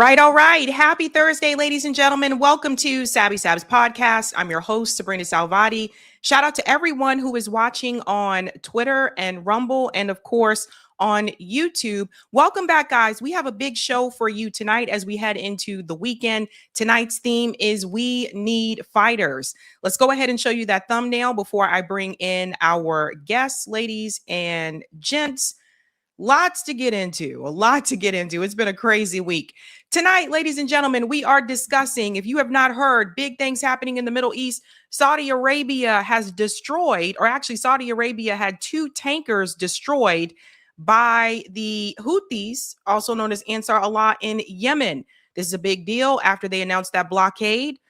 All right. Happy Thursday, ladies and gentlemen. Welcome to Sab's podcast. I'm your host, sabrinasalvati. Shout out to everyone who is watching on Twitter and Rumble and, of course, on YouTube. Welcome back, guys. We have a big show for you tonight as we head into the weekend. Tonight's theme is We Need Fighters. Let's go ahead and show you that thumbnail before I bring in our guests, ladies and gents. Lots to get into, a lot to get into. It's been a crazy week. Tonight, ladies and gentlemen, we are discussing, if you have not heard, big things happening in the Middle East. Saudi Arabia has destroyed, or actually Saudi Arabia had 2 tankers destroyed by the Houthis, also known as Ansar Allah in Yemen. This is a big deal after they announced that blockade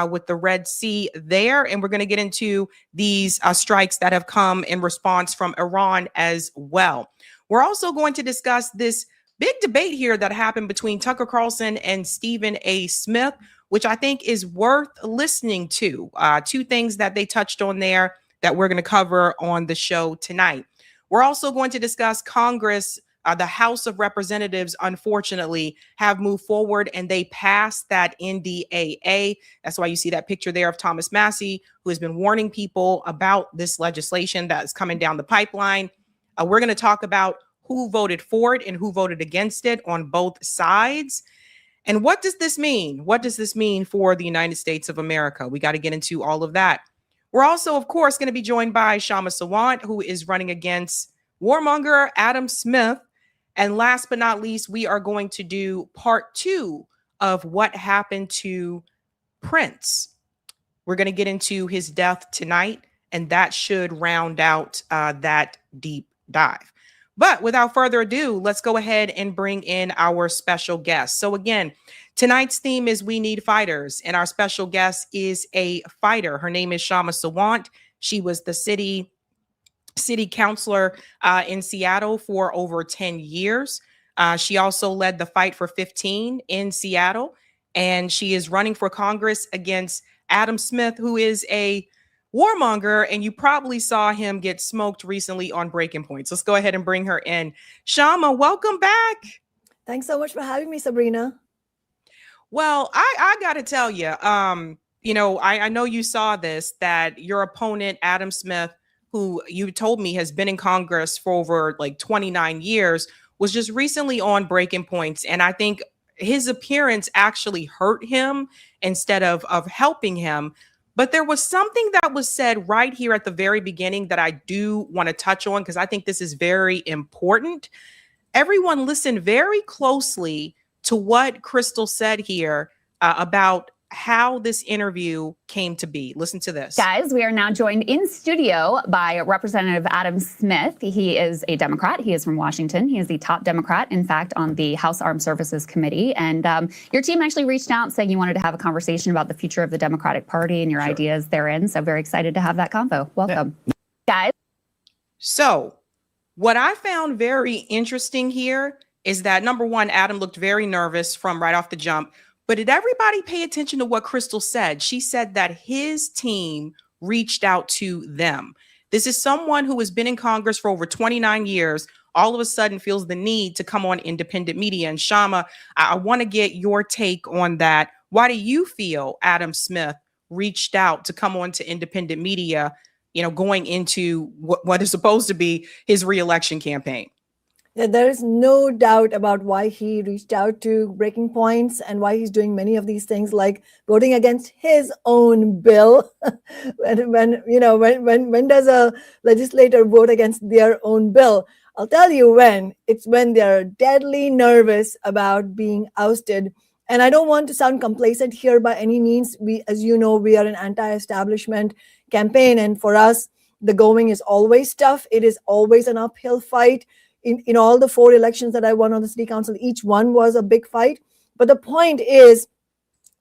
with the Red Sea there. And we're going to get into these strikes that have come in response from Iran as well. We're also going to discuss this big debate here that happened between Tucker Carlson and Stephen A. Smith, which I think is worth listening to. 2 things that they touched on there that we're going to cover on the show tonight. We're also going to discuss Congress. The House of Representatives, unfortunately, have moved forward and they passed that NDAA. That's why you see that picture there of Thomas Massie, who has been warning people about this legislation that is coming down the pipeline. We're going to talk about who voted for it and who voted against it on both sides. And what does this mean? What does this mean for the United States of America? We got to get into all of that. We're also, of course, going to be joined by Kshama Sawant, who is running against warmonger Adam Smith. And last but not least, we are going to do part 2 of what happened to Prince. We're going to get into his death tonight, and that should round out that deep dive. But without further ado, let's go ahead and bring in our special guest. So again, tonight's theme is We Need Fighters, and our special guest is a fighter. Her name is Kshama Sawant. She was the city councilor in Seattle for over 10 years. She also led the Fight for 15 in Seattle, and she is running for Congress against Adam Smith, who is a warmonger, and you probably saw him get smoked recently on Breaking Points. Let's go ahead and bring her in. Kshama, welcome back. Thanks so much for having me, Sabrina. Well, I got to tell you, I know you saw this, that your opponent, Adam Smith, who you told me has been in Congress for over like 29 years, was just recently on Breaking Points. And I think his appearance actually hurt him instead of helping him. But there was something that was said right here at the very beginning that I do want to touch on because I think this is very important. Everyone listen very closely to what Crystal said here about how this interview came to be. Listen to this. Guys, we are now joined in studio by Representative Adam Smith. He is a Democrat. He is from Washington. He is the top Democrat, in fact, on the House Armed Services Committee. And your team actually reached out saying you wanted to have a conversation about the future of the Democratic Party and your ideas therein. So very excited to have that convo. Welcome. Guys. So what I found very interesting here is that, number one, Adam looked very nervous from right off the jump. But did everybody pay attention to what Crystal said? She said that his team reached out to them. This is someone who has been in Congress for over 29 years, all of a sudden feels the need to come on independent media. And Kshama, I want to get your take on that. Why do you feel Adam Smith reached out to come on to independent media, going into what is supposed to be his reelection campaign? Yeah, there is no doubt about why he reached out to Breaking Points and why he's doing many of these things, like voting against his own bill. when does a legislator vote against their own bill? I'll tell you when. It's when they're deadly nervous about being ousted. And I don't want to sound complacent here by any means. As you know, we are an anti-establishment campaign, and for us, the going is always tough. It is always an uphill fight. In all the 4 elections that I won on the city council, each one was a big fight. But the point is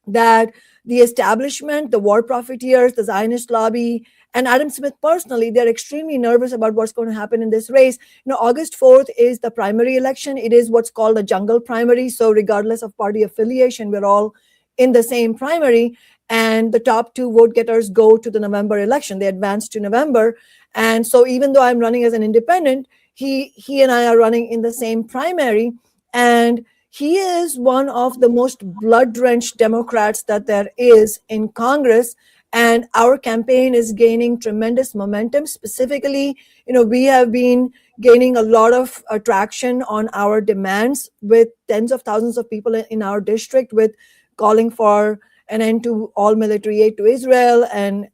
that the establishment, the war profiteers, the Zionist lobby, and Adam Smith personally, they're extremely nervous about what's going to happen in this race. August 4th is the primary election. It is what's called a jungle primary. So regardless of party affiliation, we're all in the same primary. And the top 2 vote getters go to the November election. They advance to November. And so even though I'm running as an independent, he and I are running in the same primary, and he is one of the most blood-drenched Democrats that there is in Congress. And our campaign is gaining tremendous momentum. Specifically, we have been gaining a lot of traction on our demands with tens of thousands of people in our district, with calling for an end to all military aid to Israel and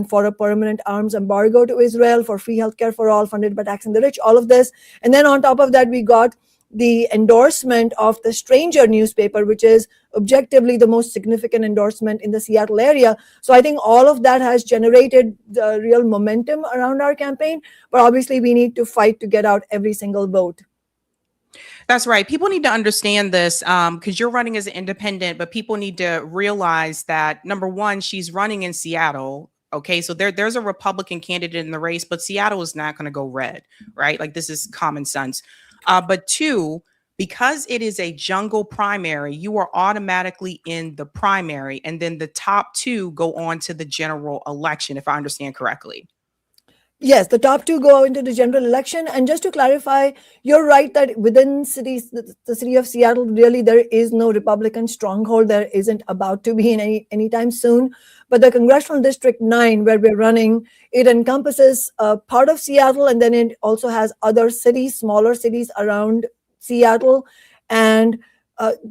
for a permanent arms embargo to Israel, for free healthcare for all, funded by taxing the rich, all of this. And then on top of that, we got the endorsement of the Stranger newspaper, which is objectively the most significant endorsement in the Seattle area. So I think all of that has generated the real momentum around our campaign. But obviously, we need to fight to get out every single vote. That's right. People need to understand this because you're running as an independent, but people need to realize that, number one, she's running in Seattle. Okay, so there's a Republican candidate in the race, but Seattle is not going to go red, right? Like, this is common sense. But 2, because it is a jungle primary, you are automatically in the primary, and then the top 2 go on to the general election, if I understand correctly. Yes, the top 2 go into the general election. And just to clarify, you're right that within cities, the city of Seattle, really there is no Republican stronghold. There isn't about to be in anytime soon. But the Congressional District 9, where we're running, it encompasses part of Seattle, and then it also has other cities, smaller cities around Seattle. And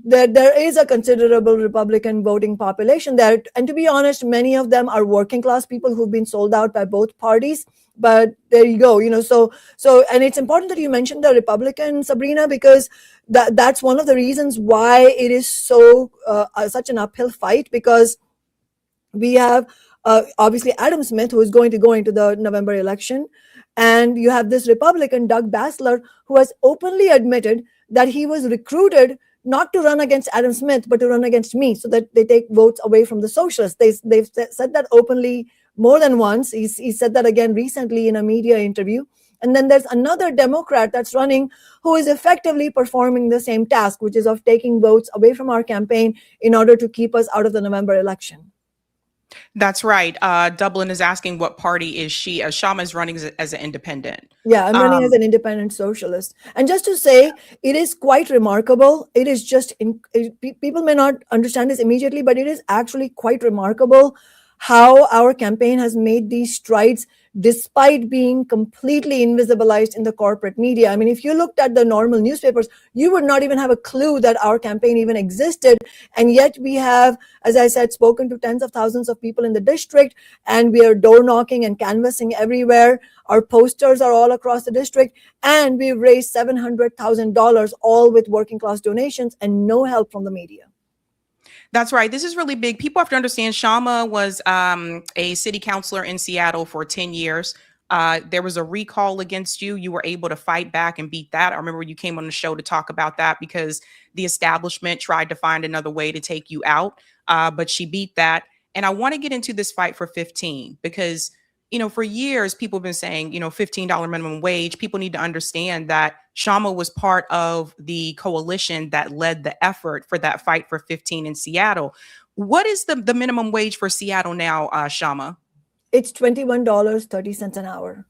there is a considerable Republican voting population there. And to be honest, many of them are working class people who've been sold out by both parties. But there you go, so, and it's important that you mentioned the Republican, Sabrina, because that's one of the reasons why it is so such an uphill fight, because we have obviously Adam Smith, who is going to go into the November election. And you have this Republican, Doug Bassler, who has openly admitted that he was recruited not to run against Adam Smith, but to run against me, so that they take votes away from the socialists. They've said that openly more than once. He said that again recently in a media interview. And then there's another Democrat that's running who is effectively performing the same task, which is of taking votes away from our campaign in order to keep us out of the November election. That's right. Dublin is asking what party is she? Kshama is running as an independent. Yeah, I'm running as an independent socialist. And just to say, it is quite remarkable. It is just, people may not understand this immediately, but it is actually quite remarkable how our campaign has made these strides despite being completely invisibilized in the corporate media. I mean, if you looked at the normal newspapers, you would not even have a clue that our campaign even existed. And yet we have, as I said, spoken to tens of thousands of people in the district, and we are door knocking and canvassing everywhere. Our posters are all across the district, and we've raised $700,000, all with working class donations and no help from the media. That's right. This is really big. People have to understand Kshama was a city councilor in Seattle for 10 years. There was a recall against you. You were able to fight back and beat that. I remember you came on the show to talk about that because the establishment tried to find another way to take you out, but she beat that. And I want to get into this fight for 15 because, for years, people have been saying, $15 minimum wage. People need to understand that Kshama was part of the coalition that led the effort for that fight for 15 in Seattle. What is the minimum wage for Seattle now, Kshama? It's $21.30 an hour.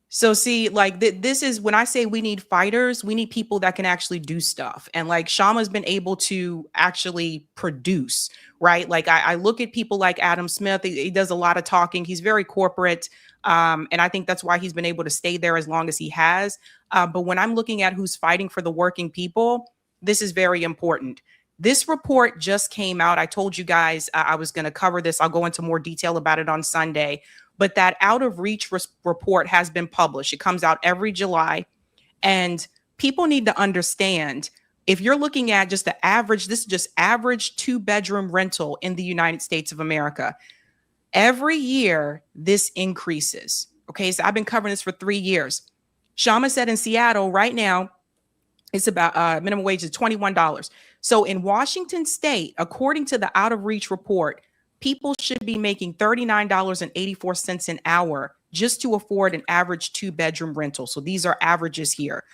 So see, like this is when I say we need fighters, we need people that can actually do stuff. And like Kshama's been able to actually produce, right? Like I look at people like Adam Smith. He does a lot of talking. He's very corporate. And I think that's why he's been able to stay there as long as he has. But when I'm looking at who's fighting for the working people, this is very important. This report just came out. I told you guys I was going to cover this. I'll go into more detail about it on Sunday. But that out of reach report has been published. It comes out every July. And people need to understand, if you're looking at just the average, this is just average 2-bedroom rental in the United States of America. Every year, this increases. Okay, so I've been covering this for 3 years. Kshama said in Seattle right now, it's about minimum wage is $21. So in Washington State, according to the out of reach report, people should be making $39.84 an hour just to afford an average 2-bedroom rental. So these are averages here.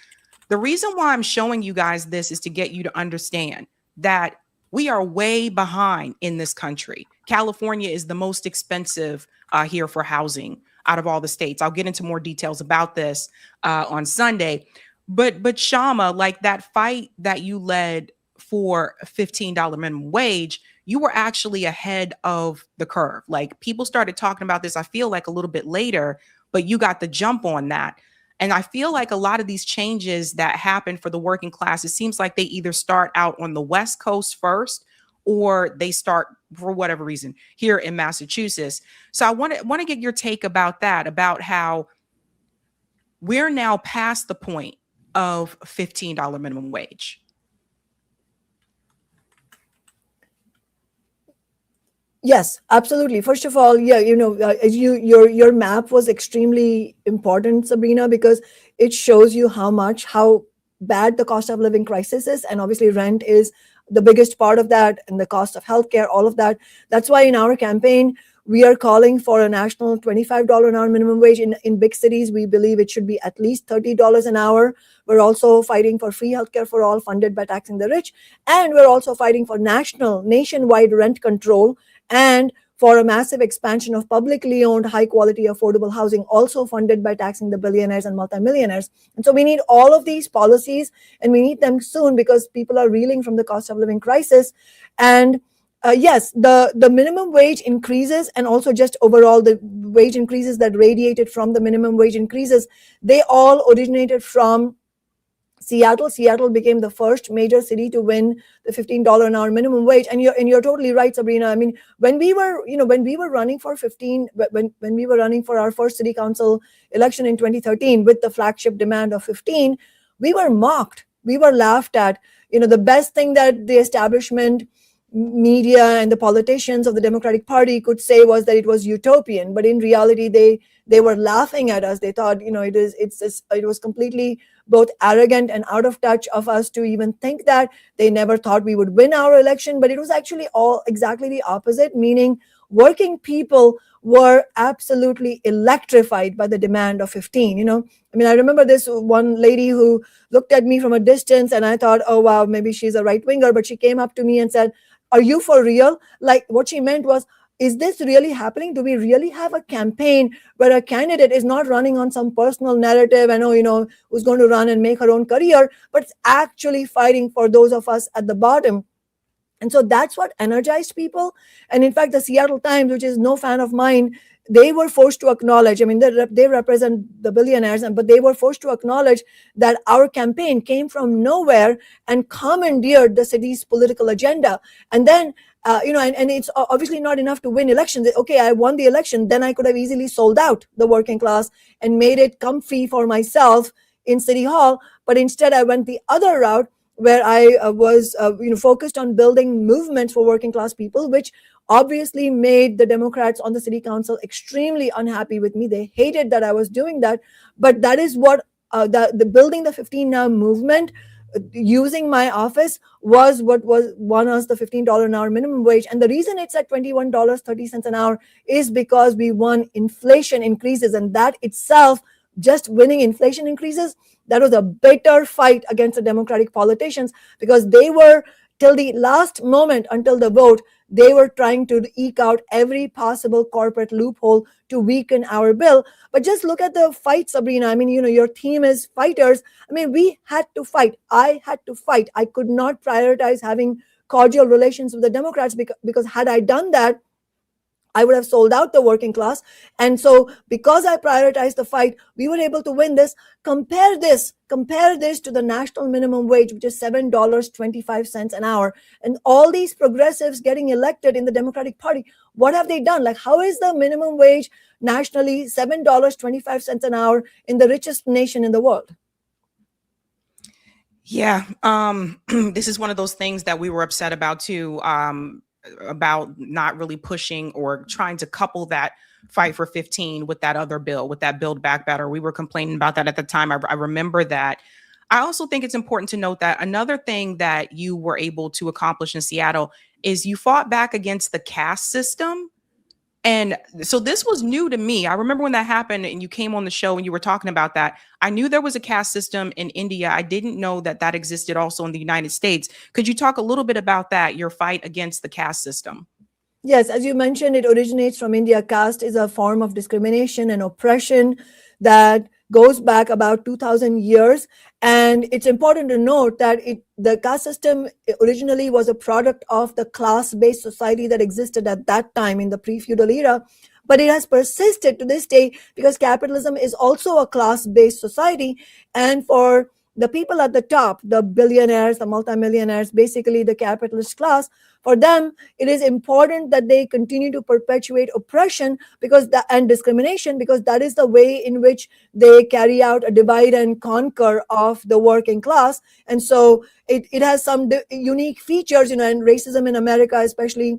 The reason why I'm showing you guys this is to get you to understand that we are way behind in this country. California is the most expensive here for housing out of all the states. I'll get into more details about this on Sunday. But Kshama, like that fight that you led for $15 minimum wage, you were actually ahead of the curve. Like people started talking about this, I feel like a little bit later, but you got the jump on that. And I feel like a lot of these changes that happen for the working class, it seems like they either start out on the West Coast first, or they start for whatever reason here in Massachusetts. So I want to get your take about that, about how we're now past the point of $15 minimum wage. Yes, absolutely. First of all, yeah, your map was extremely important, Sabrina, because it shows you how bad the cost of living crisis is, and obviously rent is the biggest part of that, and the cost of healthcare, all of that. That's why in our campaign we are calling for a national $25 an hour minimum wage. In big cities, we believe it should be at least $30 an hour. We're also fighting for free healthcare for all, funded by taxing the rich, and we're also fighting for nationwide rent control, and for a massive expansion of publicly owned, high quality, affordable housing, also funded by taxing the billionaires and multimillionaires. And so we need all of these policies, and we need them soon because people are reeling from the cost of living crisis. And yes, the minimum wage increases, and also just overall the wage increases that radiated from the minimum wage increases, they all originated from Seattle. Seattle became the first major city to win the $15 an hour minimum wage. And you're totally right, Sabrina. I mean, when we were running for when we were running for our first city council election in 2013 with the flagship demand of 15, we were mocked. We were laughed at. The best thing that the establishment, media, and the politicians of the Democratic Party could say was that it was utopian. But in reality, they were laughing at us. They thought, it was completely both arrogant and out of touch of us to even think that. They never thought we would win our election, but it was actually all exactly the opposite, meaning working people were absolutely electrified by the demand of 15. I remember this one lady who looked at me from a distance, and I thought, oh wow, maybe she's a right winger, but she came up to me and said, "Are you for real?" Like what she meant was, is this really happening? Do we really have a campaign where a candidate is not running on some personal narrative and, who's going to run and make her own career, but it's actually fighting for those of us at the bottom? And so that's what energized people. And in fact, the Seattle Times, which is no fan of mine, they were forced to acknowledge, I mean, they represent the billionaires, but they were forced to acknowledge that our campaign came from nowhere and commandeered the city's political agenda. And then, and it's obviously not enough to win elections. Okay, I won the election, then I could have easily sold out the working class and made it comfy for myself in City Hall. But instead, I went the other route, where I was focused on building movements for working class people, which obviously made the Democrats on the city council extremely unhappy with me. They hated that I was doing that. But that is what the building the 15 now movement, using my office, was what won us the $15 an hour minimum wage. And the reason it's at $21.30 an hour is because we won inflation increases, and that itself, just winning inflation increases, that was a bitter fight against the Democratic politicians, because they were, till the last moment, until the vote, they were trying to eke out every possible corporate loophole to weaken our bill. But just look at the fight, Sabrina. I mean, your team is fighters. I mean, we had to fight. I had to fight. I could not prioritize having cordial relations with the Democrats, because had I done that, I would have sold out the working class. And so because I prioritized the fight, we were able to win this. Compare this to the national minimum wage, which is $7.25 an hour. And all these progressives getting elected in the Democratic Party, what have they done? Like, how is the minimum wage nationally $7.25 an hour in the richest nation in the world? Yeah, this is one of those things that we were upset about too, about not really pushing or trying to couple that fight for 15 with that other bill, with that Build Back Better. We were complaining about that at the time. I remember that. I also think it's important to note that another thing that you were able to accomplish in Seattle is you fought back against the caste system. And so this was new to me. I remember when that happened and you came on the show and you were talking about that. I knew there was a caste system in India. I didn't know that that existed also in the United States. Could you talk a little bit about that, your fight against the caste system? Yes, as you mentioned, it originates from India. Caste is a form of discrimination and oppression that goes back about 2,000 years. And it's important to note that the caste system originally was a product of the class-based society that existed at that time in the pre-feudal era. But it has persisted to this day because capitalism is also a class-based society. And for the people at the top, the billionaires, the multimillionaires, basically the capitalist class, for them, it is important that they continue to perpetuate oppression and discrimination, because that is the way in which they carry out a divide and conquer of the working class. And so it has some unique features, and racism in America, especially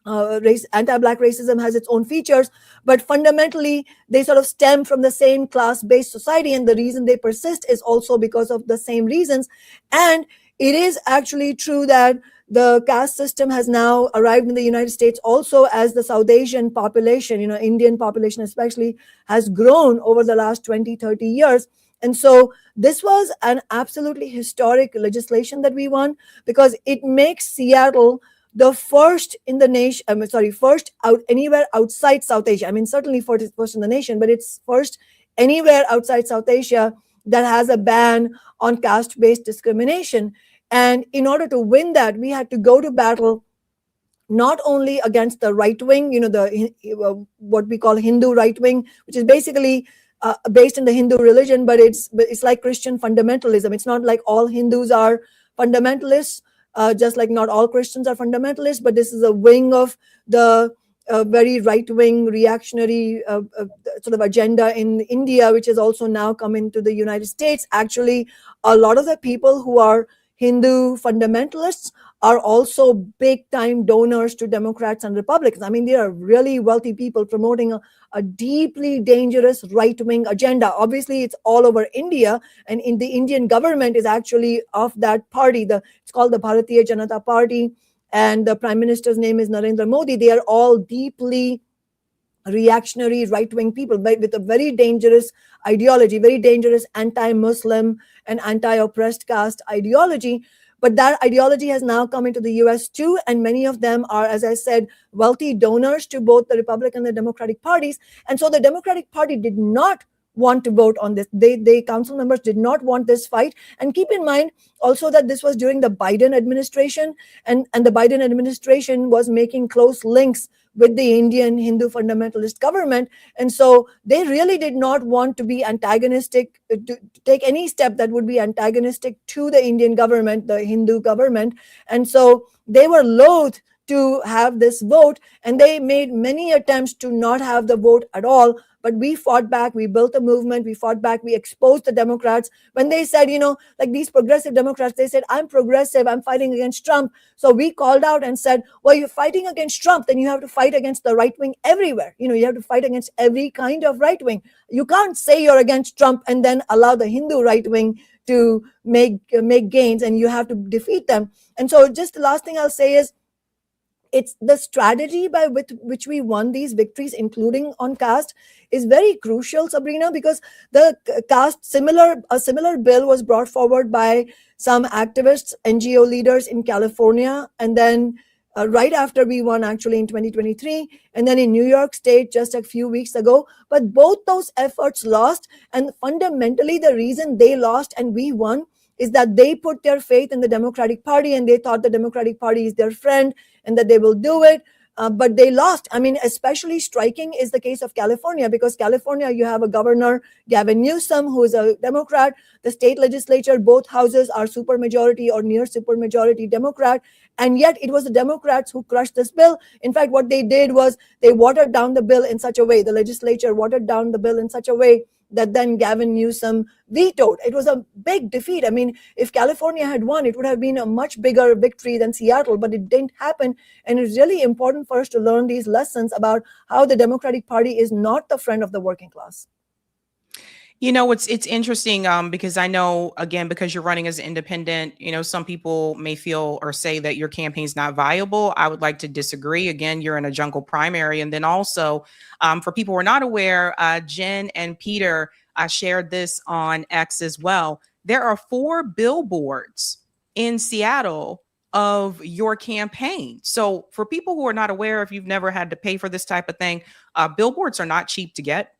anti-Black racism, has its own features, but fundamentally they sort of stem from the same class-based society, and the reason they persist is also because of the same reasons. And it is actually true that the caste system has now arrived in the United States also, as the South Asian population, Indian population especially, has grown over the last 20, 30 years. And so this was an absolutely historic legislation that we won, because it makes Seattle the first in the nation, first out anywhere outside South Asia. I mean, certainly first in the nation, but it's first anywhere outside South Asia that has a ban on caste-based discrimination. And in order to win that, we had to go to battle not only against the right wing, what we call Hindu right wing, which is basically based in the Hindu religion, but it's like Christian fundamentalism. It's not like all Hindus are fundamentalists, just like not all Christians are fundamentalists, but this is a wing of the very right-wing reactionary sort of agenda in India, which has also now come into the United States. Actually, a lot of the people who are Hindu fundamentalists are also big-time donors to Democrats and Republicans. I mean, they are really wealthy people promoting a deeply dangerous right-wing agenda. Obviously, it's all over India, and in the Indian government is actually of that party. It's called the Bharatiya Janata Party, and the Prime Minister's name is Narendra Modi. They are all deeply reactionary right-wing people, but with a very dangerous ideology, very dangerous anti-Muslim and anti-oppressed caste ideology. But that ideology has now come into the US too, and many of them are, as I said, wealthy donors to both the Republican and the Democratic parties. And so the Democratic Party did not want to vote on this. They council members did not want this fight. And keep in mind also that this was during the Biden administration, and the Biden administration was making close links with the Indian Hindu fundamentalist government. And so they really did not want to be antagonistic, to take any step that would be antagonistic to the Indian government, the Hindu government. And so they were loath to have this vote, and they made many attempts to not have the vote at all. But we fought back, we built a movement, we fought back, we exposed the Democrats. When they said, like these progressive Democrats, they said, I'm progressive, I'm fighting against Trump. So we called out and said, well, you're fighting against Trump, then you have to fight against the right wing everywhere. You have to fight against every kind of right wing. You can't say you're against Trump and then allow the Hindu right wing to make gains, and you have to defeat them. And so just the last thing I'll say is, it's the strategy by which we won these victories, including on caste, is very crucial, Sabrina, because the caste a similar bill was brought forward by some activists, NGO leaders in California, and then right after we won, actually in 2023, and then in New York State just a few weeks ago. But both those efforts lost, and fundamentally the reason they lost and we won is that they put their faith in the Democratic Party, and they thought the Democratic Party is their friend and that they will do it. But they lost. I mean, especially striking is the case of California, because California, you have a governor, Gavin Newsom, who is a Democrat. The state legislature, both houses are supermajority or near supermajority Democrat. And yet it was the Democrats who crushed this bill. In fact, what they did was they watered down the bill in such a way, the legislature watered down the bill in such a way that then Gavin Newsom vetoed. It was a big defeat. I mean, if California had won, it would have been a much bigger victory than Seattle, but it didn't happen. And it's really important for us to learn these lessons about how the Democratic Party is not the friend of the working class. It's interesting because I know, again, because you're running as an independent, some people may feel or say that your campaign's not viable. I would like to disagree. Again, you're in a jungle primary. And then also, for people who are not aware, Jen and Peter shared this on X as well. There are 4 billboards in Seattle of your campaign. So for people who are not aware, if you've never had to pay for this type of thing, billboards are not cheap to get.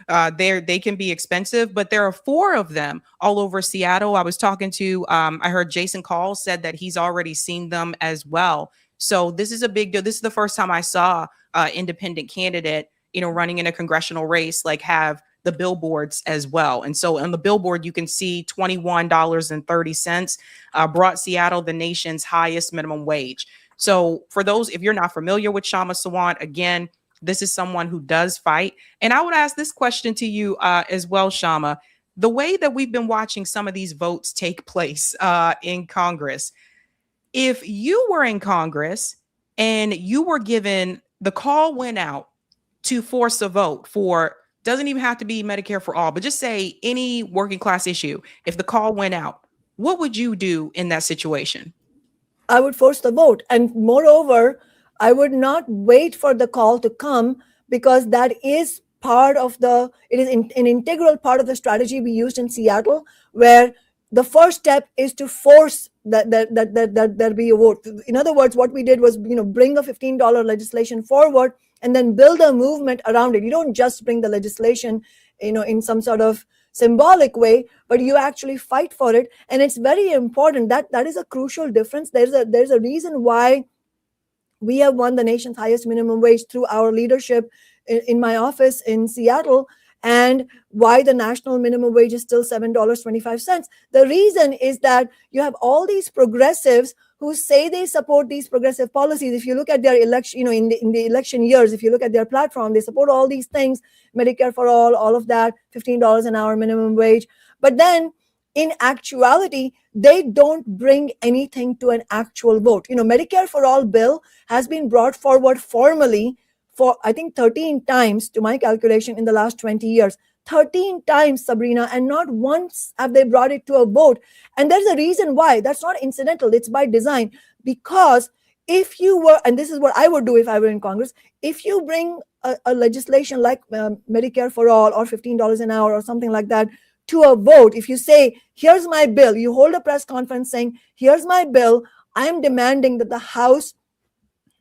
They can be expensive, but there are 4 of them all over Seattle. I was talking to, I heard Jason Call said that he's already seen them as well. So this is a big deal. This is the first time I saw independent candidate, running in a congressional race, like have the billboards as well. And so on the billboard, you can see $21.30 brought Seattle the nation's highest minimum wage. So for those, if you're not familiar with Kshama Sawant, again, this is someone who does fight. And I would ask this question to you as well, Kshama. The way that we've been watching some of these votes take place in Congress, if you were in Congress and you were given, the call went out to force a vote for, doesn't even have to be Medicare for all, but just say any working class issue. If the call went out, what would you do in that situation? I would force the vote. And moreover, I would not wait for the call to come, because that is it is an integral part of the strategy we used in Seattle, where the first step is to force that there be a vote. In other words, what we did was, bring a $15 legislation forward and then build a movement around it. You don't just bring the legislation, in some sort of symbolic way, but you actually fight for it. And it's very important. That is a crucial difference. There's a reason why we have won the nation's highest minimum wage through our leadership in my office in Seattle, and why the national minimum wage is still $7.25. The reason is that you have all these progressives who say they support these progressive policies. If you look at their election, in the election years, if you look at their platform, they support all these things, Medicare for all of that, $15 an hour minimum wage. But then in actuality, they don't bring anything to an actual vote. Medicare for all bill has been brought forward formally for, I think, 13 times, to my calculation, in the last 20 years. 13 times, Sabrina, and not once have they brought it to a vote. And there's a reason why. That's not incidental. It's by design. Because if you were, and this is what I would do if I were in Congress, if you bring a legislation like Medicare for all or $15 an hour or something like that to a vote, if you say, here's my bill, you hold a press conference saying, here's my bill, I'm demanding that the House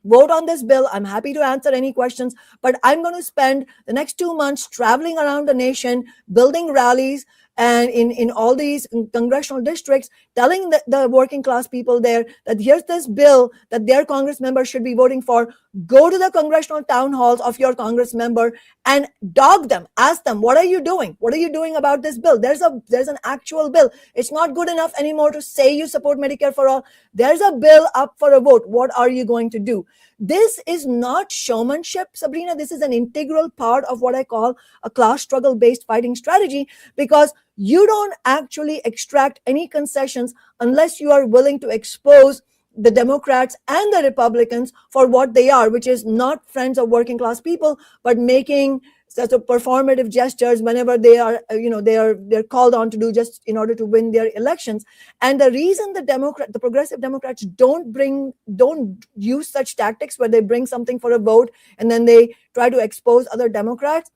vote on this bill. I'm happy to answer any questions, but I'm going to spend the next 2 months traveling around the nation, building rallies, and in all these congressional districts, telling the working class people there that here's this bill that their Congress members should be voting for. Go to the congressional town halls of your Congress member and dog them. Ask them, what are you doing? What are you doing about this bill? There's an actual bill. It's not good enough anymore to say you support Medicare for all. There's a bill up for a vote. What are you going to do? This is not showmanship, Sabrina. This is an integral part of what I call a class struggle based fighting strategy, because you don't actually extract any concessions unless you are willing to expose the Democrats and the Republicans for what they are, which is not friends of working class people, but making sort of performative gestures whenever they are, they're called on to do just in order to win their elections. And the reason the progressive Democrats don't use such tactics where they bring something for a vote and then they try to expose other Democrats,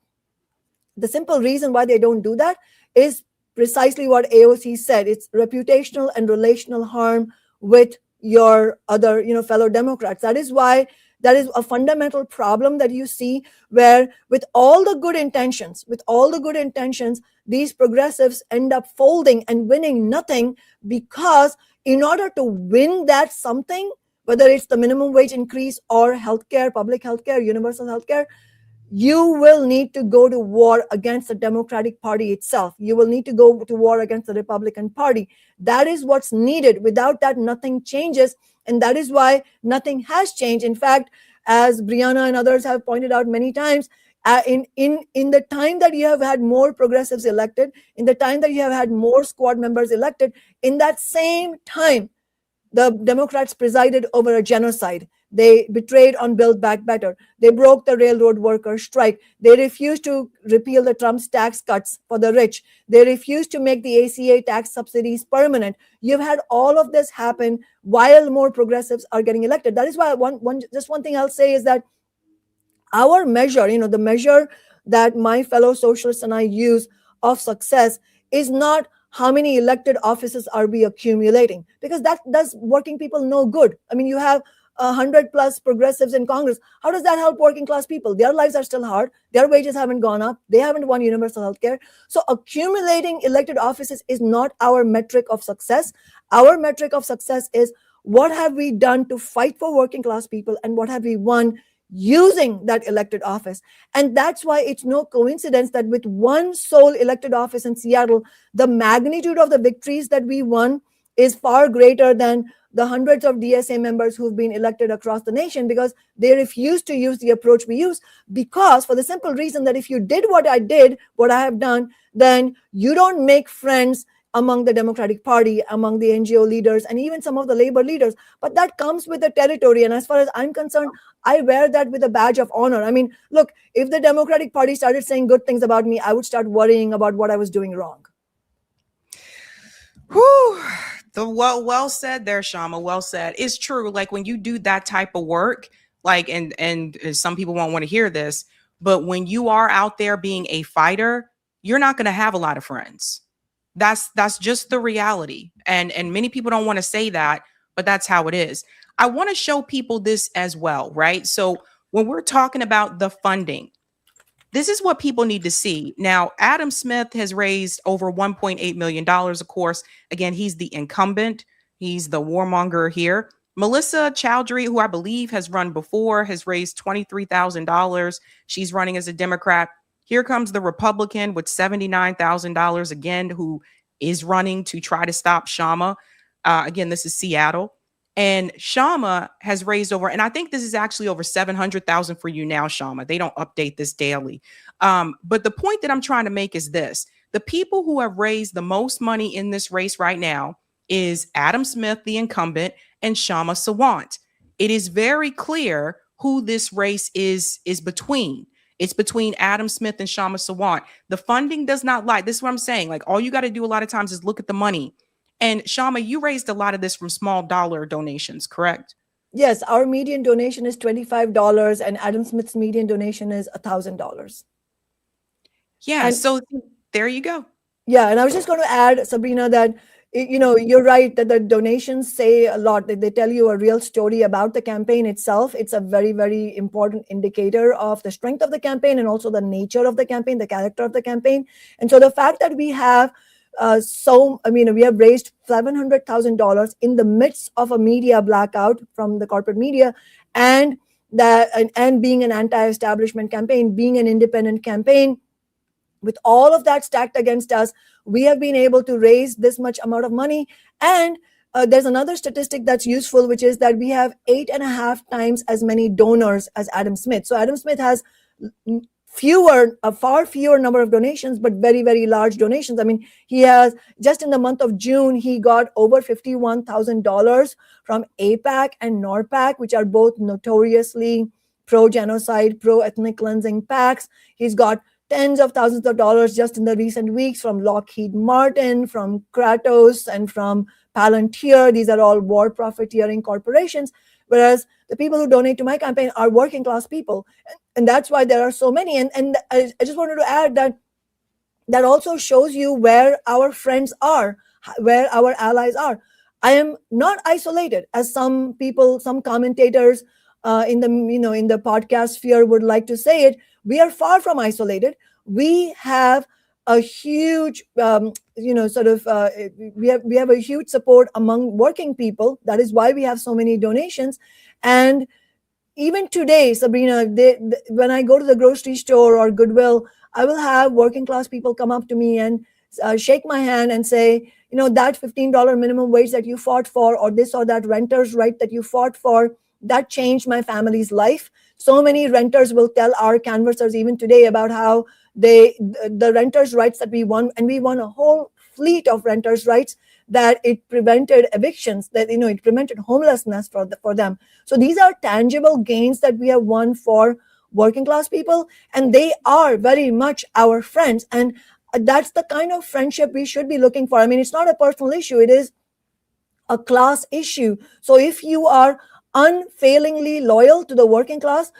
the simple reason why they don't do that is precisely what AOC said. It's reputational and relational harm with your other, fellow Democrats. That is why that is a fundamental problem that you see, where with all the good intentions, these progressives end up folding and winning nothing, because in order to win that something, whether it's the minimum wage increase or healthcare, public healthcare, universal healthcare, you will need to go to war against the Democratic Party itself. You will need to go to war against the Republican Party. That is what's needed. Without that, nothing changes. And that is why nothing has changed. In fact, as Brianna and others have pointed out many times, in the time that you have had more progressives elected, in the time that you have had more squad members elected, in that same time, the Democrats presided over a genocide. They betrayed on Build Back Better. They broke the railroad workers' strike. They refused to repeal the Trump's tax cuts for the rich. They refused to make the ACA tax subsidies permanent. You've had all of this happen while more progressives are getting elected. That is why one thing I'll say is that our measure, the measure that my fellow socialists and I use of success is not how many elected offices are we accumulating, because that does working people no good. I mean, you have 100 plus progressives in Congress. How does that help working class people? Their lives are still hard. Their wages haven't gone up. They haven't won universal health care. So accumulating elected offices is not our metric of success. Our metric of success is what have we done to fight for working class people, and what have we won using that elected office. And that's why it's no coincidence that with one sole elected office in Seattle, the magnitude of the victories that we won is far greater than the hundreds of DSA members who've been elected across the nation, because they refuse to use the approach we use, because for the simple reason that if you did what I have done, then you don't make friends among the Democratic Party, among the NGO leaders, and even some of the labor leaders. But that comes with the territory. And as far as I'm concerned, I wear that with a badge of honor. I mean, look, if the Democratic Party started saying good things about me, I would start worrying about what I was doing wrong. Whew. Well said there, Kshama. Well said. It's true. Like when you do that type of work, like, and some people won't want to hear this, but when you are out there being a fighter, you're not going to have a lot of friends. That's just the reality. And many people don't want to say that, but that's how it is. I want to show people this as well, right? So when we're talking about the funding, this is what people need to see. Now, Adam Smith has raised over $1.8 million. Of course, again, he's the incumbent. He's the warmonger here. Melissa Chowdhury, who I believe has run before, has raised $23,000. She's running as a Democrat. Here comes the Republican with $79,000 again, who is running to try to stop Kshama. Again, this is Seattle. And Kshama has raised over, and I think this is actually over 700,000 for you now, Kshama. They don't update this daily. But the point that I'm trying to make is this. The people who have raised the most money in this race right now is Adam Smith, the incumbent, and Kshama Sawant. It is very clear who this race is between. It's between Adam Smith and Kshama Sawant. The funding does not lie. This is what I'm saying. Like, all you got to do a lot of times is look at the money. And Kshama, you raised a lot of this from small dollar donations, correct? Yes, our median donation is $25 and Adam Smith's median donation is $1,000. Yeah, and so there you go. Yeah, and I was just going to add, Sabrina, that you're right that the donations say a lot. They tell you a real story about the campaign itself. It's a very, very important indicator of the strength of the campaign and also the nature of the campaign, the character of the campaign. And so the fact that we have we have raised $700,000 in the midst of a media blackout from the corporate media, and being an anti-establishment campaign, being an independent campaign, with all of that stacked against us, we have been able to raise this much amount of money. And there's another statistic that's useful, which is that we have 8.5 times as many donors as Adam Smith. So Adam Smith has far fewer number of donations, but very, very large donations. I mean, he has, just in the month of June, he got over $51,000 from AIPAC and NORPAC, which are both notoriously pro-genocide, pro-ethnic cleansing PACs. He's got tens of thousands of dollars just in the recent weeks from Lockheed Martin, from Kratos, and from Palantir. These are all war profiteering corporations, whereas the people who donate to my campaign are working class people. And that's why there are so many. And I just wanted to add that also shows you where our friends are, where our allies are. I am not isolated, as some people, some commentators in the podcast sphere would like to say it. We are far from isolated. We have a huge, we have a huge support among working people. That is why we have so many donations. And even today, Sabrina, when I go to the grocery store or Goodwill, I will have working class people come up to me and shake my hand and say, that $15 minimum wage that you fought for, or this or that renter's right that you fought for, that changed my family's life. So many renters will tell our canvassers even today about how the renters' rights that we won, and we won a whole fleet of renters' rights, that it prevented evictions, that it prevented homelessness for them. So these are tangible gains that we have won for working class people, and they are very much our friends. And that's the kind of friendship we should be looking for. I mean, it's not a personal issue, it is a class issue. So if you are unfailingly loyal to the working class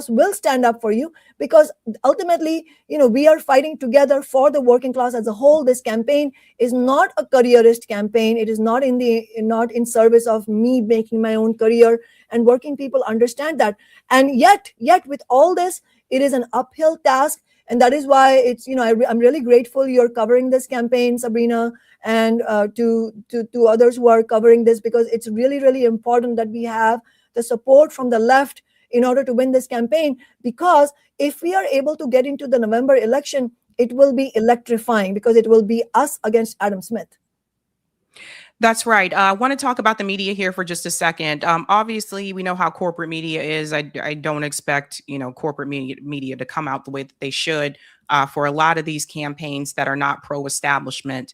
will stand up for you, because ultimately, we are fighting together for the working class as a whole. This campaign is not a careerist campaign. It is not in service of me making my own career, and working people understand that. And yet with all this, it is an uphill task. And that is why it's, I'm really grateful you're covering this campaign, Sabrina, and to others who are covering this, because it's really, really important that we have the support from the left in order to win this campaign. Because if we are able to get into the November election, it will be electrifying, because it will be us against Adam Smith. That's right. I want to talk about the media here for just a second. Obviously, we know how corporate media is. I don't expect, corporate media to come out the way that they should for a lot of these campaigns that are not pro-establishment.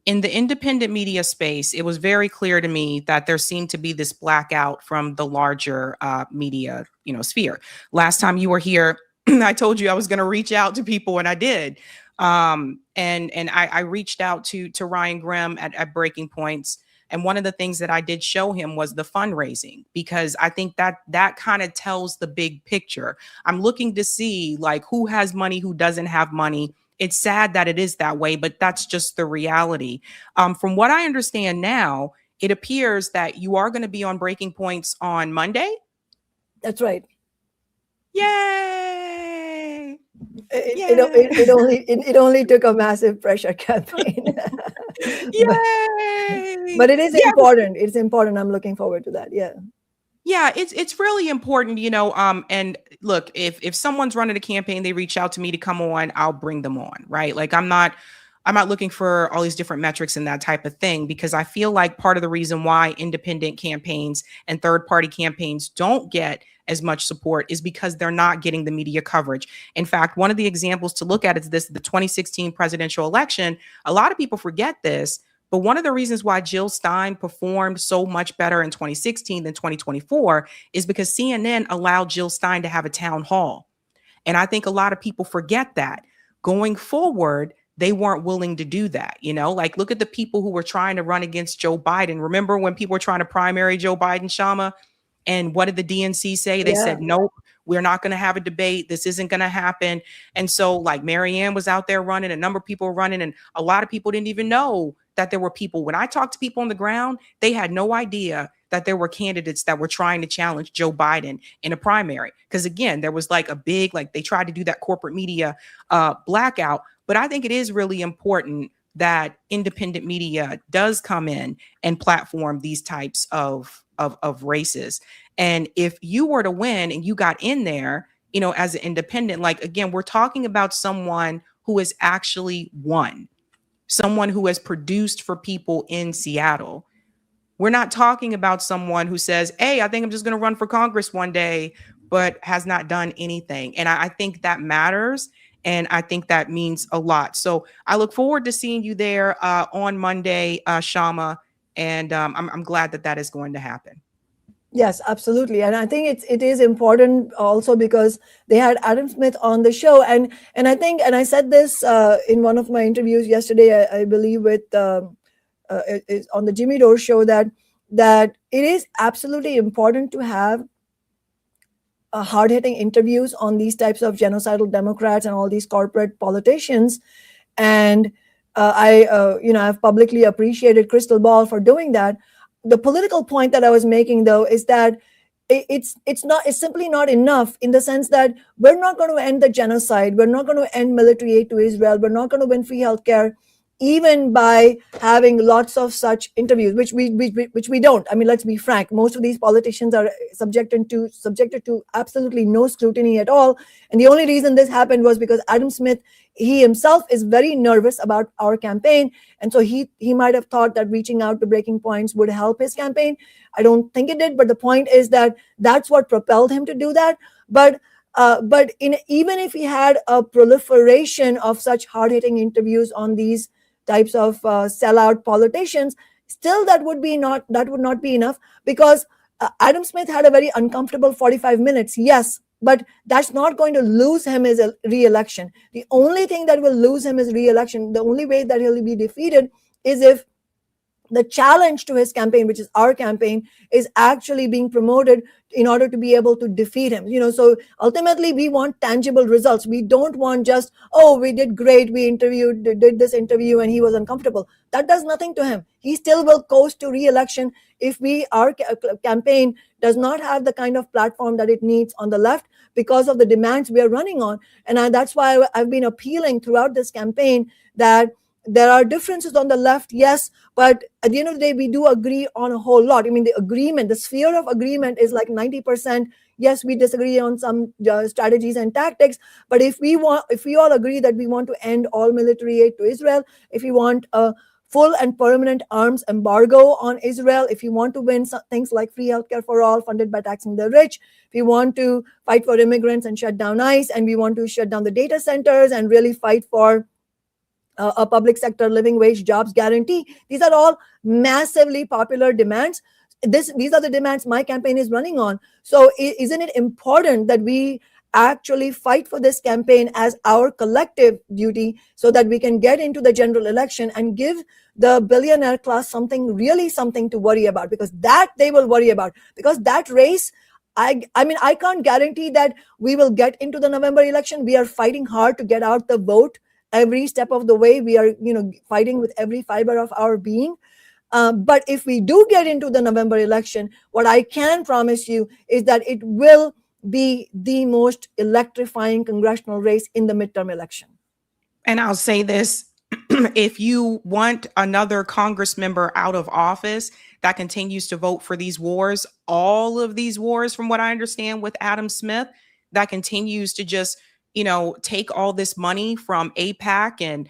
In the independent media space, it was very clear to me that there seemed to be this blackout from the larger media, sphere. Last time you were here, I told you I was going to reach out to people, and I did. And I reached out to Ryan Grimm at Breaking Points. And one of the things that I did show him was the fundraising, because I think that kind of tells the big picture. I'm looking to see who has money, who doesn't have money. It's sad that it is that way, but that's just the reality. From what I understand now, it appears that you are going to be on Breaking Points on Monday. That's right. Yay! It only took a massive pressure campaign. Yay! But it is important. It's important. I'm looking forward to that. Yeah. Yeah, it's really important, and look, if someone's running a campaign, they reach out to me to come on, I'll bring them on, right? I'm not looking for all these different metrics and that type of thing, because I feel like part of the reason why independent campaigns and third-party campaigns don't get as much support is because they're not getting the media coverage. In fact, one of the examples to look at is the 2016 presidential election. A lot of people forget this, but one of the reasons why Jill Stein performed so much better in 2016 than 2024 is because CNN allowed Jill Stein to have a town hall. And I think a lot of people forget that. Going forward, they weren't willing to do that. Look at the people who were trying to run against Joe Biden. Remember when people were trying to primary Joe Biden, Kshama? And what did the DNC say? They said, nope, we're not going to have a debate. This isn't going to happen. And so like Marianne was out there running, a number of people were running, and a lot of people didn't even know that there were people. When I talked to people on the ground, they had no idea that there were candidates that were trying to challenge Joe Biden in a primary. Because again, there was like a big, like they tried to do that corporate media blackout. But I think it is really important that independent media does come in and platform these types of races. And if you were to win and you got in there, you know, as an independent, like, again, we're talking about someone who has actually won, someone who has produced for people in Seattle. We're not talking about someone who says, hey, I think I'm just going to run for Congress one day, but has not done anything. And I think that matters. And I think that means a lot. So I look forward to seeing you there on Monday, Kshama. And I'm glad that that is going to happen. Yes, absolutely. And I think it is important also because they had Adam Smith on the show. And I think, and I said this in one of my interviews yesterday, I believe with on the Jimmy Dore show, that it is absolutely important to have hard-hitting interviews on these types of genocidal Democrats and all these corporate politicians. And I've publicly appreciated Crystal Ball for doing that. The political point that I was making, though, is that it's simply not enough, in the sense that we're not going to end the genocide. We're not going to end military aid to Israel. We're not going to win free healthcare, even by having lots of such interviews, which we don't. I mean, let's be frank. Most of these politicians are subjected to absolutely no scrutiny at all. And the only reason this happened was because Adam Smith, he himself is very nervous about our campaign. And so he might have thought that reaching out to Breaking Points would help his campaign. I don't think it did. But the point is that that's what propelled him to do that. But even if he had a proliferation of such hard-hitting interviews on these types of sellout politicians, still that would not be enough, because Adam Smith had a very uncomfortable 45 minutes, yes, but that's not going to lose him his re-election. The only thing that will lose him his re-election, the only way that he'll be defeated, is if the challenge to his campaign, which is our campaign, is actually being promoted in order to be able to defeat him. So ultimately we want tangible results. We don't want just, oh, we did great, we did this interview and he was uncomfortable. That does nothing to him. He still will coast to re-election if our campaign does not have the kind of platform that it needs on the left, because of the demands we are running on. And that's why I've been appealing throughout this campaign that there are differences on the left, yes, but at the end of the day, we do agree on a whole lot. I mean, the sphere of agreement is like 90%. Yes, we disagree on some strategies and tactics, but if we all agree that we want to end all military aid to Israel, if we want a full and permanent arms embargo on Israel, if you want to win things like free healthcare for all funded by taxing the rich, if you want to fight for immigrants and shut down ICE, and we want to shut down the data centers and really fight for a public sector living wage jobs guarantee, these are all massively popular demands. These are the demands my campaign is running on. So isn't it important that we actually fight for this campaign as our collective duty, so that we can get into the general election and give the billionaire class something to worry about, because that they will worry about, because that race, I mean, I can't guarantee that we will get into the November election. We are fighting hard to get out the vote every step of the way. We are, fighting with every fiber of our being. But if we do get into the November election, what I can promise you is that it will be the most electrifying congressional race in the midterm election. And I'll say this, if you want another Congress member out of office that continues to vote for these wars, all of these wars, from what I understand with Adam Smith, that continues to just take all this money from AIPAC and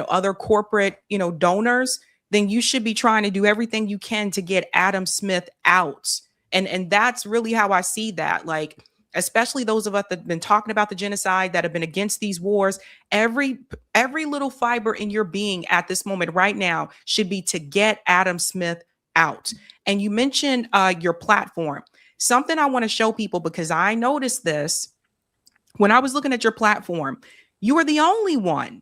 other corporate, donors, then you should be trying to do everything you can to get Adam Smith out. And that's really how I see that. Like, especially those of us that have been talking about the genocide, that have been against these wars, every little fiber in your being at this moment right now should be to get Adam Smith out. And you mentioned your platform. Something I want to show people, because I noticed this when I was looking at your platform. You are the only one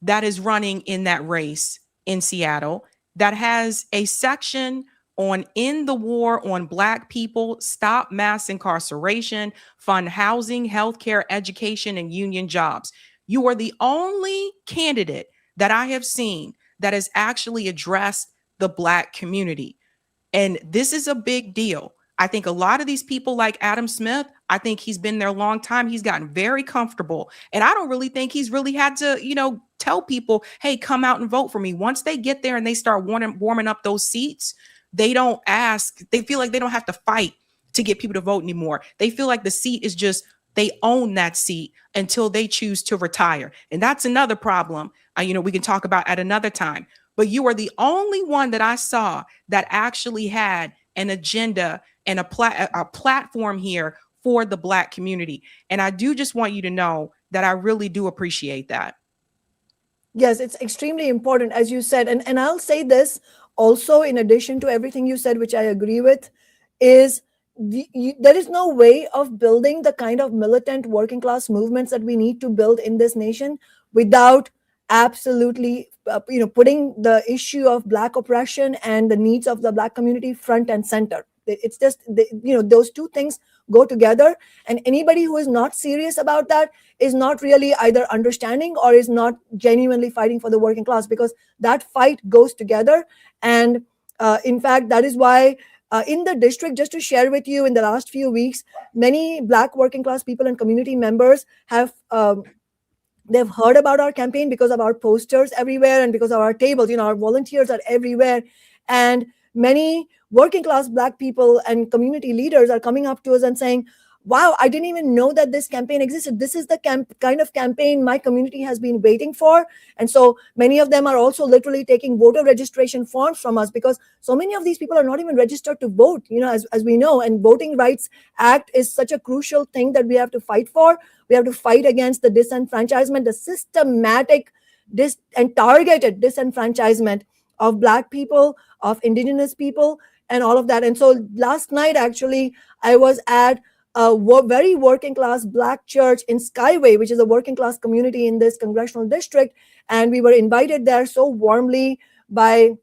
that is running in that race in Seattle that has a section on end the war on Black people, stop mass incarceration, fund housing, healthcare, education, and union jobs. You are the only candidate that I have seen that has actually addressed the Black community. And this is a big deal. I think a lot of these people like Adam Smith, I think he's been there a long time. He's gotten very comfortable. And I don't really think he's really had to, tell people, hey, come out and vote for me. Once they get there and they start warming up those seats, they don't ask. They feel like they don't have to fight to get people to vote anymore. They feel like the seat is just, they own that seat until they choose to retire. And that's another problem, we can talk about at another time. But you are the only one that I saw that actually had an agenda and a platform here for the Black community. And I do just want you to know that I really do appreciate that. Yes, it's extremely important, as you said. And I'll say this also, in addition to everything you said, which I agree with, is there is no way of building the kind of militant working class movements that we need to build in this nation without absolutely putting the issue of Black oppression and the needs of the Black community front and center. It's just those two things go together, and anybody who is not serious about that is not really either understanding or is not genuinely fighting for the working class, because that fight goes together. And in fact, that is why in the district, just to share with you, in the last few weeks, many Black working class people and community members have they've heard about our campaign because of our posters everywhere and because of our tables. Our volunteers are everywhere. And many working class Black people and community leaders are coming up to us and saying, wow, I didn't even know that this campaign existed. This is the kind of campaign my community has been waiting for. And so many of them are also literally taking voter registration forms from us, because so many of these people are not even registered to vote, as we know. And Voting Rights Act is such a crucial thing that we have to fight for. We have to fight against the disenfranchisement, the systematic and targeted disenfranchisement of Black people, of Indigenous people, and all of that. And so last night, actually, I was at a very working class Black church in Skyway, which is a working class community in this congressional district. And we were invited there so warmly by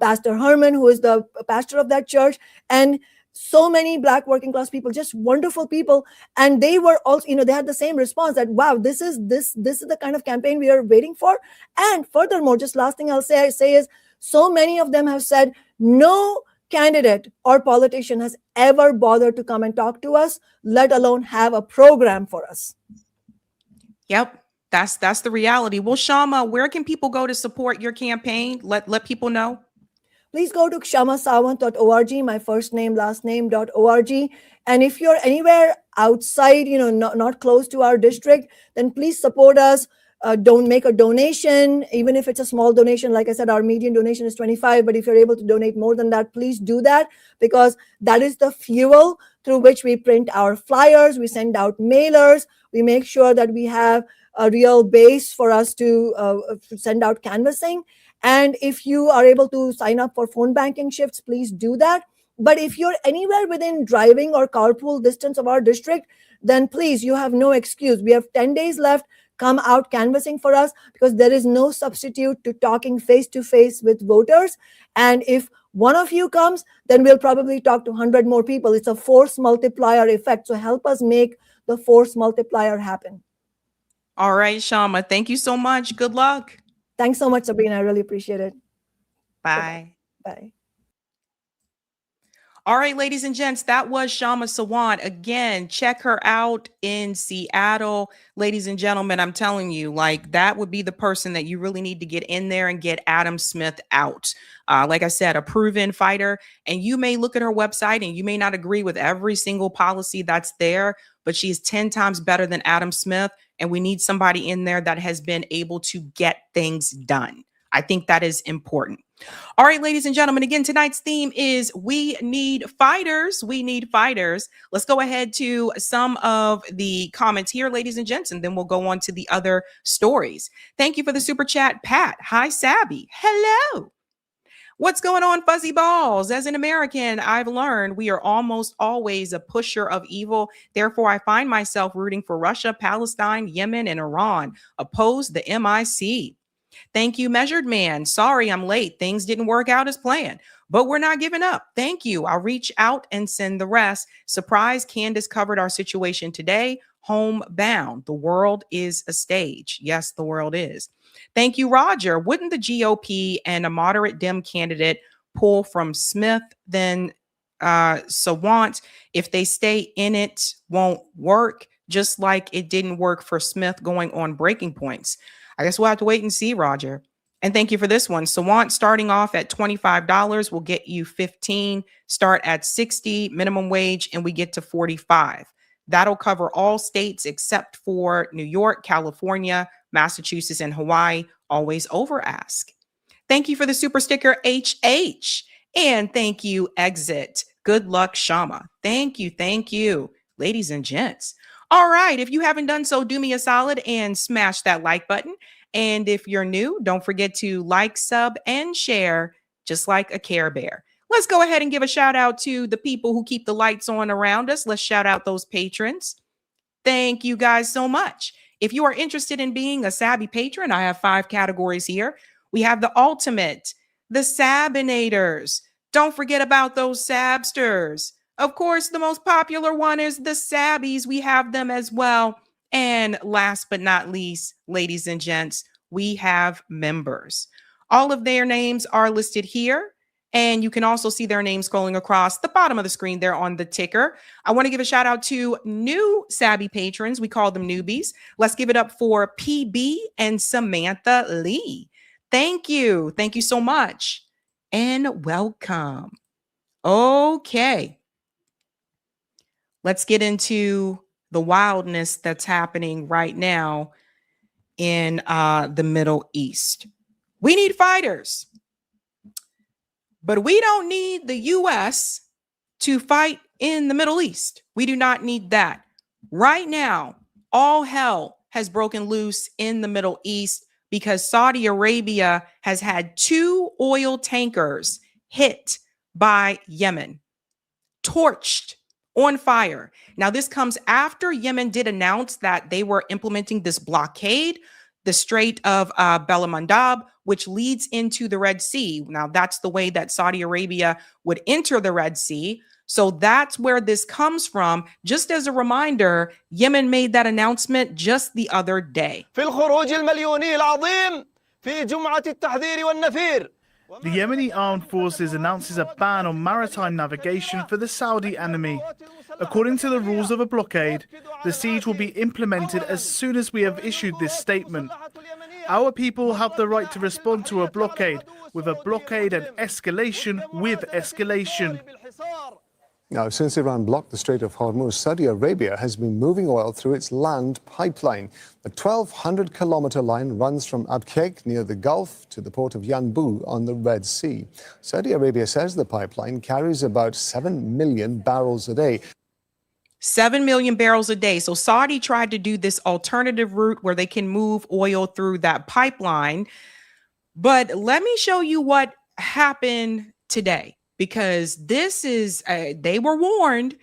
Pastor Herman, who is the pastor of that church. And so many Black working class people, just wonderful people. And they were also, they had the same response that, wow, this is the kind of campaign we are waiting for. And furthermore, just last thing I'll say is, so many of them have said, no candidate or politician has ever bothered to come and talk to us, let alone have a program for us. Yep, that's the reality. Well, Kshama, where can people go to support your campaign? Let people know. Please go to kshamasawant.org, my first name, last name.org. And if you're anywhere outside, not close to our district, then please support us. Don't make a donation, even if it's a small donation. Like I said, our median donation is $25, but if you're able to donate more than that, please do that, because that is the fuel through which we print our flyers, we send out mailers, we make sure that we have a real base for us to send out canvassing. And if you are able to sign up for phone banking shifts, please do that. But if you're anywhere within driving or carpool distance of our district, then please, you have no excuse. We have 10 days left. Come out canvassing for us, because there is no substitute to talking face to face with voters. And if one of you comes, then we'll probably talk to 100 more people. It's a force multiplier effect. So help us make the force multiplier happen. All right, Kshama, thank you so much. Good luck. Thanks so much, Sabrina. I really appreciate it. Bye. Bye. All right, ladies and gents, that was Kshama Sawant. Again, check her out in Seattle. Ladies and gentlemen, I'm telling you, that would be the person that you really need to get in there and get Adam Smith out. Like I said, a proven fighter. And you may look at her website and you may not agree with every single policy that's there, but she's 10 times better than Adam Smith. And we need somebody in there that has been able to get things done. I think that is important. All right, ladies and gentlemen, again, tonight's theme is we need fighters. We need fighters. Let's go ahead to some of the comments here, ladies and gents, and then we'll go on to the other stories. Thank you for the super chat, Pat. Hi, Sabby. Hello. What's going on, Fuzzy Balls? As an American, I've learned we are almost always a pusher of evil. Therefore, I find myself rooting for Russia, Palestine, Yemen, and Iran. Oppose the MIC. Thank you, Measured Man. Sorry, I'm late. Things didn't work out as planned, but we're not giving up. Thank you. I'll reach out and send the rest. Surprise, Candace covered our situation today. Homebound. The world is a stage. Yes, the world is. Thank you, Roger. Wouldn't the GOP and a moderate Dem candidate pull from Smith then Sawant? If they stay in it, won't work, just like it didn't work for Smith going on breaking points. I guess we'll have to wait and see, Roger. And thank you for this one. Sawant starting off at $25 will get you 15, start at 60 minimum wage, and we get to 45. That'll cover all states except for New York, California, Massachusetts, and Hawaii. Always over ask. Thank you for the super sticker, HH. And thank you, Exit. Good luck, Kshama. Thank you. Thank you, ladies and gents. All right. If you haven't done so, do me a solid and smash that like button. And if you're new, don't forget to like, sub, and share, just like a Care Bear. Let's go ahead and give a shout out to the people who keep the lights on around us. Let's shout out those patrons. Thank you guys so much. If you are interested in being a Sabby patron, I have 5 categories here. We have the ultimate, the Sabinators. Don't forget about those Sabsters. Of course, the most popular one is the Sabbies. We have them as well. And last but not least, ladies and gents, we have members. All of their names are listed here. And you can also see their names scrolling across the bottom of the screen there on the ticker. I want to give a shout out to new Sabby patrons. We call them newbies. Let's give it up for PB and Samantha Lee. Thank you. Thank you so much. And welcome. Okay. Let's get into the wildness that's happening right now in the Middle East. We need fighters. But we don't need the U.S. to fight in the Middle East. We do not need that. Right now, all hell has broken loose in the Middle East because Saudi Arabia has had 2 oil tankers hit by Yemen, torched, on fire. Now, this comes after Yemen did announce that they were implementing this blockade, the Strait of Bab el-Mandab, which leads into the Red Sea. Now, that's the way that Saudi Arabia would enter the Red Sea. So that's where this comes from. Just as a reminder, Yemen made that announcement just the other day. The Yemeni Armed Forces announces a ban on maritime navigation for the Saudi enemy. According to the rules of a blockade, the siege will be implemented as soon as we have issued this statement. Our people have the right to respond to a blockade with a blockade and escalation with escalation. Now, since Iran blocked the Strait of Hormuz, Saudi Arabia has been moving oil through its land pipeline. The 1,200-kilometer line runs from Abqaiq near the Gulf to the port of Yanbu on the Red Sea. Saudi Arabia says the pipeline carries about 7 million barrels a day. 7 million barrels a day. So Saudi tried to do this alternative route where they can move oil through that pipeline. But let me show you what happened today. Because this is, they were warned.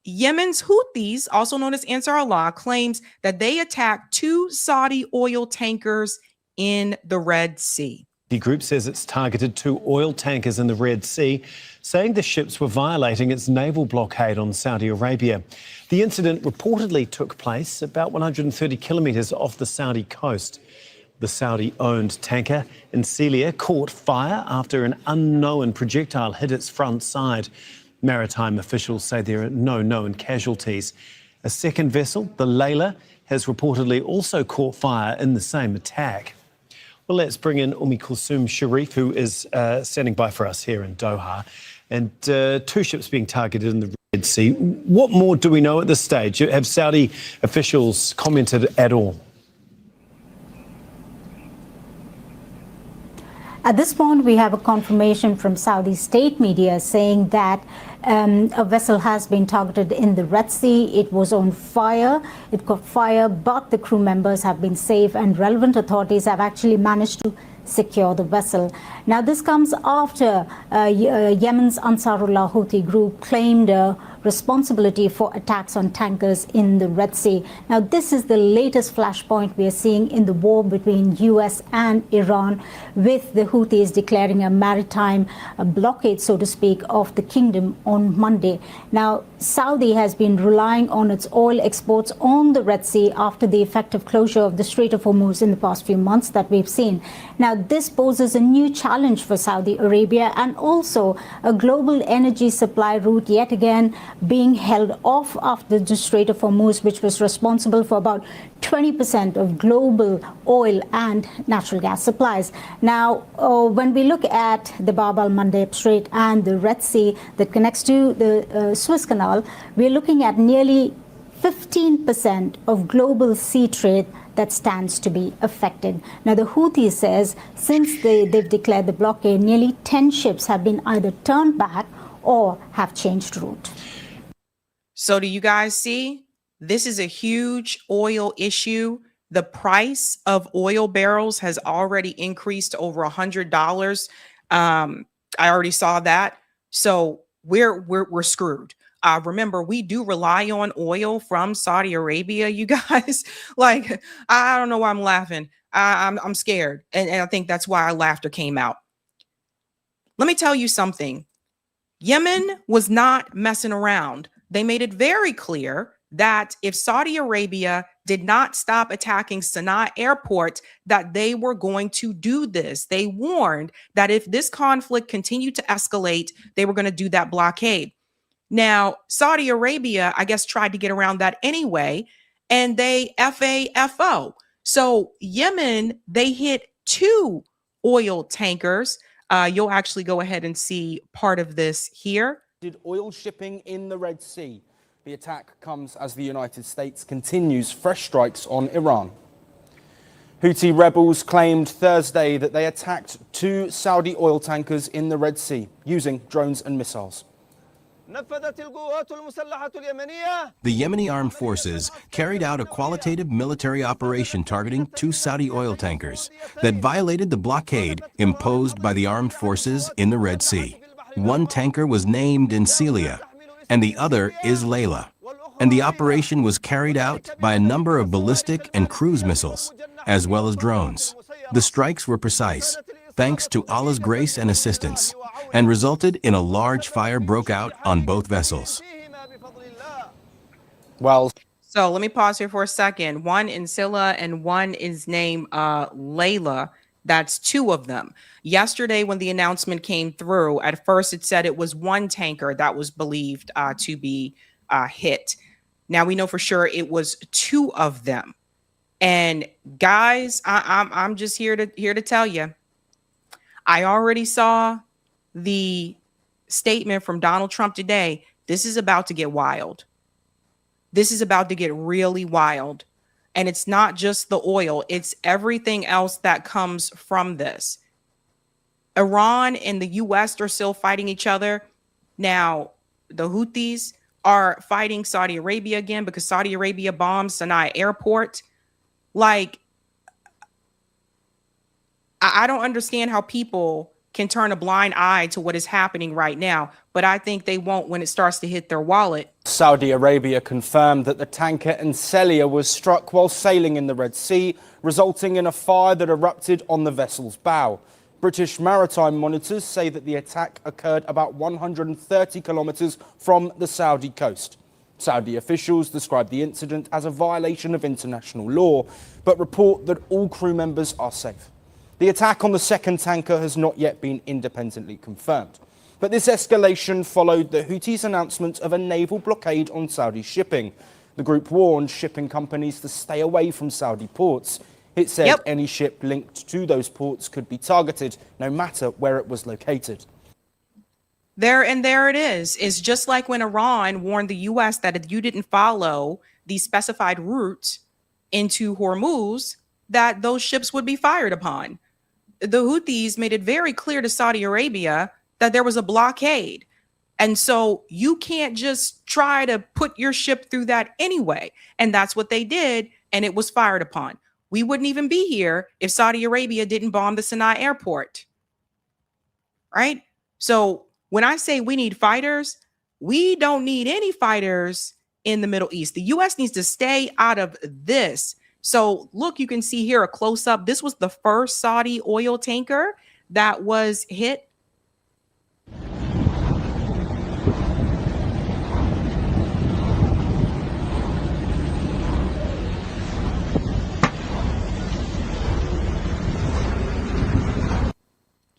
Yemen's Houthis, also known as Ansar Allah, claims that they attacked 2 Saudi oil tankers in the Red Sea. The group says it's targeted 2 oil tankers in the Red Sea, saying the ships were violating its naval blockade on Saudi Arabia. The incident reportedly took place about 130 kilometres off the Saudi coast. The Saudi-owned tanker Celia caught fire after an unknown projectile hit its front side. Maritime officials say there are no known casualties. A second vessel, the Layla, has reportedly also caught fire in the same attack. Well, let's bring in Kulsum Sharif, who is standing by for us here in Doha. And 2 ships being targeted in the Red Sea. What more do we know at this stage? Have Saudi officials commented at all? At this point, we have a confirmation from Saudi state media saying that a vessel has been targeted in the Red Sea. It was on fire. It caught fire, but the crew members have been safe and relevant authorities have actually managed to secure the vessel. Now, this comes after Yemen's Ansarullah Houthi group claimed responsibility for attacks on tankers in the Red Sea. Now, this is the latest flashpoint we are seeing in the war between US and Iran, with the Houthis declaring a maritime blockade, so to speak, of the kingdom on Monday. Now, Saudi has been relying on its oil exports on the Red Sea after the effective closure of the Strait of Hormuz in the past few months that we've seen. Now, this poses a new challenge for Saudi Arabia and also a global energy supply route yet again being held off after the Strait of Hormuz, which was responsible for about 20% of global oil and natural gas supplies. Now, when we look at the Bab al-Mandeb Strait and the Red Sea that connects to the Suez Canal, we're looking at nearly 15% of global sea trade that stands to be affected. Now, the Houthis says since they've declared the blockade, nearly 10 ships have been either turned back or have changed route. So do you guys see? This is a huge oil issue. The price of oil barrels has already increased to over $100. I already saw that. So we're screwed. Remember, we do rely on oil from Saudi Arabia, you guys. Like, I don't know why I'm laughing. I'm scared. And I think that's why our laughter came out. Let me tell you something. Yemen was not messing around. They made it very clear that if Saudi Arabia did not stop attacking Sana'a airport, that they were going to do this. They warned that if this conflict continued to escalate, they were going to do that blockade. Now, Saudi Arabia, I guess, tried to get around that anyway, and they FAFO. So Yemen, they hit 2 oil tankers. You'll actually go ahead and see part of this here. Oil shipping in the Red Sea. The attack comes as the United States continues fresh strikes on Iran. Houthi rebels claimed Thursday that they attacked 2 Saudi oil tankers in the Red Sea using drones and missiles. The Yemeni armed forces carried out a qualitative military operation targeting 2 Saudi oil tankers that violated the blockade imposed by the armed forces in the Red Sea. One tanker was named in Celia, and the other is Layla. And the operation was carried out by a number of ballistic and cruise missiles, as well as drones. The strikes were precise, thanks to Allah's grace and assistance, and resulted in a large fire broke out on both vessels. Well, so let me pause here for a second. One in Scylla and one is named Layla. That's 2 of them. Yesterday, when the announcement came through, at first it said it was 1 tanker that was believed to be hit. Now we know for sure it was 2 of them. And guys, I'm just here to tell you, I already saw the statement from Donald Trump today. This is about to get wild. This is about to get really wild. And it's not just the oil, it's everything else that comes from this. Iran and the US are still fighting each other. Now, the Houthis are fighting Saudi Arabia again because Saudi Arabia bombed Sana'a airport. Like, I don't understand how people can turn a blind eye to what is happening right now, but I think they won't when it starts to hit their wallet. Saudi Arabia confirmed that the tanker Celia was struck while sailing in the Red Sea, resulting in a fire that erupted on the vessel's bow. British maritime monitors say that the attack occurred about 130 kilometers from the Saudi coast. Saudi officials describe the incident as a violation of international law, but report that all crew members are safe. The attack on the second tanker has not yet been independently confirmed. But this escalation followed the Houthis' announcement of a naval blockade on Saudi shipping. The group warned shipping companies to stay away from Saudi ports. It said any ship linked to those ports could be targeted, no matter where it was located. There it is. It's just like when Iran warned the US that if you didn't follow the specified route into Hormuz, that those ships would be fired upon. The Houthis made it very clear to Saudi Arabia that there was a blockade. And so you can't just try to put your ship through that anyway. And that's what they did. And it was fired upon. We wouldn't even be here if Saudi Arabia didn't bomb the Sana'a airport. Right? So when I say we need fighters, We don't need any fighters in the Middle East. The U.S. needs to stay out of this. So look, you can see here a close up. This was the first Saudi oil tanker that was hit.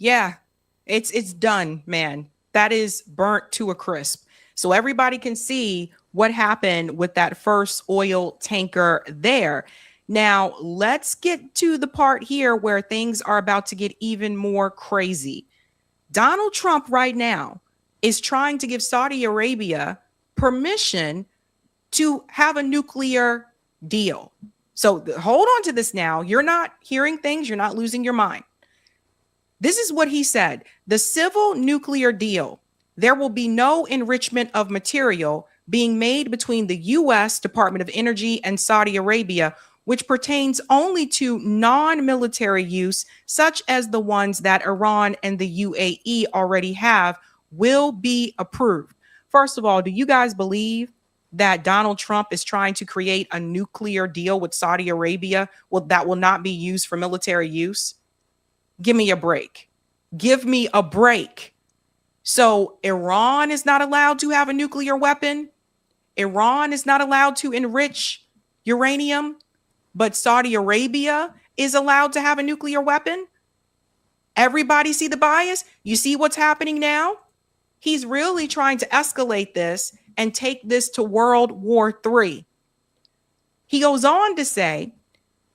Yeah, it's done, man. That is burnt to a crisp. So everybody can see what happened with that first oil tanker there. Now, let's get to the part here where things are about to get even more crazy. Donald Trump right now is trying to give Saudi Arabia permission to have a nuclear deal. So hold on to this now. You're not hearing things. You're not losing your mind. This is what he said. The civil nuclear deal. There will be no enrichment of material being made between the U.S. Department of Energy and Saudi Arabia, which pertains only to non-military use, such as the ones that Iran and the UAE already have, will be approved. First of all, do you guys believe that Donald Trump is trying to create a nuclear deal with Saudi Arabia that will not be used for military use? Give me a break. Give me a break. So Iran is not allowed to have a nuclear weapon. Iran is not allowed to enrich uranium, but Saudi Arabia is allowed to have a nuclear weapon. Everybody see the bias? You see what's happening now? He's really trying to escalate this and take this to World War III. He goes on to say,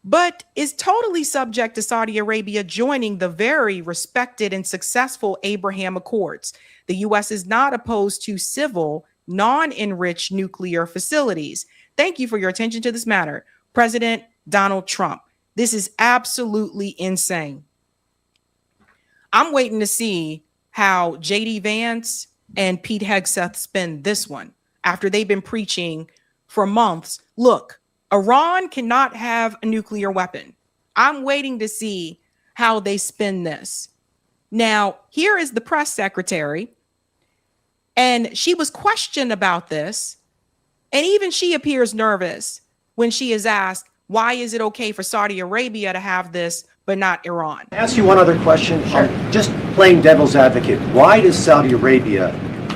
but is totally subject to Saudi Arabia joining the very respected and successful Abraham Accords. The U.S. is not opposed to civil, non-enriched nuclear facilities. Thank you for your attention to this matter. President Donald Trump. This is absolutely insane. I'm waiting to see how J.D. Vance and Pete Hegseth spin this one after they've been preaching for months. Look, Iran cannot have a nuclear weapon. I'm waiting to see how they spin this. Now, here is the press secretary, and she was questioned about this, and even she appears nervous when she is asked, why is it okay for Saudi Arabia to have this, but not Iran? I'll ask you one other question. Sure. Just playing devil's advocate, why does Saudi Arabia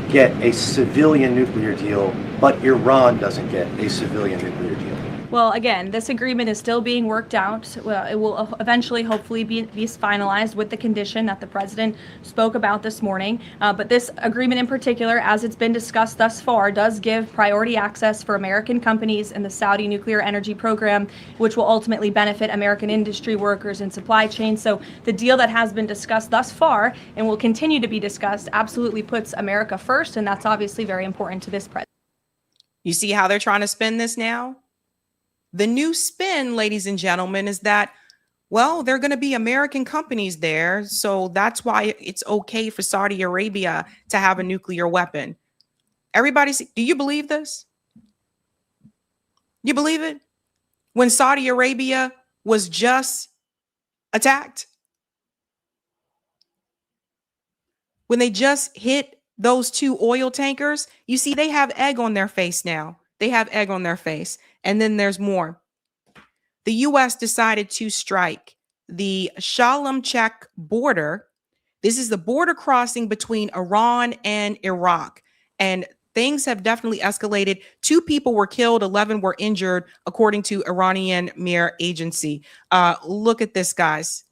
get a civilian nuclear deal, but Iran doesn't get a civilian nuclear deal? Well, again, this agreement is still being worked out. Well, it will eventually, hopefully, be finalized with the condition that the president spoke about this morning. But this agreement in particular, as it's been discussed thus far, does give priority access for American companies in the Saudi nuclear energy program, which will ultimately benefit American industry workers and supply chains. So the deal that has been discussed thus far and will continue to be discussed absolutely puts America first. And that's obviously very important to this president. You see how they're trying to spin this now? The new spin, ladies and gentlemen, is that, well, there are going to be American companies there. So that's why it's okay for Saudi Arabia to have a nuclear weapon. Everybody, do you believe this? You believe it? When Saudi Arabia was just attacked, when they just hit those 2 oil tankers, you see, they have egg on their face now. They have egg on their face. And then there's more. The U.S. decided to strike the Shalamchek border. This is the border crossing between Iran and Iraq. And things have definitely escalated. 2 people were killed, 11 were injured, according to Iranian Mir Agency. Look at this, guys.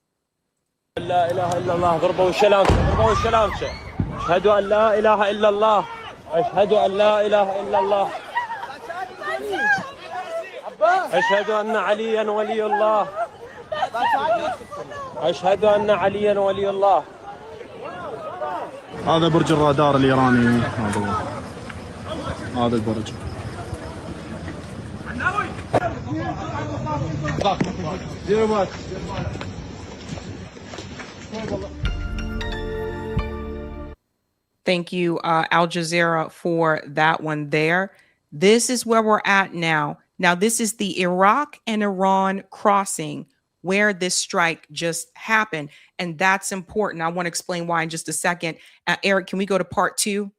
أشهد أن عليا ولي الله أشهد أن عليا ولي الله هذا برج الرادار الإيراني هذا البرج. Thank you, Al Jazeera, for that one there. This is where we're at now. Now, this is the Iraq and Iran crossing where this strike just happened. And that's important. I want to explain why in just a second. Eric, can we go to part 2?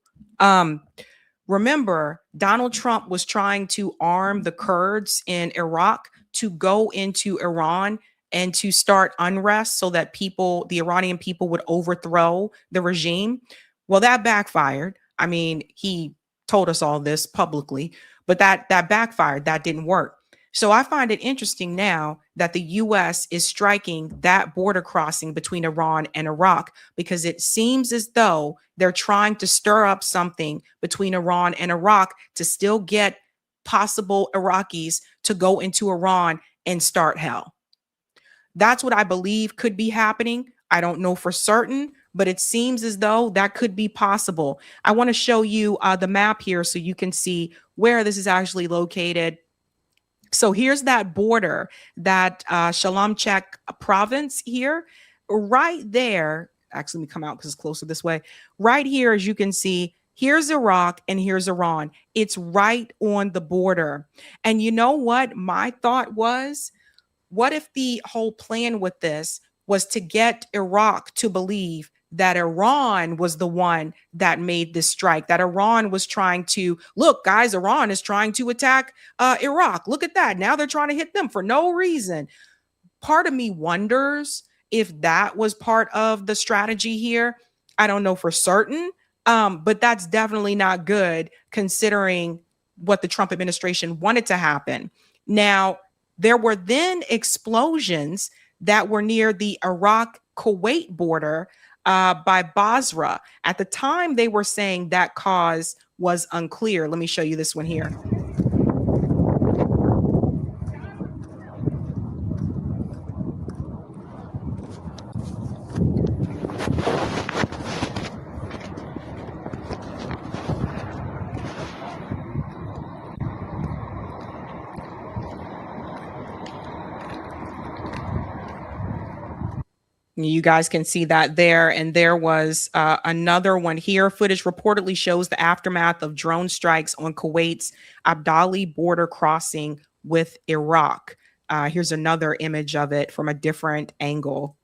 Remember, Donald Trump was trying to arm the Kurds in Iraq to go into Iran and to start unrest so that the Iranian people would overthrow the regime. Well, that backfired. I mean, he told us all this publicly, but that backfired. That didn't work. So I find it interesting now that the U.S. is striking that border crossing between Iran and Iraq, because it seems as though they're trying to stir up something between Iran and Iraq to still get possible Iraqis to go into Iran and start hell. That's what I believe could be happening. I don't know for certain, but it seems as though that could be possible. I want to show you the map here so you can see where this is actually located. So here's that border, that Shalamchek province here, right there. Actually, let me come out because it's closer this way. Right here, as you can see, here's Iraq and here's Iran. It's right on the border. And you know what my thought was? What if the whole plan with this was to get Iraq to believe that Iran was the one that made this strike, that Iran was trying to, look, guys, Iran is trying to attack Iraq. Look at that. Now they're trying to hit them for no reason. Part of me wonders if that was part of the strategy here. I don't know for certain, but that's definitely not good considering what the Trump administration wanted to happen. Now, there were then explosions that were near the Iraq-Kuwait border by Basra. At the time, they were saying that cause was unclear. Let me show you this one here. You guys can see that there. And there was another one here. Footage reportedly shows the aftermath of drone strikes on Kuwait's Abdali border crossing with Iraq. Here's another image of it from a different angle.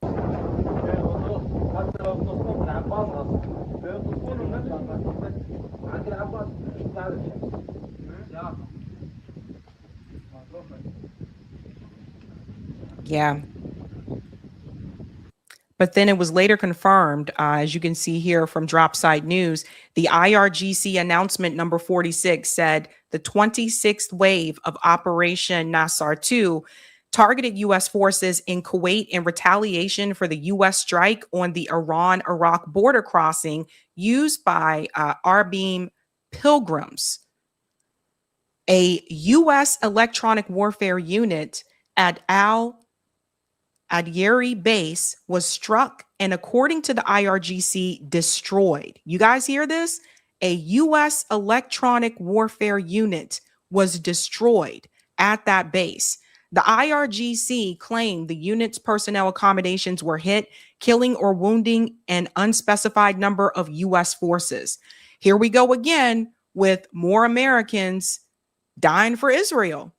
Yeah. But then it was later confirmed, as you can see here from Dropsite News, the IRGC announcement number 46 said the 26th wave of Operation Nassar 2 targeted U.S. forces in Kuwait in retaliation for the U.S. strike on the Iran-Iraq border crossing used by Arbeam pilgrims. A U.S. electronic warfare unit at Al-Adyeri base was struck and, according to the IRGC, destroyed. You guys hear this? A U.S. electronic warfare unit was destroyed at that base. The IRGC claimed the unit's personnel accommodations were hit, killing or wounding an unspecified number of U.S. forces. Here we go again with more Americans dying for Israel.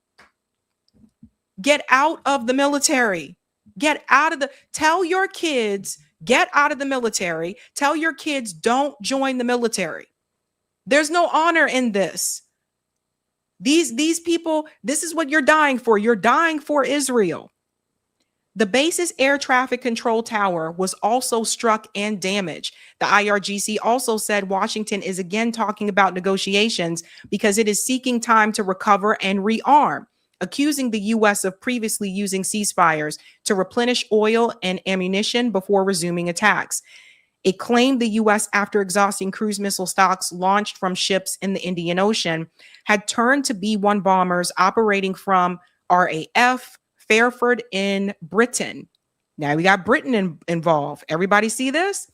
Get out of the military. Tell your kids, get out of the military. Tell your kids, don't join the military. There's no honor in this. These people, this is what you're dying for. You're dying for Israel. The base's air traffic control tower was also struck and damaged. The IRGC also said Washington is again talking about negotiations because it is seeking time to recover and rearm, accusing the U.S. of previously using ceasefires to replenish oil and ammunition before resuming attacks. It claimed the U.S., after exhausting cruise missile stocks launched from ships in the Indian Ocean, had turned to B-1 bombers operating from RAF Fairford in Britain. Now we got Britain involved. Everybody see this?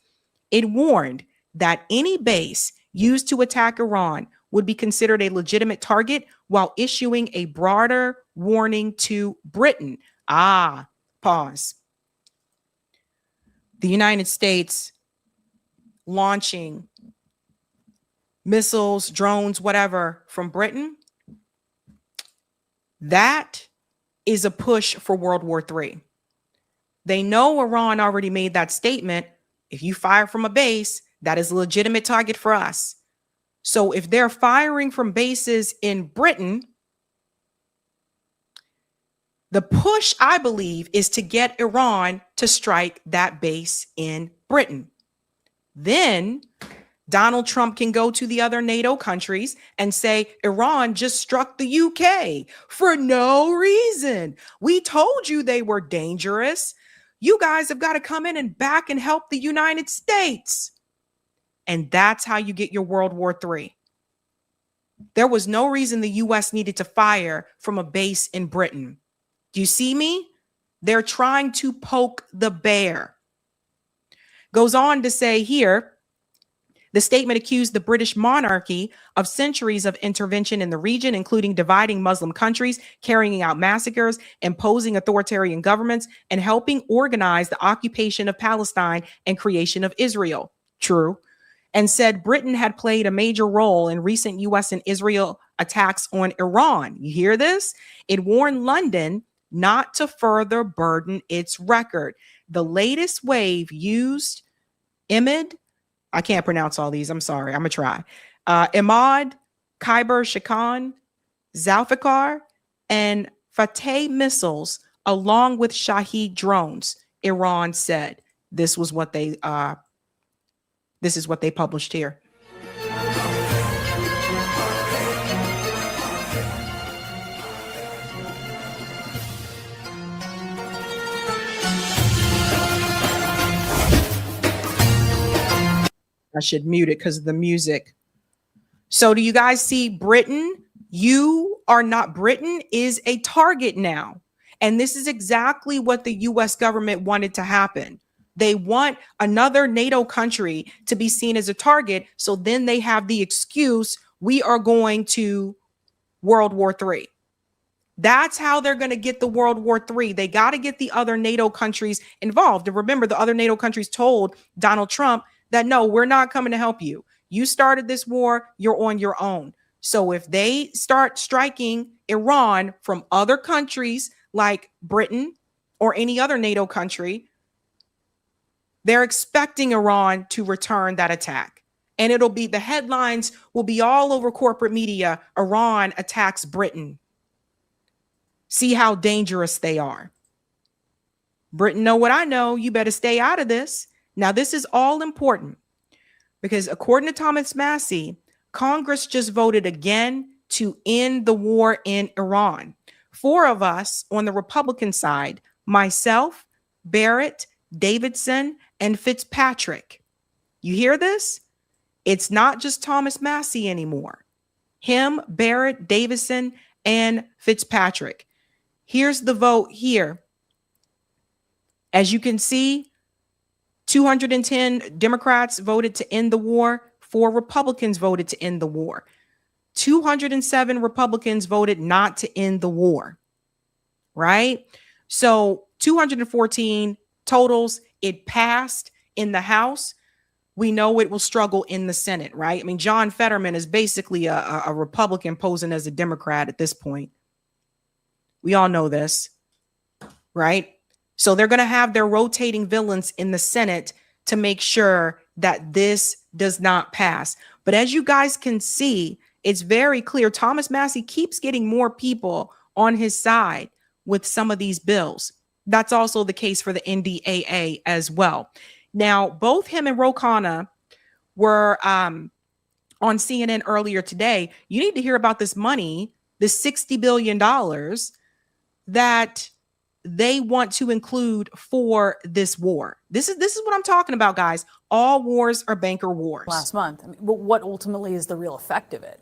It warned that any base used to attack Iran would be considered a legitimate target while issuing a broader warning to Britain. Pause. The United States launching missiles, drones, whatever from Britain. That is a push for World War III. They know Iran already made that statement. If you fire from a base, that is a legitimate target for us. So if they're firing from bases in Britain, the push, I believe, is to get Iran to strike that base in Britain. Then Donald Trump can go to the other NATO countries and say, Iran just struck the UK for no reason. We told you they were dangerous. You guys have got to come in and back and help the United States. And that's how you get your World War III. There was no reason the US needed to fire from a base in Britain. Do you see me? They're trying to poke the bear. Goes on to say here, the statement accused the British monarchy of centuries of intervention in the region, including dividing Muslim countries, carrying out massacres, imposing authoritarian governments, and helping organize the occupation of Palestine and creation of Israel. True. And said Britain had played a major role in recent US and Israel attacks on Iran. You hear this? It warned London not to further burden its record. The latest wave used Imad, I can't pronounce all these. I'm sorry. I'm going to try. Imad, Khyber Shekan, Zulfikar, and Fateh missiles, along with Shahed drones, Iran said. This is what they published here. I should mute it because of the music. So do you guys see Britain? Britain is a target now. And this is exactly what the US government wanted to happen. They want another NATO country to be seen as a target. So then they have the excuse, we are going to World War III. That's how they're going to get the World War III. They got to get the other NATO countries involved. And remember, the other NATO countries told Donald Trump that, no, we're not coming to help you. You started this war. You're on your own. So if they start striking Iran from other countries like Britain or any other NATO country, they're expecting Iran to return that attack. And the headlines will be all over corporate media. Iran attacks Britain. See how dangerous they are. Britain know what I know. You better stay out of this. Now, this is all important because according to Thomas Massie, Congress just voted again to end the war in Iran. 4 of us on the Republican side, myself, Barrett, Davidson, and Fitzpatrick. You hear this? It's not just Thomas Massie anymore. Him, Barrett, Davidson, and Fitzpatrick. Here's the vote here. As you can see, 210 Democrats voted to end the war. 4 Republicans voted to end the war. 207 Republicans voted not to end the war. Right? So 214 totals. It passed in the House. We know it will struggle in the Senate, right? I mean, John Fetterman is basically a Republican posing as a Democrat at this point. We all know this, right? So they're going to have their rotating villains in the Senate to make sure that this does not pass. But as you guys can see, it's very clear. Thomas Massie keeps getting more people on his side with some of these bills. That's also the case for the NDAA as well. Now, both him and Ro Khanna were on CNN earlier today. You need to hear about this money, this $60 billion that they want to include for this war. This is what I'm talking about, guys. All wars are banker wars. Last month. I mean, but what ultimately is the real effect of it?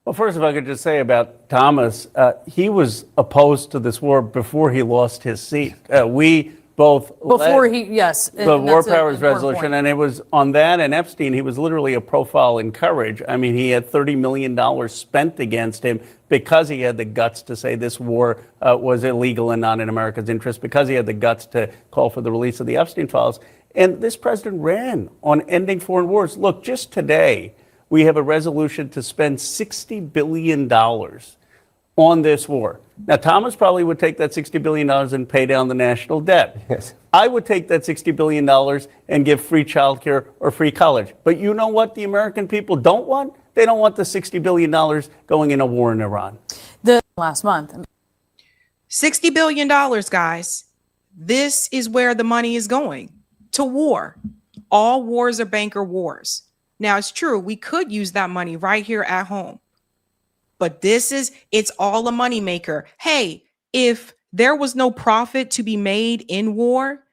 Well, first, if I could just say about Thomas, he was opposed to this war before he lost his seat. We both before the War Powers Resolution, and it was on that and Epstein. He was literally a profile in courage. I mean, he had $30 million spent against him because he had the guts to say this war was illegal and not in America's interest, because he had the guts to call for the release of the Epstein files. And this president ran on ending foreign wars. Look, just today, we have a resolution to spend $60 billion on this war. Now, Thomas probably would take that $60 billion and pay down the national debt. Yes. I would take that $60 billion and give free childcare or free college. But you know what the American people don't want? They don't want the $60 billion going in a war in Iran. Last month. $60 billion, guys. This is where the money is going, to war. All wars are banker wars. Now, it's true, we could use that money right here at home. But it's all a moneymaker. Hey, if there was no profit to be made in war,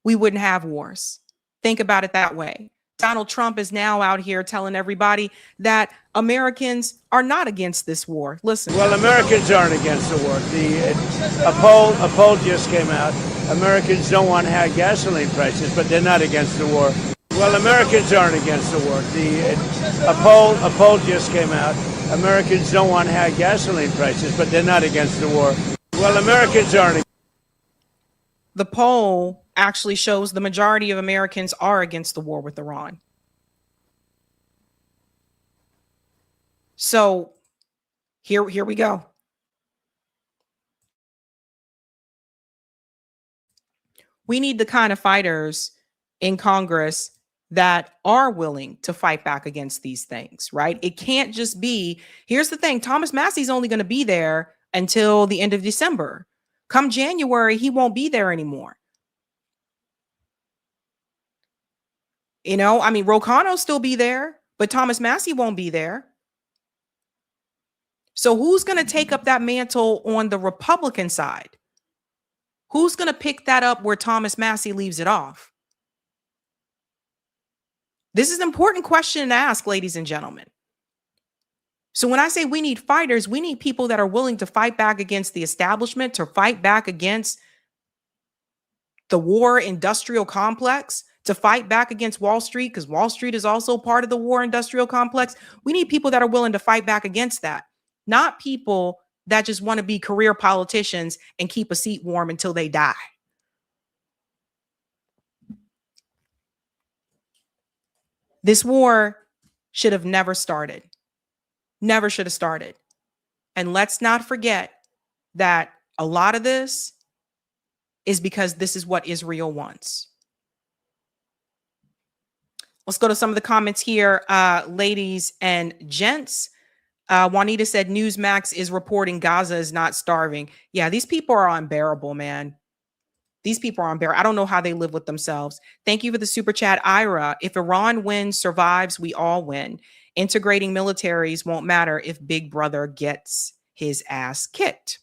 we wouldn't have wars. Think about it that way. Donald Trump is now out here telling everybody that Americans are not against this war. Listen. Well, Americans aren't against the war. A poll just came out. Americans don't want high gasoline prices, but they're not against the war. Well, Americans aren't against the war. A poll just came out. Americans don't want high gasoline prices, but they're not against the war. Well, Americans aren't. The poll actually shows the majority of Americans are against the war with Iran. So here we go. We need the kind of fighters in Congress that are willing to fight back against these things, right? It can't just be, here's the thing, Thomas Massie's only going to be there until the end of December. Come January, he won't be there anymore. You know, I mean, Ro Khan'll still be there, but Thomas Massie won't be there. So who's going to take up that mantle on the Republican side? Who's going to pick that up where Thomas Massie leaves it off? This is an important question to ask, ladies and gentlemen. So when I say we need fighters, we need people that are willing to fight back against the establishment, to fight back against the war industrial complex, to fight back against Wall Street, because Wall Street is also part of the war industrial complex. We need people that are willing to fight back against that, not people that just want to be career politicians and keep a seat warm until they die. This war should have never started. Never should have started. And let's not forget that a lot of this is because this is what Israel wants. Let's go to some of the comments here, ladies and gents. Juanita said Newsmax is reporting Gaza is not starving. Yeah, these people are unbearable, man. These people are unbearable. I don't know how they live with themselves. Thank you for the super chat, Ira. If Iran wins, survives, we all win. Integrating militaries won't matter if Big Brother gets his ass kicked.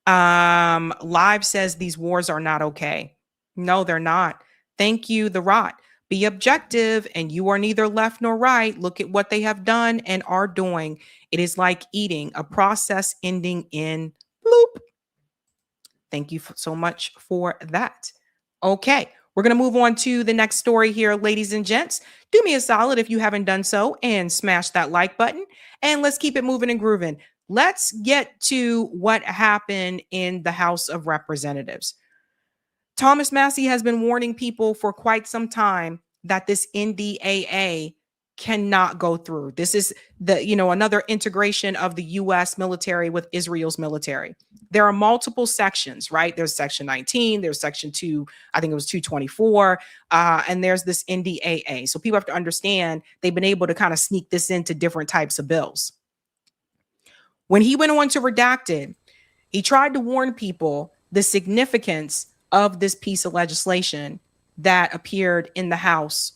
Live says these wars are not okay. No, they're not. Thank you, The Rot. Be objective, and you are neither left nor right. Look at what they have done and are doing. It is like eating, a process ending in bloop. Thank you so much for that. Okay, we're going to move on to the next story here, ladies and gents. Do me a solid if you haven't done so and smash that like button. And let's keep it moving and grooving. Let's get to what happened in the House of Representatives. Thomas Massie has been warning people for quite some time that this NDAA cannot go through. This is another integration of the U.S. military with Israel's military. There are multiple sections, right? There's section 19, there's section 2, I think it was 224, and there's this NDAA. So people have to understand they've been able to kind of sneak this into different types of bills. When he went on to redacted, he tried to warn people the significance of this piece of legislation that appeared in the House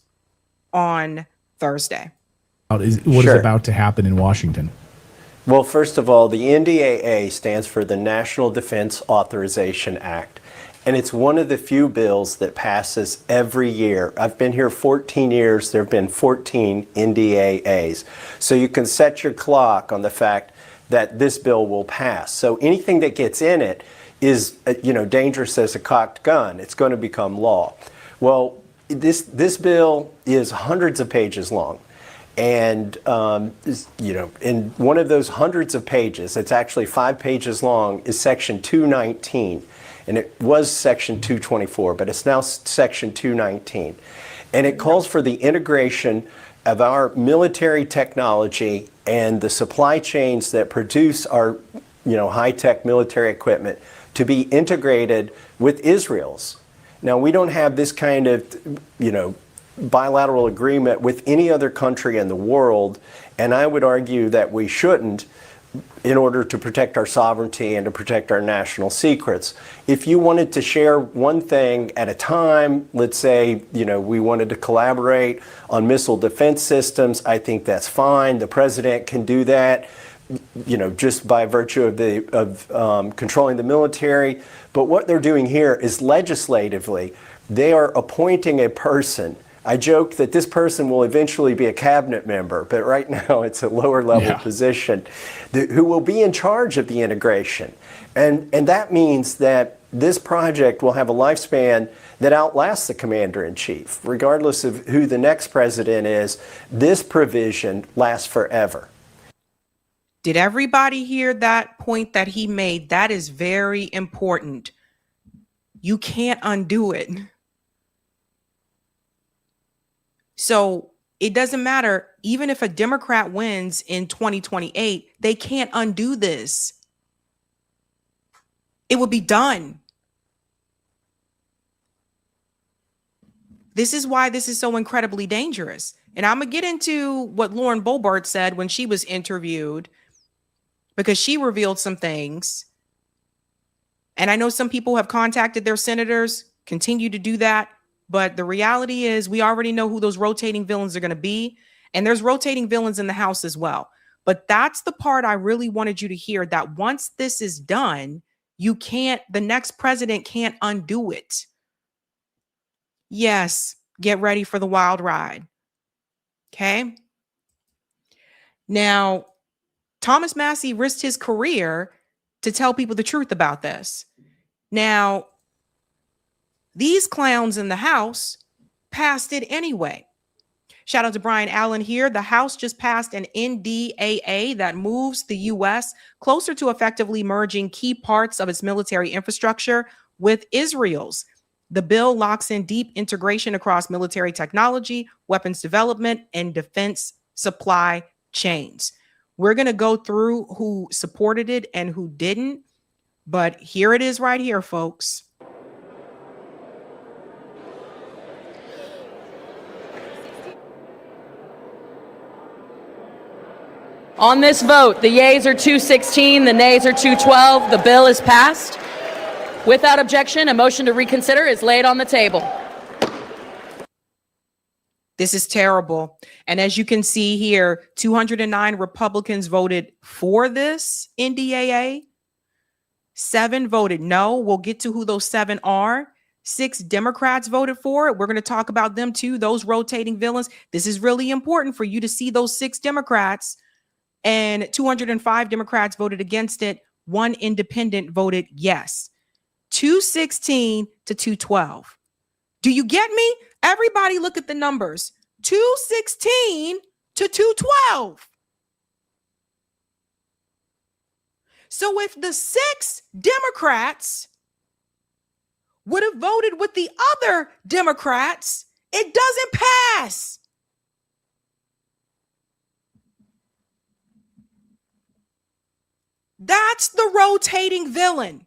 on Thursday. What is about to happen in Washington? Well, first of all, the NDAA stands for the National Defense Authorization Act, and it's one of the few bills that passes every year. I've been here 14 years. There have been 14 NDAAs. So you can set your clock on the fact that this bill will pass. So anything that gets in it is, dangerous as a cocked gun. It's going to become law. Well, this bill is hundreds of pages long. And, in one of those hundreds of pages, it's actually 5 pages long, is section 219. And it was section 224, but it's now section 219. And it calls for the integration of our military technology and the supply chains that produce our high-tech military equipment to be integrated with Israel's. Now, we don't have this kind of, bilateral agreement with any other country in the world, and I would argue that we shouldn't, in order to protect our sovereignty and to protect our national secrets. If you wanted to share one thing at a time, let's say, we wanted to collaborate on missile defense systems, I think that's fine. The president can do that, just by virtue of controlling the military. But what they're doing here is legislatively, they are appointing a person. I joke that this person will eventually be a cabinet member, but right now it's a lower level position who will be in charge of the integration. And that means that this project will have a lifespan that outlasts the commander-in-chief. Regardless of who the next president is, this provision lasts forever. Did everybody hear that point that he made? That is very important. You can't undo it. So it doesn't matter. Even if a Democrat wins in 2028, they can't undo this. It will be done. This is why this is so incredibly dangerous. And I'm going to get into what Lauren Boebert said when she was interviewed, because she revealed some things. And I know some people have contacted their senators, continue to do that. But the reality is we already know who those rotating villains are going to be. And there's rotating villains in the House as well. But that's the part I really wanted you to hear, that once this is done, the next president can't undo it. Yes, get ready for the wild ride. Okay. Now, Thomas Massie risked his career to tell people the truth about this. Now, these clowns in the House passed it anyway. Shout out to Brian Allen here. The House just passed an NDAA that moves the U.S. closer to effectively merging key parts of its military infrastructure with Israel's. The bill locks in deep integration across military technology, weapons development, and defense supply chains. We're going to go through who supported it and who didn't, but here it is right here, folks. On this vote, the yeas are 216, the nays are 212. The bill is passed. Without objection, a motion to reconsider is laid on the table. This is terrible. And as you can see here, 209 Republicans voted for this NDAA. 7 voted no. We'll get to who those 7 are. 6 Democrats voted for it. We're going to talk about them too, those rotating villains. This is really important for you to see those 6 Democrats. And 205 Democrats voted against it. 1 independent voted yes. 216 to 212. Do you get me? Everybody look at the numbers. 216 to 212. So if the 6 Democrats would have voted with the other Democrats, it doesn't pass. That's the rotating villain.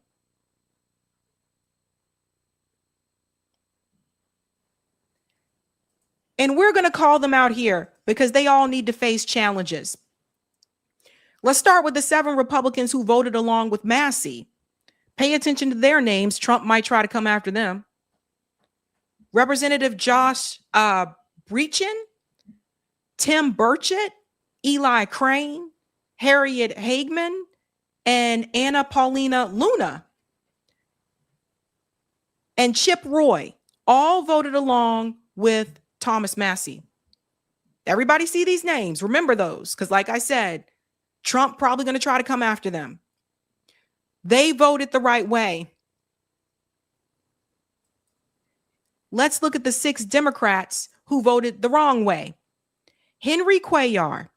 And we're going to call them out here because they all need to face challenges. Let's start with the 7 Republicans who voted along with Massie. Pay attention to their names. Trump might try to come after them. Representative Josh Breachin, Tim Burchett, Eli Crane, Harriet Hageman, and Anna Paulina Luna, and Chip Roy all voted along with Thomas Massie. Everybody see these names. Remember those, because like I said, Trump probably going to try to come after them. They voted the right way. Let's look at the 6 Democrats who voted the wrong way. Henry Cuellar,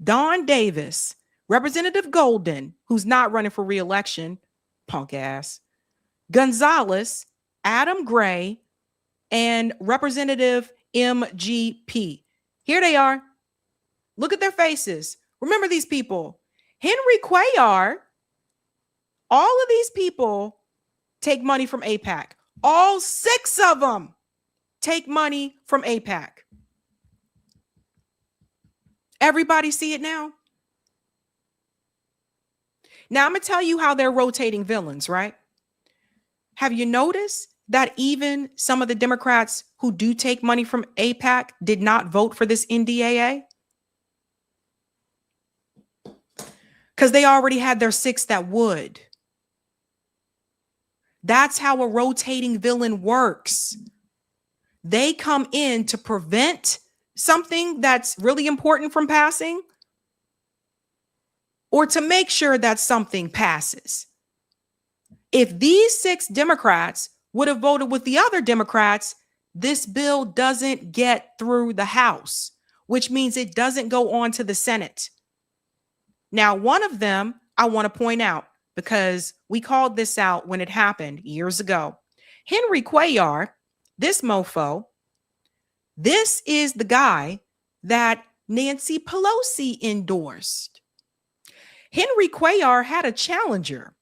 Don Davis, Representative Golden, who's not running for re-election, punk ass, Gonzalez, Adam Gray, and Representative MGP. Here they are. Look at their faces. Remember these people. Henry Cuellar All of these people take money from AIPAC. All 6 of them take money from AIPAC. Everybody see it now? Now I'm going to tell you how they're rotating villains, right? Have you noticed that even some of the Democrats who do take money from AIPAC did not vote for this NDAA? Because they already had their 6 that would. That's how a rotating villain works. They come in to prevent something that's really important from passing, or to make sure that something passes. If these 6 Democrats would have voted with the other Democrats, this bill doesn't get through the House, which means it doesn't go on to the Senate. Now, one of them I want to point out, because we called this out when it happened years ago. Henry Cuellar, this mofo, this is the guy that Nancy Pelosi endorsed. Henry Cuellar had a challenger.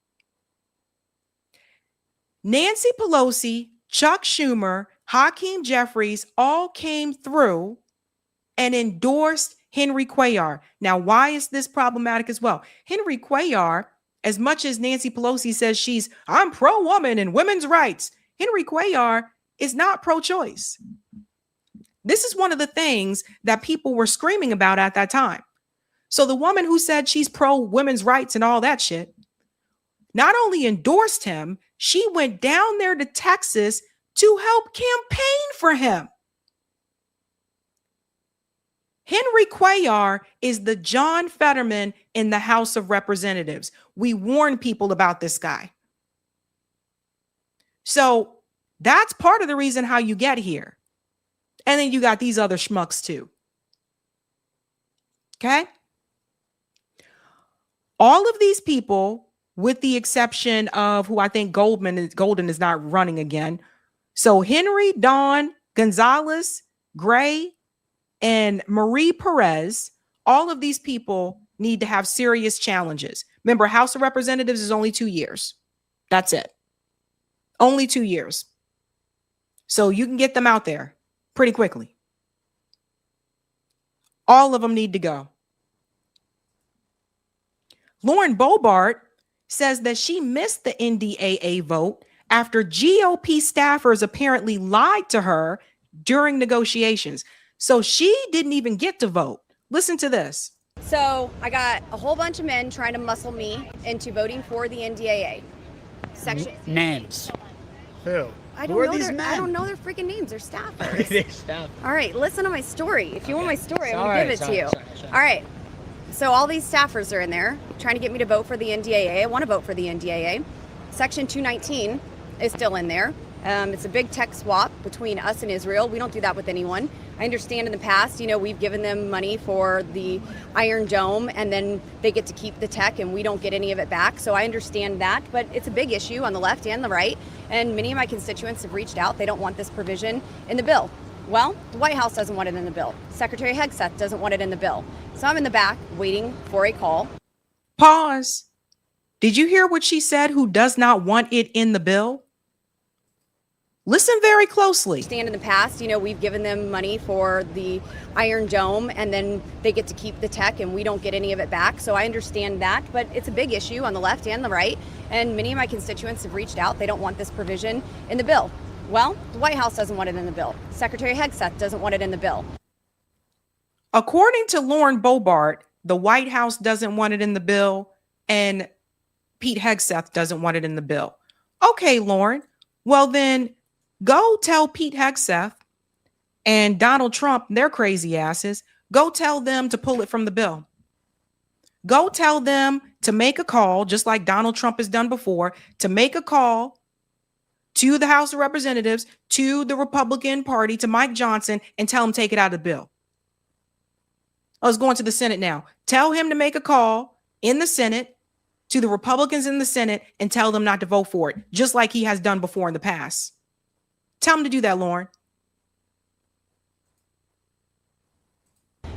Nancy Pelosi, Chuck Schumer, Hakeem Jeffries all came through and endorsed Henry Cuellar. Now, why is this problematic as well? Henry Cuellar, as much as Nancy Pelosi says I'm pro-woman and women's rights, Henry Cuellar is not pro-choice. This is one of the things that people were screaming about at that time. So the woman who said she's pro-women's rights and all that shit not only endorsed him, she went down there to Texas to help campaign for him. Henry Cuellar is the John Fetterman in the House of Representatives. We warn people about this guy. So that's part of the reason how you get here. And then you got these other schmucks too. Okay? All of these people, with the exception of who I think Golden is not running again. So Henry, Dawn, Gonzalez, Gray, and Marie Perez, all of these people need to have serious challenges. Remember, House of Representatives is only 2 years. That's it. Only 2 years. So you can get them out there pretty quickly. All of them need to go. Lauren Boebert says that she missed the NDAA vote after GOP staffers apparently lied to her during negotiations. So she didn't even get to vote. Listen to this. So I got a whole bunch of men trying to muscle me into voting for the NDAA. Section names. Who? I don't know their freaking names. They're staffers. They're staffers. All right, listen to my story. If you want my story, I'm gonna give it to you. All right. So all these staffers are in there trying to get me to vote for the NDAA. I want to vote for the NDAA. Section 219 is still in there. It's a big tech swap between us and Israel. We don't do that with anyone. I understand in the past, we've given them money for the Iron Dome and then they get to keep the tech and we don't get any of it back. So I understand that, but it's a big issue on the left and the right. And many of my constituents have reached out. They don't want this provision in the bill. Well, the White House doesn't want it in the bill. Secretary Hegseth doesn't want it in the bill. So I'm in the back waiting for a call. Pause. Did you hear what she said? Who does not want it in the bill? Listen very closely. Stand in the past, we've given them money for the Iron Dome and then they get to keep the tech and we don't get any of it back. So I understand that, but it's a big issue on the left and the right. And many of my constituents have reached out. They don't want this provision in the bill. Well, the White House doesn't want it in the bill. Secretary Hegseth doesn't want it in the bill. According to Lauren Boebert, the White House doesn't want it in the bill and Pete Hegseth doesn't want it in the bill. Okay, Lauren. Well, then go tell Pete Hegseth and Donald Trump, their crazy asses, go tell them to pull it from the bill. Go tell them to make a call, just like Donald Trump has done before, to make a call to the House of Representatives, to the Republican Party, to Mike Johnson, and tell him to take it out of the bill. I was going to the Senate now. Tell him to make a call in the Senate to the Republicans in the Senate and tell them not to vote for it, just like he has done before in the past. Tell him to do that, Lauren.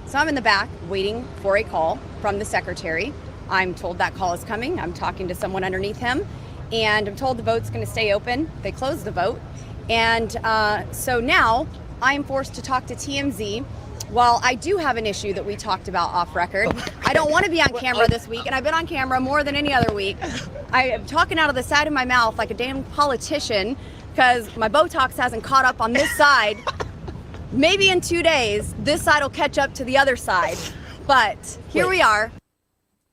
So I'm in the back waiting for a call from the secretary. I'm told that call is coming. I'm talking to someone underneath him, and I'm told the vote's going to stay open. They closed the vote. And so now I'm forced to talk to TMZ. While I do have an issue that we talked about off record, I don't want to be on camera this week, and I've been on camera more than any other week. I am talking out of the side of my mouth like a damn politician because my Botox hasn't caught up on this side. Maybe in 2 days, this side will catch up to the other side. But here we are.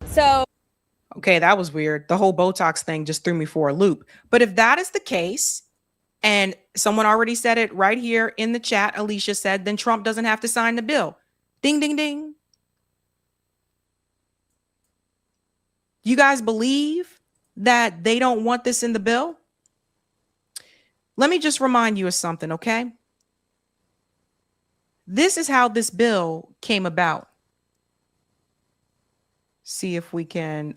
So. Okay, that was weird. The whole Botox thing just threw me for a loop. But if that is the case, and someone already said it right here in the chat, Alicia said, then Trump doesn't have to sign the bill. Ding, ding, ding. You guys believe that they don't want this in the bill? Let me just remind you of something, okay? This is how this bill came about. See if we can,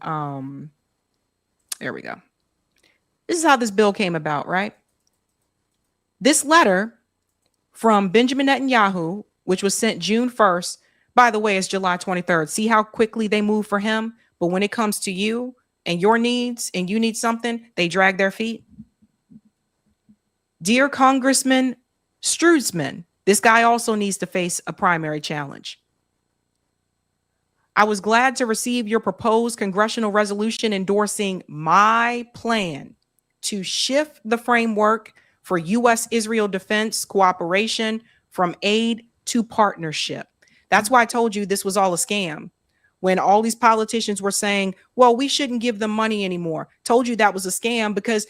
there we go. This is how this bill came about, right? This letter from Benjamin Netanyahu, which was sent June 1st, by the way, is July 23rd. See how quickly they move for him? But when it comes to you and your needs and you need something, they drag their feet. Dear Congressman Strutzman, this guy also needs to face a primary challenge. I was glad to receive your proposed congressional resolution endorsing my plan to shift the framework for U.S.-Israel defense cooperation from aid to partnership. That's why I told you this was all a scam. When all these politicians were saying, well, we shouldn't give them money anymore. Told you that was a scam because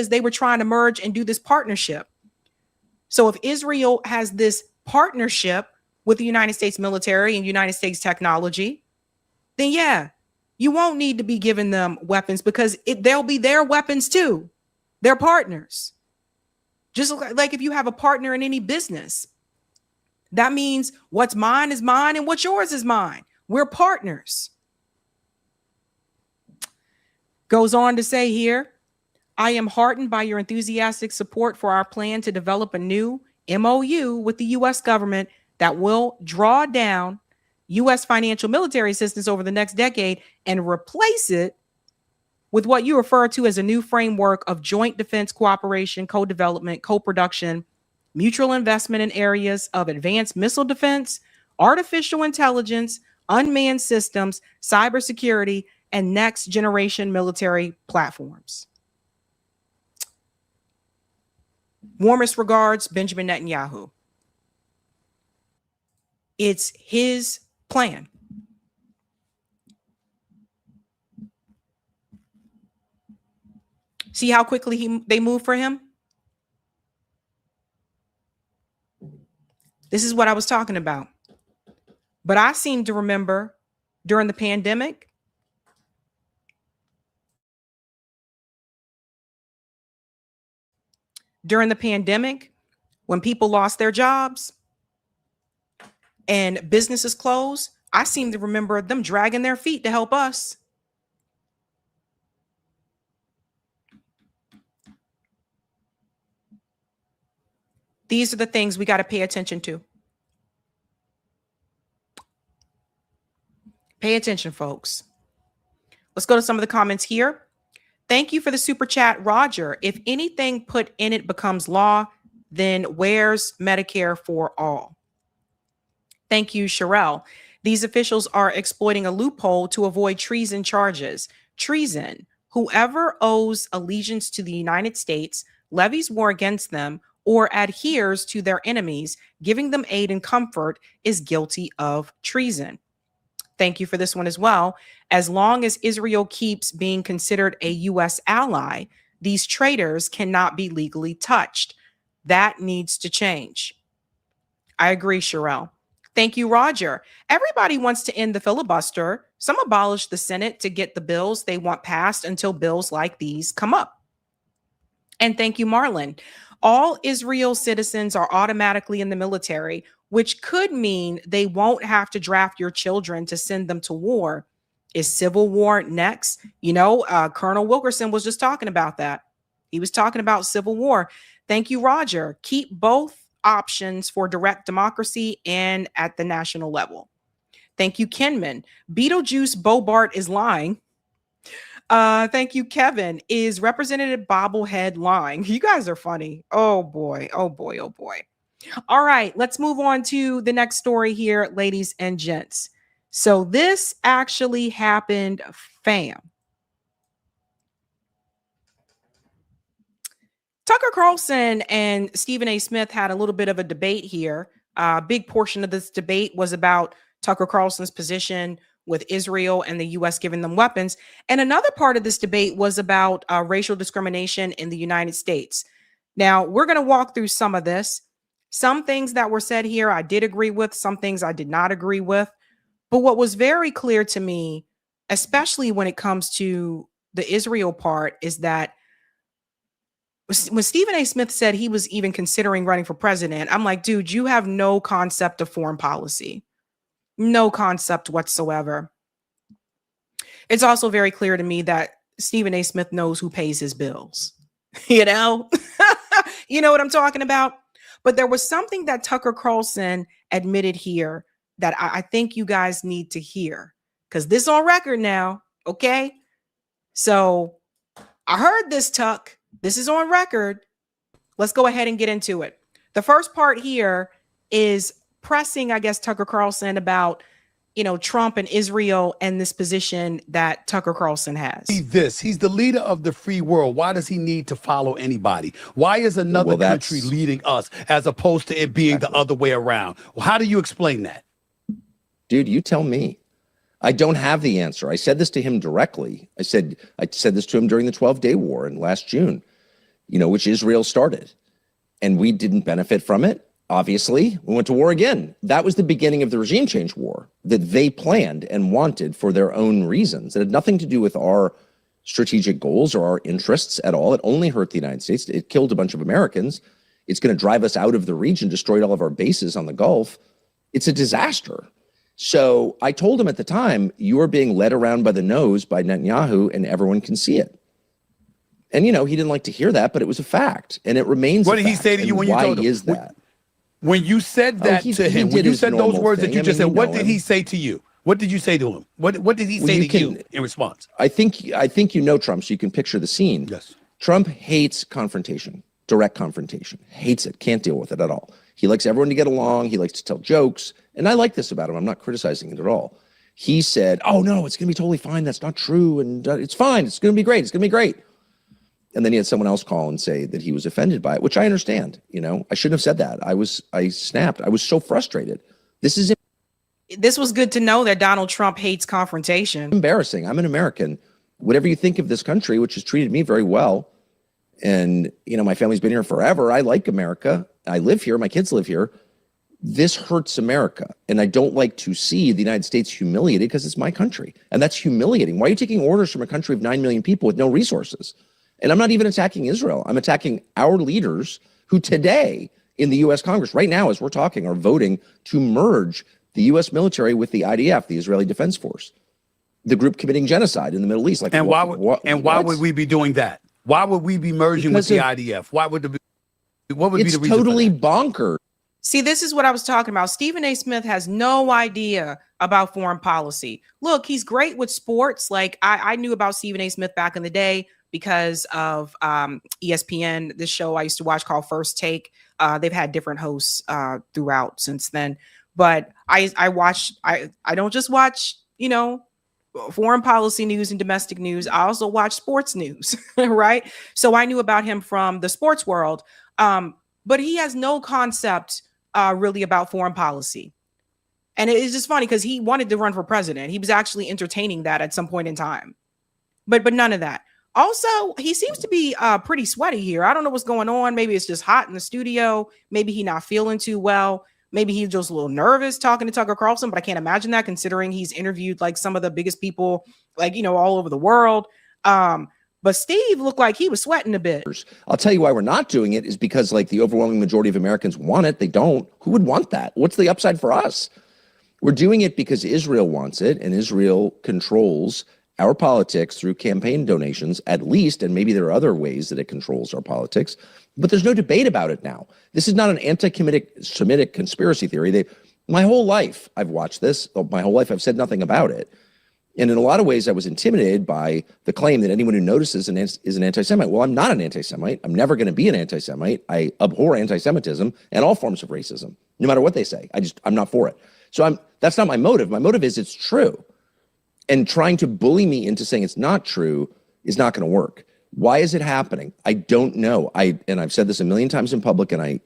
they were trying to merge and do this partnership. So if Israel has this partnership with the United States military and United States technology, then you won't need to be giving them weapons because they'll be their weapons too. They're partners. Just like if you have a partner in any business, that means what's mine is mine and what's yours is mine. We're partners. Goes on to say here, I am heartened by your enthusiastic support for our plan to develop a new MOU with the U.S. government that will draw down U.S. financial military assistance over the next decade and replace it with what you refer to as a new framework of joint defense cooperation, co-development, co-production, mutual investment in areas of advanced missile defense, artificial intelligence, unmanned systems, cybersecurity, and next generation military platforms. Warmest regards, Benjamin Netanyahu. It's his plan. See how quickly they move for him? This is what I was talking about. But I seem to remember during the pandemic, when people lost their jobs and businesses closed, I seem to remember them dragging their feet to help us. These are the things we got to pay attention to. Pay attention, folks. Let's go to some of the comments here. Thank you for the super chat, Roger. If anything put in it becomes law, then where's Medicare for all? Thank you, Sherelle. These officials are exploiting a loophole to avoid treason charges. Treason. Whoever owes allegiance to the United States, levies war against them, or adheres to their enemies, giving them aid and comfort, is guilty of treason. Thank you for this one as well. As long as Israel keeps being considered a U.S. ally, these traitors cannot be legally touched. That needs to change. I agree, Sherelle. Thank you, Roger. Everybody wants to end the filibuster. Some abolish the Senate to get the bills they want passed until bills like these come up. And thank you, Marlon. All Israel citizens are automatically in the military, which could mean they won't have to draft your children to send them to war. Is civil war next? Colonel Wilkerson was just talking about that. He was talking about civil war. Thank you, Roger. Keep both options for direct democracy and at the national level. Thank you, Kenman. Beetlejuice Bobart is lying. Thank you, Kevin. Is Representative Bobblehead lying? You guys are funny. Oh boy. Oh boy. Oh boy. All right, let's move on to the next story here, ladies and gents. So this actually happened, fam. Tucker Carlson and Stephen A. Smith had a little bit of a debate here. A big portion of this debate was about Tucker Carlson's position with Israel and the U.S. giving them weapons. And another part of this debate was about racial discrimination in the United States. Now, we're going to walk through some of this. Some things that were said here I did agree with, some things I did not agree with. But what was very clear to me, especially when it comes to the Israel part, is that when Stephen A. Smith said he was even considering running for president, I'm like, dude, you have no concept of foreign policy. No concept whatsoever. It's also very clear to me that Stephen A. Smith knows who pays his bills. You know? You know what I'm talking about? But there was something that Tucker Carlson admitted here that I think you guys need to hear, because this is on record now, okay? So I heard this, Tuck. This is on record. Let's go ahead and get into it. The first part here is pressing, I guess, Tucker Carlson about, Trump and Israel and this position that Tucker Carlson has. He's the leader of the free world. Why does he need to follow anybody? Why is another country leading us as opposed to it being the other way around? Well, how do you explain that? Dude, you tell me. I don't have the answer. I said this to him directly. I said this to him during the 12-day war in last June, which Israel started. And we didn't benefit from it. Obviously, we went to war again. That was the beginning of the regime change war that they planned and wanted for their own reasons. It had nothing to do with our strategic goals or our interests at all. It only hurt the United States. It killed a bunch of Americans. It's going to drive us out of the region, destroyed all of our bases on the Gulf. It's a disaster. So I told him at the time, you are being led around by the nose by Netanyahu, and everyone can see it. And, he didn't like to hear that, but it was a fact. And it remains What did he say to you when you told him? Why is that? When you said that to him, when you said those words that you just said, what did he say to you? What did you say to him? What did he say to you in response? I think Trump, so you can picture the scene. Yes. Trump hates confrontation, direct confrontation, hates it, can't deal with it at all. He likes everyone to get along. He likes to tell jokes. And I like this about him. I'm not criticizing it at all. He said, oh, no, it's going to be totally fine. That's not true. And it's fine. It's going to be great. It's going to be great. And then he had someone else call and say that he was offended by it, which I understand. I shouldn't have said that. I snapped. I was so frustrated. This was good to know that Donald Trump hates confrontation. Embarrassing. I'm an American. Whatever you think of this country, which has treated me very well, and, my family's been here forever. I like America. I live here. My kids live here. This hurts America. And I don't like to see the United States humiliated because it's my country. And that's humiliating. Why are you taking orders from a country of 9 million people with no resources? And I'm not even attacking Israel. I'm attacking our leaders who today in the U.S. Congress, right now as we're talking, are voting to merge the U.S. military with the IDF, the Israeli Defense Force, the group committing genocide in the Middle East. And why would we be doing that? Why would we be merging with the IDF? What would be the reason? It's totally bonkers. See, this is what I was talking about. Stephen A. Smith has no idea about foreign policy. Look, he's great with sports. Like I knew about Stephen A. Smith back in the day because of ESPN, this show I used to watch called First Take. They've had different hosts throughout since then. But I don't just watch, foreign policy news and domestic news. I also watch sports news, right? So I knew about him from the sports world. But he has no concept really about foreign policy. And it's just funny because he wanted to run for president. He was actually entertaining that at some point in time. But none of that. Also, he seems to be pretty sweaty here. I don't know what's going on. Maybe it's just hot in the studio. Maybe he's not feeling too well. Maybe he's just a little nervous talking to Tucker Carlson, but I can't imagine that considering he's interviewed like some of the biggest people, like, all over the world. But Steve looked like he was sweating a bit. I'll tell you why we're not doing it is because like the overwhelming majority of Americans want it. They don't. Who would want that? What's the upside for us? We're doing it because Israel wants it, and Israel controls our politics through campaign donations, at least, and maybe there are other ways that it controls our politics, but there's no debate about it now. This is not an anti-Semitic conspiracy theory. My whole life, I've watched this. My whole life, I've said nothing about it. And in a lot of ways, I was intimidated by the claim that anyone who notices is an anti-Semite. Well, I'm not an anti-Semite. I'm never going to be an anti-Semite. I abhor anti-Semitism and all forms of racism, no matter what they say. I'm not for it. So that's not my motive. My motive is it's true. And trying to bully me into saying it's not true is not going to work. Why is it happening? I don't know. And I've said this a million times in public, and I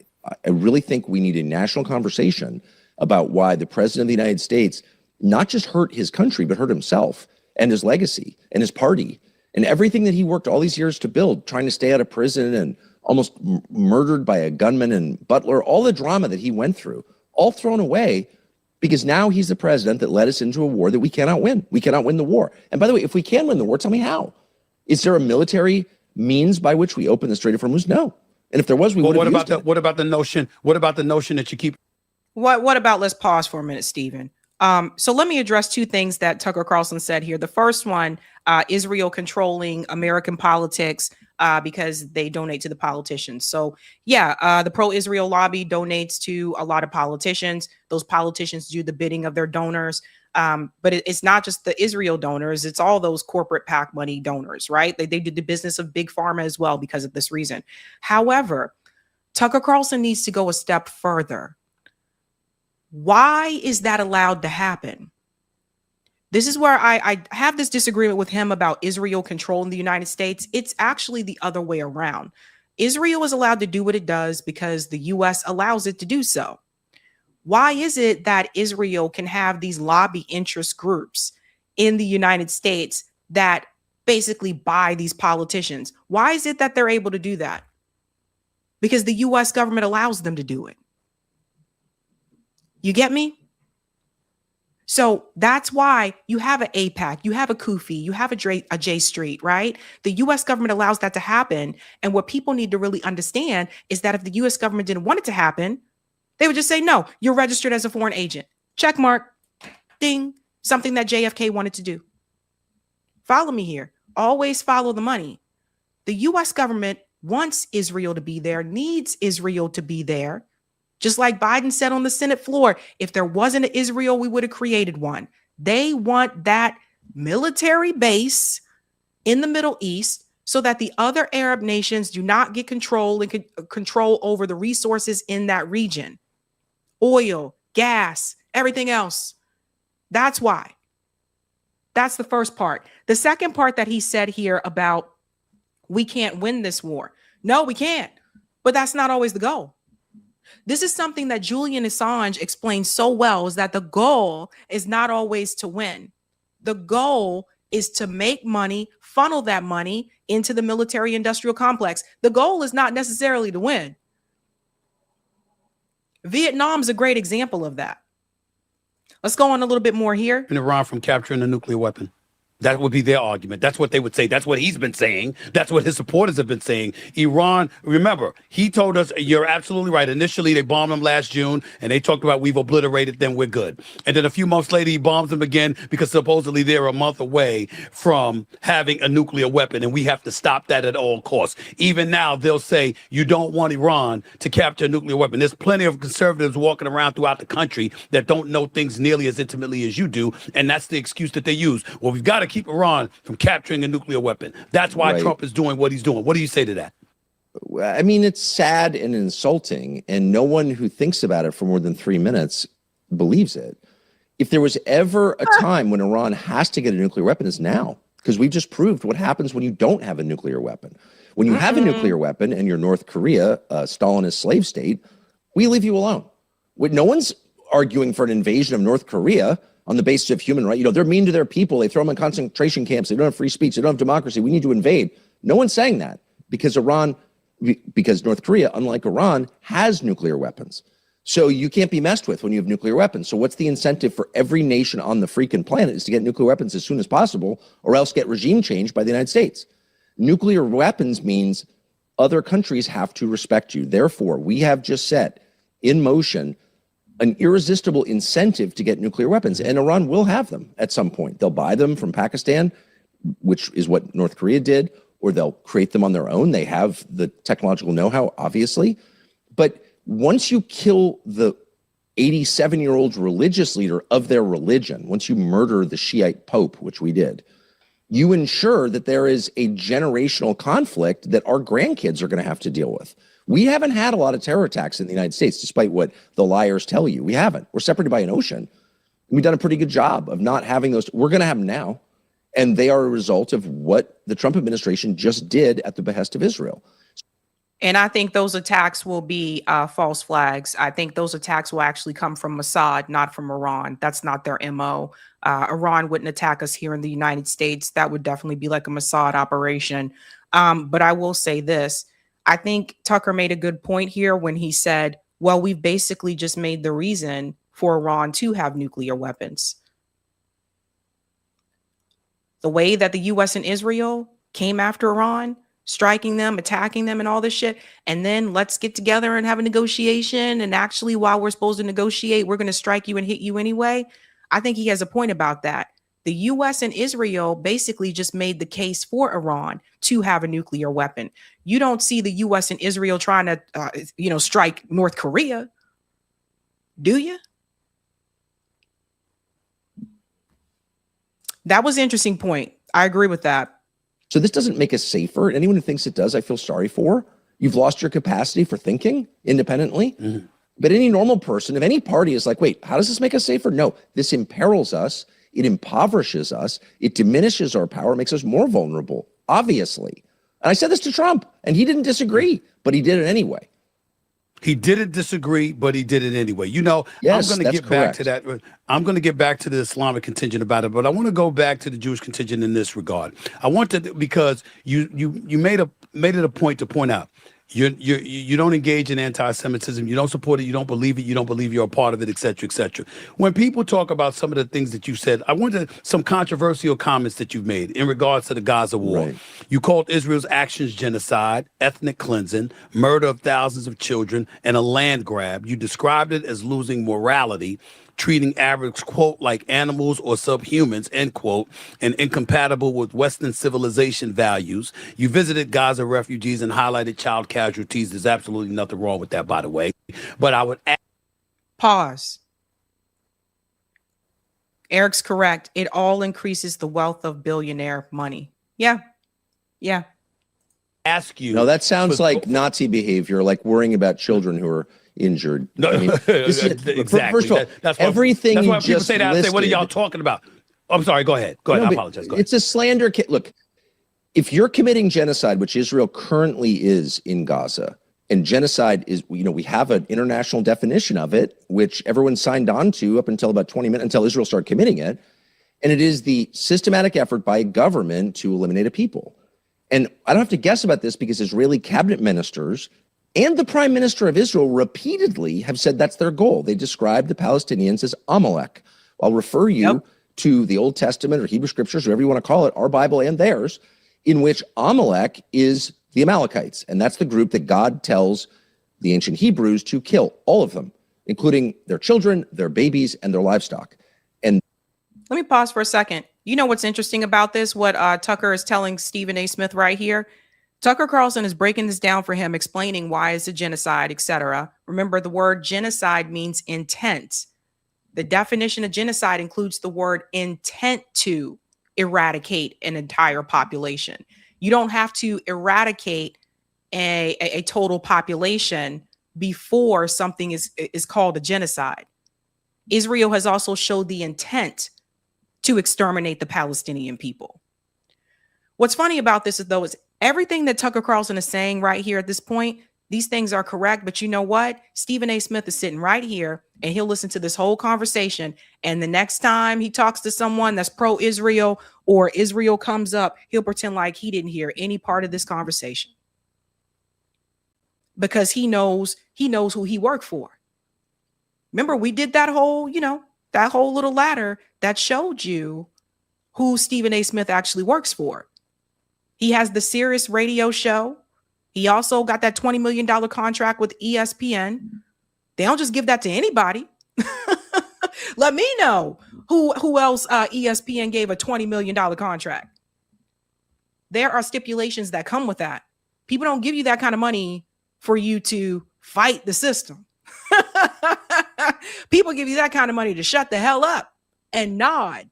really think we need a national conversation about why the president of the United States not just hurt his country, but hurt himself and his legacy and his party and everything that he worked all these years to build, trying to stay out of prison and almost murdered by a gunman and butler, all the drama that he went through, all thrown away because now he's the president that led us into a war that we cannot win. We cannot win the war. And by the way, if we can win the war, tell me how. Is there a military means by which we open the Strait of Hormuz? No. And if there was, we would have used it. What about the notion that you keep? What about, let's pause for a minute, Stephen. So let me address two things that Tucker Carlson said here. The first one, Israel controlling American politics because they donate to the politicians. So yeah, the pro-Israel lobby donates to a lot of politicians. Those politicians do the bidding of their donors. But it's not just the Israel donors. It's all those corporate PAC money donors, right? They do the business of big pharma as well because of this reason. However, Tucker Carlson needs to go a step further. Why is that allowed to happen? This is where I have this disagreement with him about Israel controlling the United States. It's actually the other way around. Israel is allowed to do what it does because the U.S. allows it to do so. Why is it that Israel can have these lobby interest groups in the United States that basically buy these politicians? Why is it that they're able to do that? Because the U.S. government allows them to do it. You get me? So that's why you have an AIPAC, you have a Kufi, you have a J Street, right? The U.S. government allows that to happen. And what people need to really understand is that if the U.S. government didn't want it to happen, they would just say, no, you're registered as a foreign agent. Check mark, ding, something that JFK wanted to do. Follow me here. Always follow the money. The U.S. government wants Israel to be there, needs Israel to be there. Just like Biden said on the Senate floor, if there wasn't an Israel, we would have created one. They want that military base in the Middle East so that the other Arab nations do not get control over the resources in that region. Oil, gas, everything else. That's why. That's the first part. The second part that he said here about we can't win this war. No, we can't. But that's not always the goal. This is something that Julian Assange explained so well, is that the goal is not always to win. The goal is to make money, funnel that money into the military industrial complex. The goal is not necessarily to win. Vietnam's a great example of that. Let's go on a little bit more here. In Iran from capturing a nuclear weapon. That would be their argument. That's what they would say. That's what he's been saying. That's what his supporters have been saying. Iran, remember, he told us, you're absolutely right. Initially, they bombed them last June, and they talked about we've obliterated them, we're good. And then a few months later, he bombs them again because supposedly they're a month away from having a nuclear weapon, and we have to stop that at all costs. Even now, they'll say you don't want Iran to capture a nuclear weapon. There's plenty of conservatives walking around throughout the country that don't know things nearly as intimately as you do, and that's the excuse that they use. Well, we've got to keep Iran from capturing a nuclear weapon. That's why Trump is doing what he's doing. What do you say to that? I mean, it's sad and insulting, and no one who thinks about it for more than 3 minutes believes it. If there was ever a time when Iran has to get a nuclear weapon, it's now, because we've just proved what happens when you don't have a nuclear weapon. When you have a nuclear weapon and you're North Korea, a Stalinist slave state, we leave you alone. No one's arguing for an invasion of North Korea on the basis of human rights. You know, they're mean to their people. They throw them in concentration camps. They don't have free speech. They don't have democracy. We need to invade. No one's saying that because North Korea, unlike Iran, has nuclear weapons. So you can't be messed with when you have nuclear weapons. So what's the incentive for every nation on the freaking planet is to get nuclear weapons as soon as possible, or else get regime changed by the United States. Nuclear weapons means other countries have to respect you. Therefore, we have just set in motion an irresistible incentive to get nuclear weapons, and Iran will have them at some point. They'll buy them from Pakistan, which is what North Korea did, or they'll create them on their own. They have the technological know-how, obviously. But once you kill the 87-year-old religious leader of their religion, once you murder the Shiite Pope, which we did, you ensure that there is a generational conflict that our grandkids are going to have to deal with. We haven't had a lot of terror attacks in the United States, despite what the liars tell you. We haven't. We're separated by an ocean. We've done a pretty good job of not having those. We're going to have them now. And they are a result of what the Trump administration just did at the behest of Israel. And I think those attacks will be false flags. I think those attacks will actually come from Mossad, not from Iran. That's not their MO. Iran wouldn't attack us here in the United States. That would definitely be like a Mossad operation. But I will say this. I think Tucker made a good point here when he said, well, we've basically just made the reason for Iran to have nuclear weapons. The way that the U.S. and Israel came after Iran, striking them, attacking them, and all this shit. And then let's get together and have a negotiation. And actually, while we're supposed to negotiate, we're going to strike you and hit you anyway. I think he has a point about that. The U.S. and Israel basically just made the case for Iran to have a nuclear weapon. You don't see the U.S. and Israel trying to, strike North Korea, do you? That was an interesting point. I agree with that. So this doesn't make us safer. Anyone who thinks it does, I feel sorry for. You've lost your capacity for thinking independently. Mm-hmm. But any normal person of any party is like, wait, how does this make us safer? No, this imperils us. It impoverishes us. It diminishes our power, makes us more vulnerable, obviously. And I said this to Trump, and he didn't disagree, but he did it anyway. He didn't disagree, but he did it anyway. Yes, I'm going to get back to that. I'm going to get back to the Islamic contingent about it, but I want to go back to the Jewish contingent in this regard. I want to, because you made it a point to point out. You don't engage in anti-Semitism. You don't support it. You don't believe it. You don't believe you're a part of it, et cetera, et cetera. When people talk about some of the things that you said, I wanted some controversial comments that you've made in regards to the Gaza war. Right. You called Israel's actions genocide, ethnic cleansing, murder of thousands of children, and a land grab. You described it as losing morality, treating Arabs, quote, like animals or subhumans, end quote, and incompatible with Western civilization values. You visited Gaza refugees and highlighted child casualties. There's absolutely nothing wrong with that, by the way. But I would pause. Eric's correct. It all increases the wealth of billionaire money. Yeah. Ask you. No, that sounds like Nazi behavior, like worrying about children who are injured. No, exactly. First of all, that's everything. That's why people say that. I say, "What are y'all talking about?" I'm sorry. Go ahead. I apologize. Go ahead. It's a slander. Look, if you're committing genocide, which Israel currently is in Gaza, and genocide is, we have an international definition of it, which everyone signed on to up until about 20 minutes until Israel started committing it, and it is the systematic effort by a government to eliminate a people. And I don't have to guess about this because Israeli cabinet ministers and the prime minister of Israel repeatedly have said that's their goal. They describe the Palestinians as Amalek. I'll refer you to the Old Testament or Hebrew scriptures, whatever you want to call it, our Bible and theirs, in which Amalek is the Amalekites. And that's the group that God tells the ancient Hebrews to kill, all of them, including their children, their babies, and their livestock. And let me pause for a second. You know what's interesting about this? What Tucker is telling Stephen A. Smith right here? Tucker Carlson is breaking this down for him, explaining why it's a genocide, etc. Remember, the word genocide means intent. The definition of genocide includes the word intent to eradicate an entire population. You don't have to eradicate a total population before something is called a genocide. Israel has also showed the intent to exterminate the Palestinian people. What's funny about this is everything that Tucker Carlson is saying right here at this point, these things are correct. But you know what? Stephen A. Smith is sitting right here and he'll listen to this whole conversation. And the next time he talks to someone that's pro-Israel or Israel comes up, he'll pretend like he didn't hear any part of this conversation. Because he knows who he worked for. Remember, we did that whole little ladder that showed you who Stephen A. Smith actually works for. He has the Sirius radio show. He also got that $20 million contract with ESPN. They don't just give that to anybody. Let me know who else ESPN gave a $20 million contract. There are stipulations that come with that. People don't give you that kind of money for you to fight the system. People give you that kind of money to shut the hell up and nod.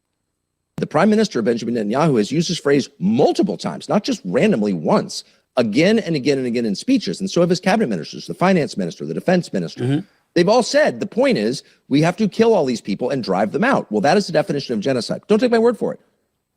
The Prime Minister, Benjamin Netanyahu, has used this phrase multiple times, not just randomly once, again and again and again in speeches. And so have his cabinet ministers, the finance minister, the defense minister. They've all said the point is we have to kill all these people and drive them out. Well, that is the definition of genocide. Don't take my word for it.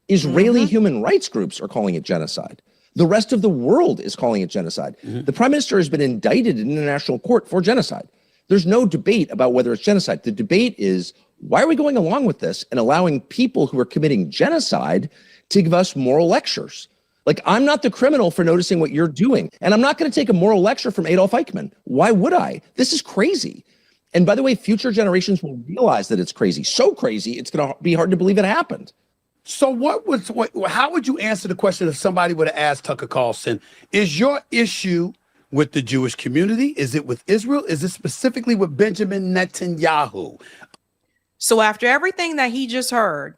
Israeli human rights groups are calling it genocide. The rest of the world is calling it genocide. The Prime Minister has been indicted in international court for genocide. There's no debate about whether it's genocide. The debate is, why are we going along with this and allowing people who are committing genocide to give us moral lectures? Like, I'm not the criminal for noticing what you're doing. And I'm not going to take a moral lecture from Adolf Eichmann. Why would I? This is crazy. And by the way, future generations will realize that it's crazy. So crazy, it's going to be hard to believe it happened. So how would you answer the question if somebody would have asked Tucker Carlson, is your issue with the Jewish community? Is it with Israel? Is it specifically with Benjamin Netanyahu? So after everything that he just heard,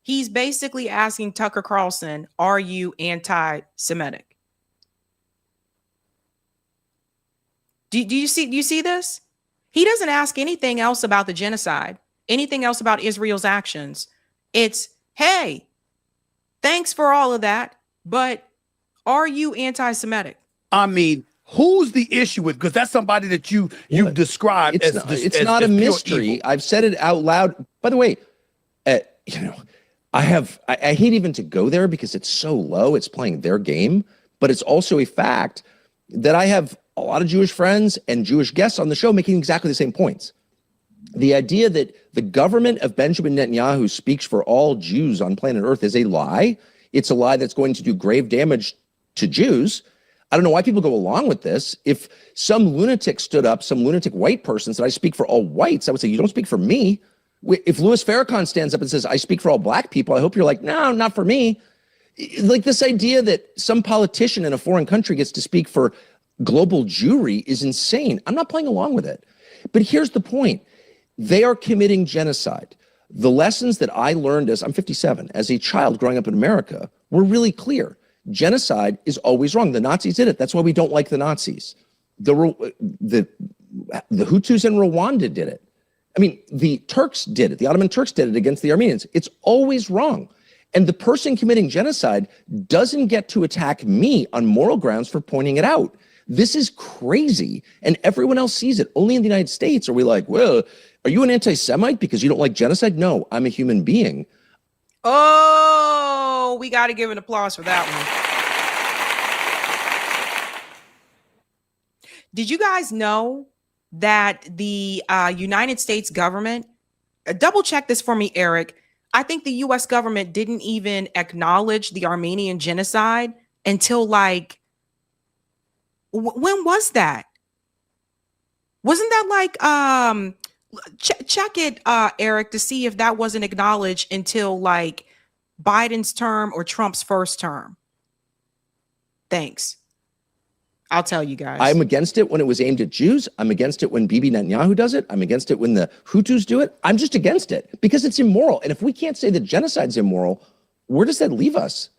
he's basically asking Tucker Carlson, are you anti-Semitic? Do you see this? He doesn't ask anything else about the genocide, anything else about Israel's actions. It's, hey, thanks for all of that, but are you anti-Semitic? I mean, who's the issue with? Because that's somebody that you've described it's as not a mystery. Evil. I've said it out loud. By the way, I hate even to go there because it's so low. It's playing their game, but it's also a fact that I have a lot of Jewish friends and Jewish guests on the show making exactly the same points. The idea that the government of Benjamin Netanyahu speaks for all Jews on planet Earth is a lie. It's a lie that's going to do grave damage to Jews. I don't know why people go along with this. If some lunatic stood up, some lunatic white person said, I speak for all whites, I would say, you don't speak for me. If Louis Farrakhan stands up and says, I speak for all black people, I hope you're like, no, not for me. Like, this idea that some politician in a foreign country gets to speak for global Jewry is insane. I'm not playing along with it. But here's the point. They are committing genocide. The lessons that I learned I'm 57, as a child growing up in America, were really clear. Genocide is always wrong. The Nazis did it. That's why we don't like the Nazis. The Hutus in Rwanda did it. I mean, the Turks did it. The Ottoman Turks did it against the Armenians. It's always wrong. And the person committing genocide doesn't get to attack me on moral grounds for pointing it out. This is crazy. And everyone else sees it. Only in the United States are we like, well, are you an anti-Semite because you don't like genocide? No, I'm a human being. Oh, we got to give an applause for that one. Did you guys know that the United States government, double check this for me, Eric. I think the US government didn't even acknowledge the Armenian genocide until like, when was that? Wasn't that like, check it, Eric, to see if that wasn't acknowledged until like Biden's term or Trump's first term. Thanks. I'll tell you guys. I'm against it when it was aimed at Jews. I'm against it when Bibi Netanyahu does it. I'm against it when the Hutus do it. I'm just against it because it's immoral. And if we can't say that genocide's immoral, where does that leave us?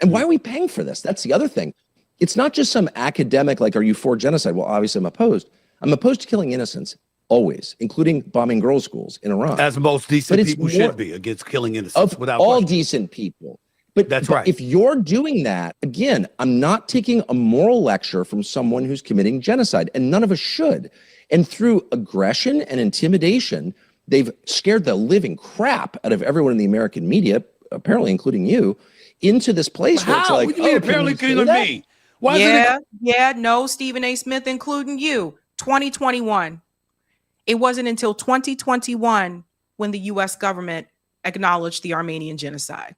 And why are we paying for this? That's the other thing. It's not just some academic, like, are you for genocide? Well, obviously I'm opposed. I'm opposed to killing innocents, always, including bombing girls' schools in Iran. As most decent people should be against killing innocents. Without all question. Decent people. But that's right. If you're doing that, again, I'm not taking a moral lecture from someone who's committing genocide, and none of us should. And through aggression and intimidation, they've scared the living crap out of everyone in the American media, apparently including you, into this place where it's like, what do you mean apparently including me? Why no, Stephen A. Smith, including you. 2021. It wasn't until 2021 when the U.S. government acknowledged the Armenian genocide.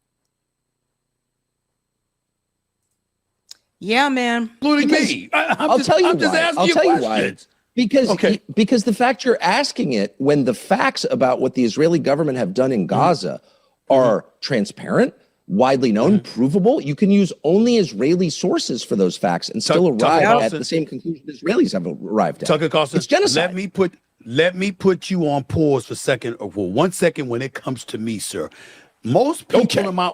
Yeah, man. Including me. I'll tell you why. Because the fact you're asking it when the facts about what the Israeli government have done in Gaza are transparent, widely known, provable. You can use only Israeli sources for those facts and still arrive at the same conclusion Israelis have arrived at. Tucker Carlson, it's genocide. Let me put you on pause for 1 second when it comes to me, sir. Most people in my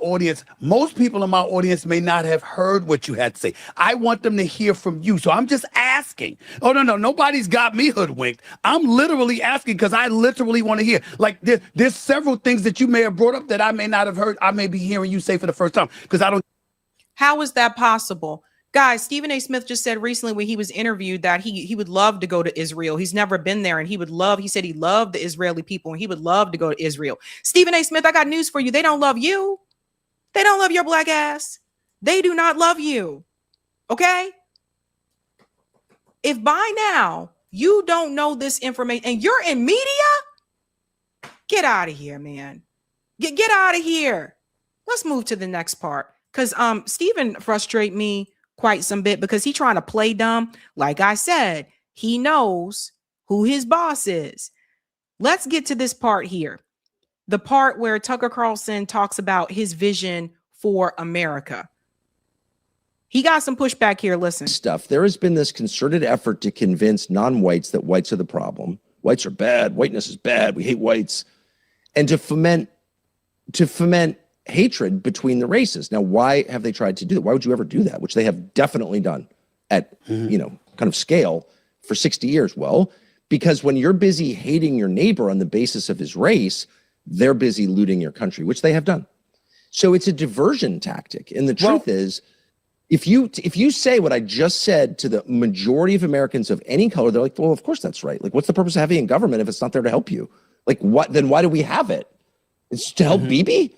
audience may not have heard what you had to say. I want them to hear from you. So I'm just asking. Oh, no, nobody's got me hoodwinked. I'm literally asking because I literally want to hear. Like there's several things that you may have brought up that I may not have heard. I may be hearing you say for the first time because I don't. How is that possible? Guys, Stephen A. Smith just said recently when he was interviewed that he would love to go to Israel. He's never been there, and he said he loved the Israeli people and he would love to go to Israel. Stephen A. Smith, I got news for you. They don't love you. They don't love your black ass. They do not love you. Okay? If by now you don't know this information and you're in media, get out of here, man. Get out of here. Let's move to the next part. Because Stephen frustrates me quite some bit because he's trying to play dumb. Like I said, he knows who his boss is. Let's get to this part here. The part where Tucker Carlson talks about his vision for America. He got some pushback here. Listen. There has been this concerted effort to convince non-whites that whites are the problem. Whites are bad. Whiteness is bad. We hate whites. And to foment hatred between the races. Now, why have they tried to do that? Why would you ever do that? Which they have definitely done at, kind of scale for 60 years. Well, because when you're busy hating your neighbor on the basis of his race, they're busy looting your country, which they have done. So it's a diversion tactic. And the truth is, if you say what I just said to the majority of Americans of any color, they're like, well, of course that's right. Like, what's the purpose of having a government if it's not there to help you? Like, then why do we have it? It's to help Bibi?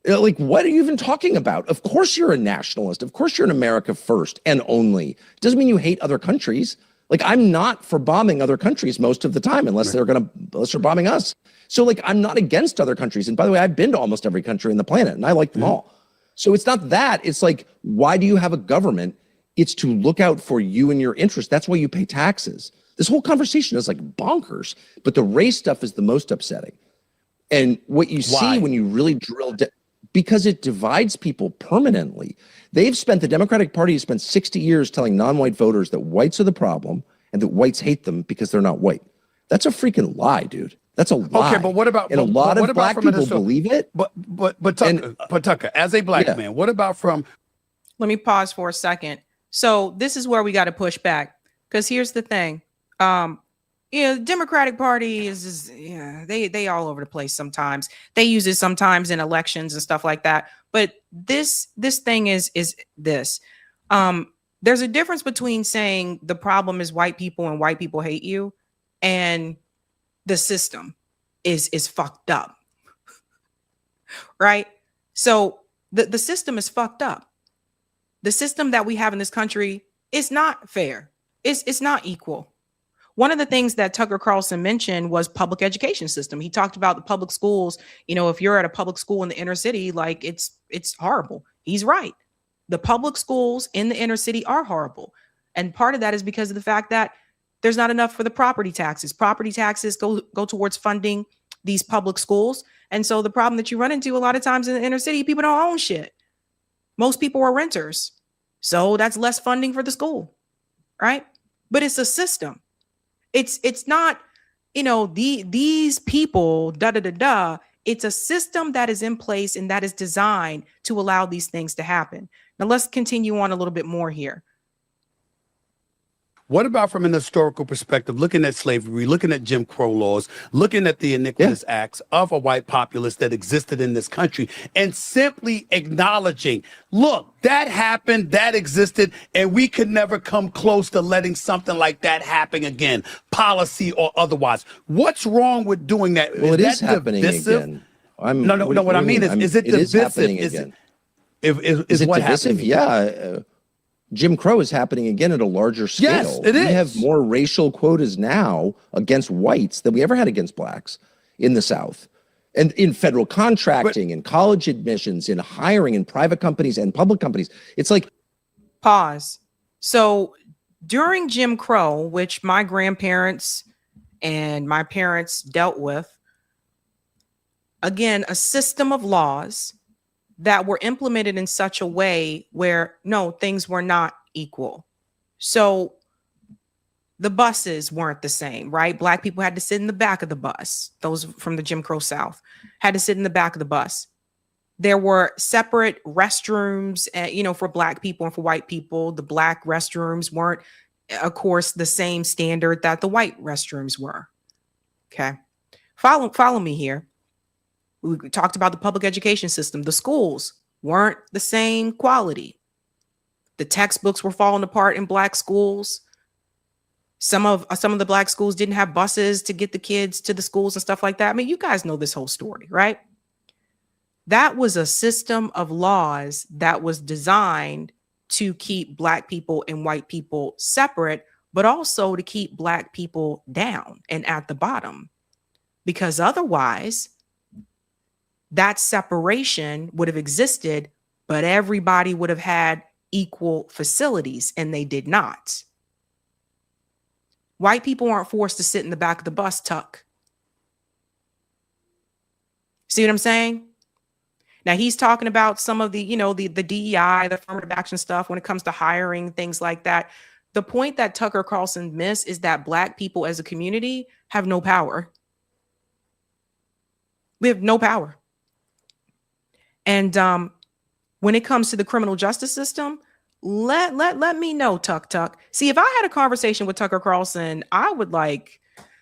Like, what are you even talking about? Of course you're a nationalist. Of course you're an America first and only. Doesn't mean you hate other countries. Like, I'm not for bombing other countries most of the time unless they're bombing us. So, like, I'm not against other countries. And by the way, I've been to almost every country on the planet and I like them all. So it's not that. It's like, why do you have a government? It's to look out for you and your interests. That's why you pay taxes. This whole conversation is like bonkers, but the race stuff is the most upsetting. And what you see when you really drill down, because it divides people permanently. The Democratic Party has spent 60 years telling non-white voters that whites are the problem and that whites hate them because they're not white. That's a freaking lie, dude. That's a lie. Okay, but what about? And a lot of black people believe it. But Tucker, as a black man, what about from? Let me pause for a second. So this is where we got to push back because here's the thing. The Democratic Party is they all over the place sometimes. They use it sometimes in elections and stuff like that. But this thing is this. There's a difference between saying the problem is white people and white people hate you, and the system is fucked up. Right? So the system is fucked up. The system that we have in this country is not fair. It's not equal. One of the things that Tucker Carlson mentioned was public education system. He talked about the public schools. If you're at a public school in the inner city, like it's horrible. He's right. The public schools in the inner city are horrible. And part of that is because of the fact that there's not enough for the property taxes. Property taxes go towards funding these public schools. And so the problem that you run into a lot of times in the inner city, people don't own shit. Most people are renters. So that's less funding for the school, right? But it's a system. It's not, these people, It's a system that is in place and that is designed to allow these things to happen. Now let's continue on a little bit more here. What about from an historical perspective, looking at slavery, looking at Jim Crow laws, looking at the iniquitous acts of a white populace that existed in this country, and simply acknowledging, look, that happened, that existed, and we could never come close to letting something like that happen again, policy or otherwise. What's wrong with doing that? Well, it is happening again. No. What I mean is it divisive? Happening again. Is it what divisive? happening? Yeah. Jim Crow is happening again at a larger scale. Yes, it is. We have more racial quotas now against whites than we ever had against blacks in the South. And in federal contracting, in college admissions, in hiring, in private companies and public companies. It's like... Pause. So during Jim Crow, which my grandparents and my parents dealt with, again, a system of laws that were implemented in such a way where, no, things were not equal. So the buses weren't the same, right? Black people had to sit in the back of the bus. Those from the Jim Crow South had to sit in the back of the bus. There were separate restrooms, for black people and for white people. The black restrooms weren't, of course, the same standard that the white restrooms were. Okay. Follow me here. We talked about the public education system. The schools weren't the same quality. The textbooks were falling apart in black schools. Some of the black schools didn't have buses to get the kids to the schools and stuff like that. I mean, you guys know this whole story, right? That was a system of laws that was designed to keep black people and white people separate, but also to keep black people down and at the bottom. Because otherwise, that separation would have existed, but everybody would have had equal facilities, and they did not. White people aren't forced to sit in the back of the bus, Tuck. See what I'm saying? Now, he's talking about some of the, the DEI, the affirmative action stuff when it comes to hiring, things like that. The point that Tucker Carlson missed is that black people as a community have no power. We have no power. And when it comes to the criminal justice system, let me know, Tuck. See, if I had a conversation with Tucker Carlson, I would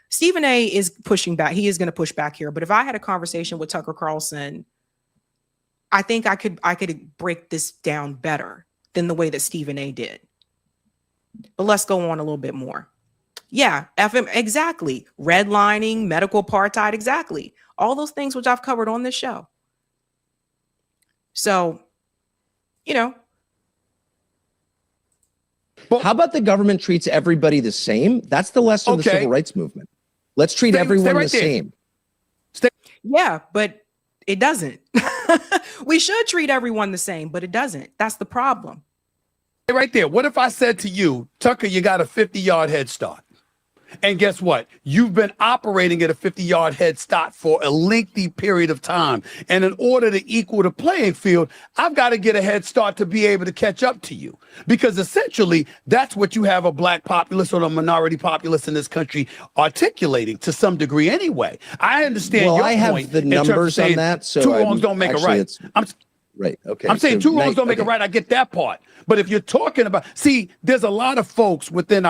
Stephen A is pushing back. He is going to push back here. But if I had a conversation with Tucker Carlson, I think I could break this down better than the way that Stephen A did. But let's go on a little bit more. Yeah, FM, exactly. Redlining, medical apartheid, exactly. All those things which I've covered on this show. So, How about the government treats everybody the same? That's the lesson of the civil rights movement. Let's treat everyone the same. Yeah, but it doesn't. We should treat everyone the same, but it doesn't. That's the problem. Right there. What if I said to you, Tucker, you got a 50-yard head start? And guess what? You've been operating at a 50-yard head start for a lengthy period of time. And in order to equal the playing field, I've got to get a head start to be able to catch up to you. Because essentially, that's what you have a black populace or a minority populace in this country articulating to some degree anyway. I understand your point. I have the numbers on that. So two wrongs don't make a right. Right. Okay. I'm saying two wrongs don't make a right. I get that part. But if you're talking about, there's a lot of folks within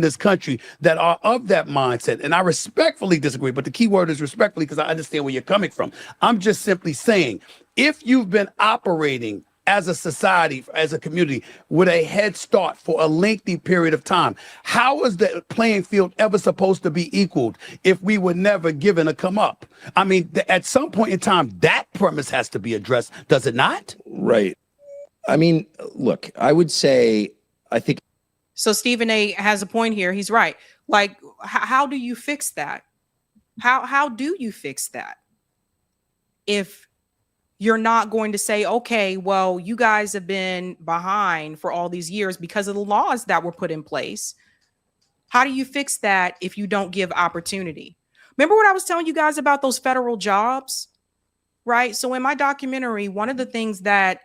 this country that are of that mindset. And I respectfully disagree. But the key word is respectfully, because I understand where you're coming from. I'm just simply saying, if you've been operating as a society, as a community, with a head start for a lengthy period of time, how is the playing field ever supposed to be equaled if we were never given a come up? I mean, at some point in time, that premise has to be addressed, does it not? Right. I mean, look, I would say, I think. So Stephen A has a point here. He's right. How do you fix that? How do you fix that? If you're not going to say, okay, well, you guys have been behind for all these years because of the laws that were put in place. How do you fix that if you don't give opportunity? Remember what I was telling you guys about those federal jobs, right? So in my documentary, one of the things that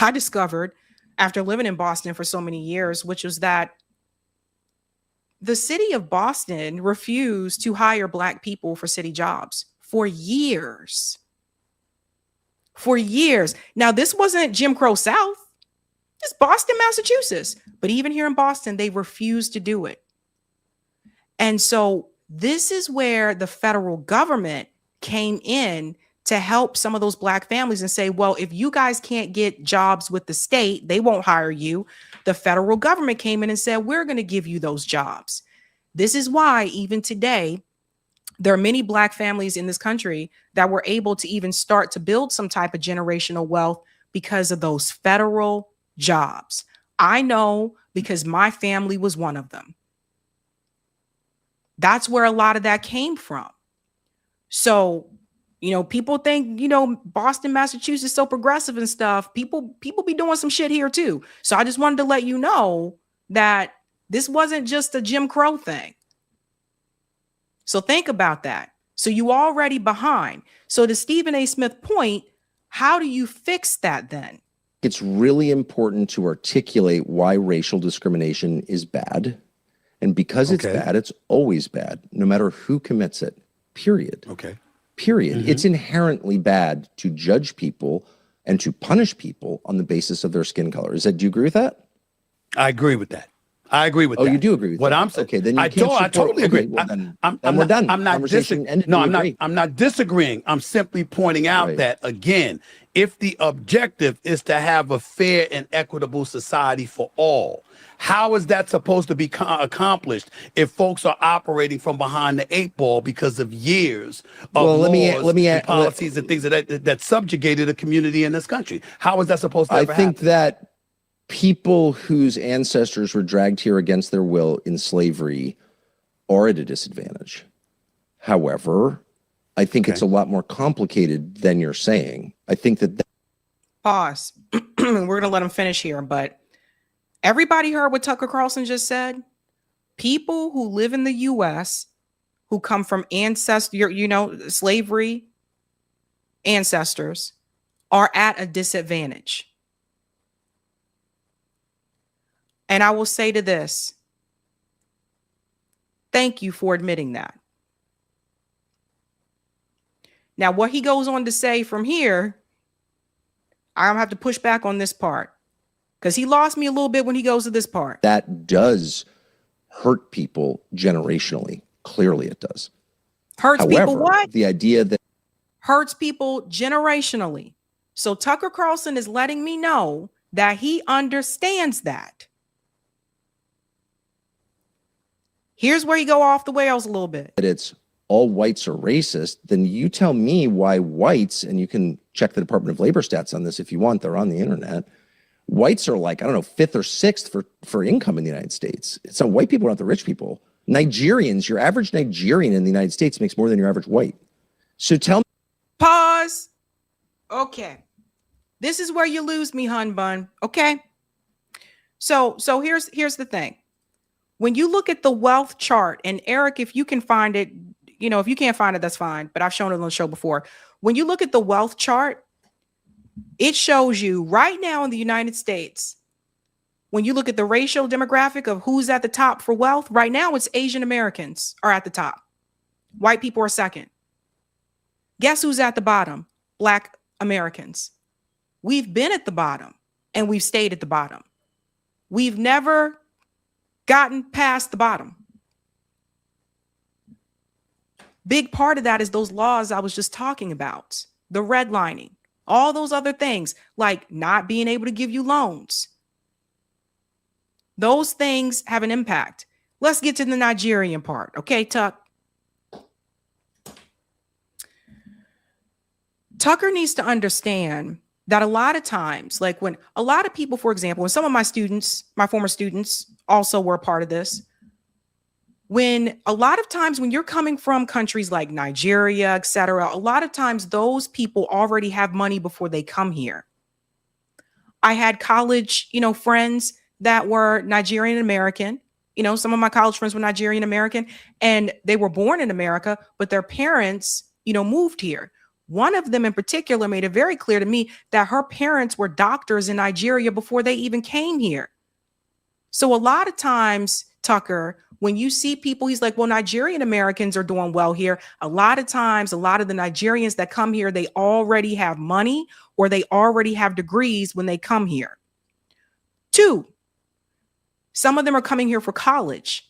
I discovered after living in Boston for so many years, which was that the city of Boston refused to hire black people for city jobs for years. For years. Now, this wasn't Jim Crow South. It's Boston, Massachusetts. But even here in Boston, they refused to do it. And so this is where the federal government came in to help some of those black families and say, well, if you guys can't get jobs with the state, they won't hire you. The federal government came in and said, we're going to give you those jobs. This is why even today, there are many black families in this country that were able to even start to build some type of generational wealth because of those federal jobs. I know because my family was one of them. That's where a lot of that came from. So, people think, Boston, Massachusetts is so progressive and stuff. People be doing some shit here too. So I just wanted to let you know that this wasn't just a Jim Crow thing. So think about that. So you already behind. So to Stephen A. Smith's point, how do you fix that then? It's really important to articulate why racial discrimination is bad. And because it's bad, it's always bad, no matter who commits it, period. Okay. period. It's inherently bad to judge people and to punish people on the basis of their skin color. Do you agree with that? I agree with that. I agree with that. Oh, you do agree with what that? I'm saying. Okay, then you I can't I totally agree. Okay, well, then I'm we're done. I'm not Conversation ended. No, We I'm not. agree. I'm not disagreeing. I'm simply pointing out that, again, if the objective is to have a fair and equitable society for all, how is that supposed to be accomplished if folks are operating from behind the 8 ball because of years of laws and policies and things that subjugated a community in this country? How is that supposed to ever happen? I think that people whose ancestors were dragged here against their will in slavery are at a disadvantage. However, I think it's a lot more complicated than you're saying. I think that... Pause. We're going to let him finish here, but everybody heard what Tucker Carlson just said? People who live in the U.S. who come from slavery ancestors are at a disadvantage. And I will say to this, thank you for admitting that. Now, what he goes on to say from here, I'm gonna have to push back on this part because he lost me a little bit when he goes to this part. That does hurt people generationally. Clearly it does. Hurts people what? The idea that... Hurts people generationally. So Tucker Carlson is letting me know that he understands that. Here's where you go off the rails a little bit. That it's all whites are racist, then you tell me why whites, and you can check the Department of Labor stats on this if you want, they're on the internet. Whites are like, I don't know, 5th or 6th for income in the United States. So white people are not the rich people. Nigerians, your average Nigerian in the United States makes more than your average white. So tell me. Pause. Okay. This is where you lose me, hun bun. Okay. So here's the thing. When you look at the wealth chart, and Eric, if you can find it, if you can't find it, that's fine. But I've shown it on the show before. When you look at the wealth chart, it shows you right now in the United States, when you look at the racial demographic of who's at the top for wealth, right now it's Asian Americans are at the top. White people are second. Guess who's at the bottom? Black Americans. We've been at the bottom and we've stayed at the bottom. We've never gotten past the bottom. Big part of that is those laws I was just talking about, the redlining, all those other things like not being able to give you loans. Those things have an impact. Let's get to the Nigerian part. Okay, Tuck. Tucker needs to understand that a lot of times, like when a lot of people, for example, when some of my students, my former students also were a part of this, when a lot of times when you're coming from countries like Nigeria, etc., a lot of times those people already have money before they come here. I had college, friends that were Nigerian American. Some of my college friends were Nigerian American and they were born in America, but their parents, moved here. One of them in particular made it very clear to me that her parents were doctors in Nigeria before they even came here. So a lot of times, Tucker, when you see people, he's like, well, Nigerian Americans are doing well here. A lot of times, a lot of the Nigerians that come here, they already have money or they already have degrees when they come here. 2, some of them are coming here for college.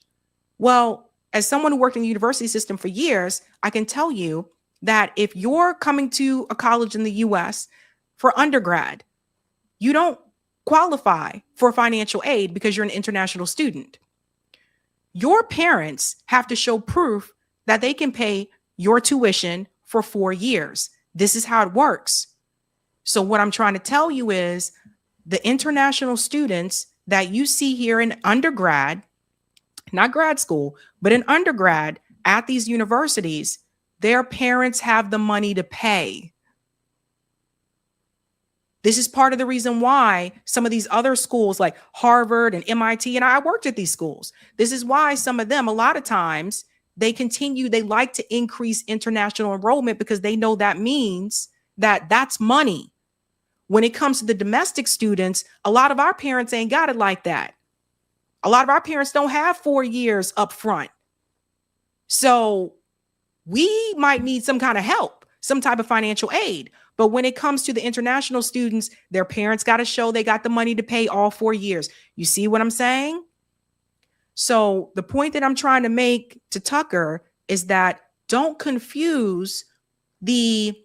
Well, as someone who worked in the university system for years, I can tell you that if you're coming to a college in the US for undergrad, you don't qualify for financial aid because you're an international student. Your parents have to show proof that they can pay your tuition for 4 years. This is how it works. So what I'm trying to tell you is the international students that you see here in undergrad, not grad school, but in undergrad at these universities, their parents have the money to pay. This is part of the reason why some of these other schools like Harvard and MIT, and I worked at these schools. This is why some of them, a lot of times, they like to increase international enrollment because they know that means that that's money. When it comes to the domestic students, a lot of our parents ain't got it like that. A lot of our parents don't have 4 years up front. So we might need some kind of help. some type of financial aid. But when it comes to the international students, their parents got to show they got the money to pay all 4 years. You see what I'm saying? So the point that I'm trying to make to Tucker is that don't confuse the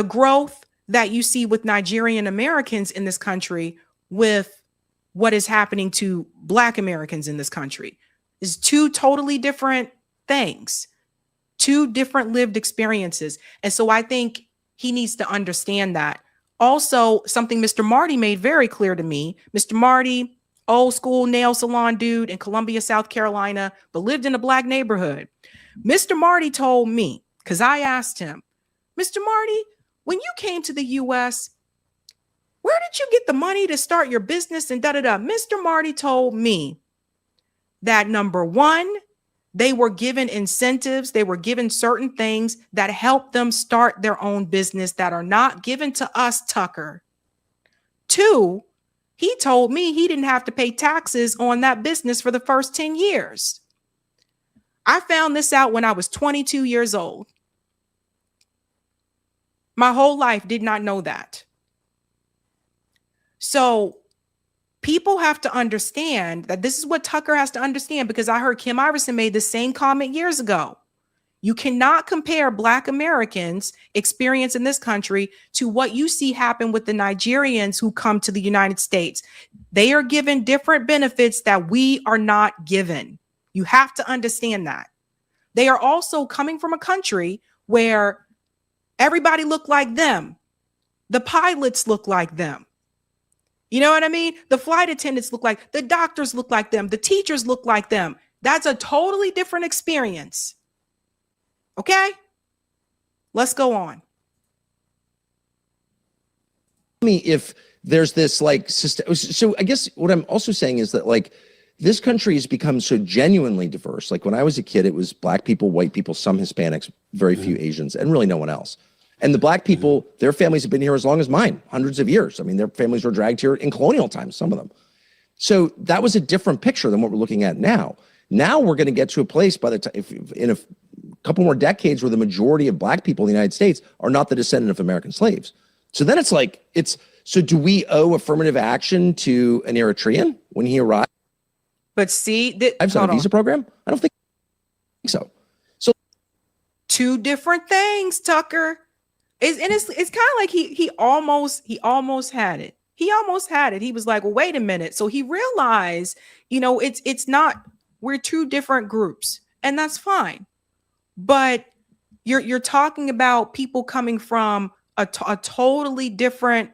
growth that you see with Nigerian Americans in this country with what is happening to Black Americans in this country. It's two totally different things, two different lived experiences. And so I think he needs to understand that. Also, something Mr. Marty made very clear to me, Mr. Marty, old school nail salon dude in Columbia, South Carolina, but lived in a Black neighborhood. Mr. Marty told me, because I asked him, Mr. Marty, when you came to the US, where did you get the money to start your business and da-da-da? Mr. Marty told me that number one, they were given incentives. They were given certain things that help them start their own business that are not given to us, Tucker. Two, he told me he didn't have to pay taxes on that business for the first 10 years. I found this out when I was 22 years old. My whole life did not know that. So people have to understand that this is what Tucker has to understand, because I heard Kim Iverson made the same comment years ago. You cannot compare Black Americans' experience in this country to what you see happen with the Nigerians who come to the United States. They are given different benefits that we are not given. You have to understand that. They are also coming from a country where everybody looked like them. The pilots look like them. You know what I mean? The flight attendants look like, the doctors look like them, the teachers look like them. That's a totally different experience. Okay? Let's go on. If there's this like system, so I guess what I'm also saying is that like this country has become so genuinely diverse. Like when I was a kid, it was Black people, white people, some Hispanics, very few Asians, and really no one else. And the Black people, their families have been here as long as mine, hundreds of years. I mean, their families were dragged here in colonial times, some of them. So that was a different picture than what we're looking at now. Now we're going to get to a place by the time, in a couple more decades, where the majority of Black people in the United States are not the descendant of American slaves. So then it's like, so do we owe affirmative action to an Eritrean when he arrived? But see, I've done a visa program. I don't think so. So two different things, Tucker. It's kind of like he almost had it. He almost had it. He was like, well, wait a minute. So he realized, it's not, we're two different groups, and that's fine. But you're talking about people coming from a totally different,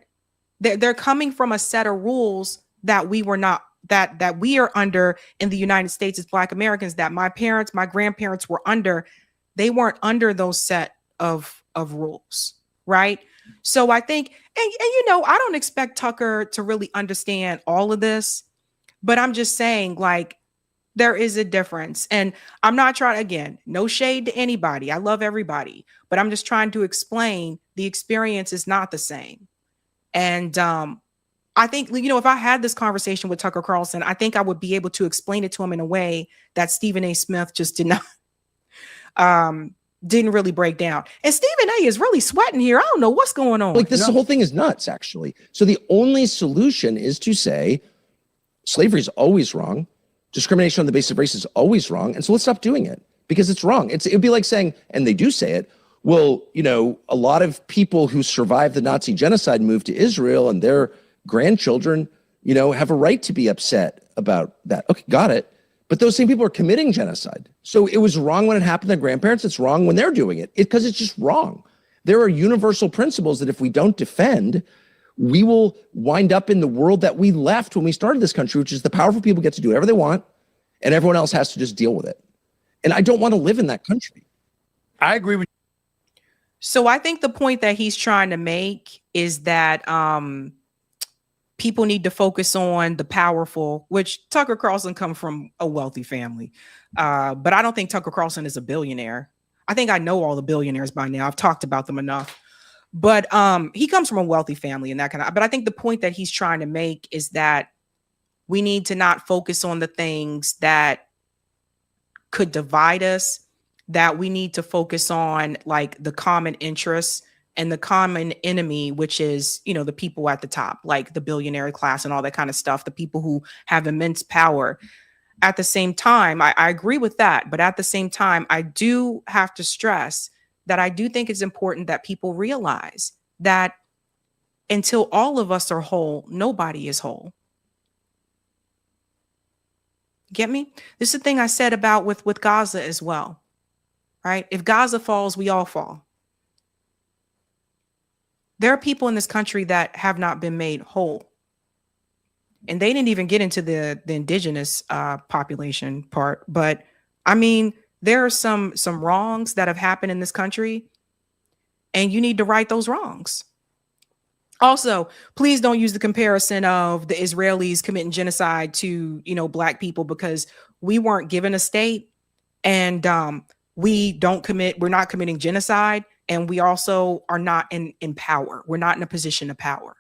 they're coming from a set of rules that we were not, that we are under in the United States as Black Americans, that my parents, my grandparents were under. They weren't under those set of rules, right? So I think, and I don't expect Tucker to really understand all of this, but I'm just saying, like, there is a difference. And I'm not trying, again, no shade to anybody. I love everybody, but I'm just trying to explain the experience is not the same. And I think, if I had this conversation with Tucker Carlson, I think I would be able to explain it to him in a way that Stephen A. Smith just did not, didn't really break down. And Stephen A. is really sweating here. I don't know what's going on. Like this whole thing is nuts, actually. So the only solution is to say slavery is always wrong. Discrimination on the basis of race is always wrong. And so let's stop doing it because it's wrong. It'd be like saying, and they do say it, well, a lot of people who survived the Nazi genocide moved to Israel and their grandchildren, have a right to be upset about that. Okay, got it. But those same people are committing genocide. So it was wrong when it happened to their grandparents. It's wrong when they're doing it because it's just wrong. There are universal principles that if we don't defend, we will wind up in the world that we left when we started this country, which is the powerful people get to do whatever they want and everyone else has to just deal with it. And I don't want to live in that country. I agree with you. So I think the point that he's trying to make is that people need to focus on the powerful, which Tucker Carlson comes from a wealthy family. But I don't think Tucker Carlson is a billionaire. I think I know all the billionaires by now. I've talked about them enough. But he comes from a wealthy family and that kind of, but I think the point that he's trying to make is that we need to not focus on the things that could divide us that we need to focus on like the common interests and the common enemy, which is, you know, the people at the top, like the billionaire class and all that kind of stuff, the people who have immense power. At the same time, I agree with that. But at the same time, I do have to stress that I do think it's important that people realize that until all of us are whole, nobody is whole. Get me? This is the thing I said about with Gaza as well, right? If Gaza falls, we all fall. There are people in this country that have not been made whole. And they didn't even get into the indigenous population part. But I mean, there are some wrongs that have happened in this country, and you need to right those wrongs. Also, please don't use the comparison of the Israelis committing genocide to, you know, Black people, because we weren't given a state, and we're not committing genocide, and we also are not in power. We're not in a position of power.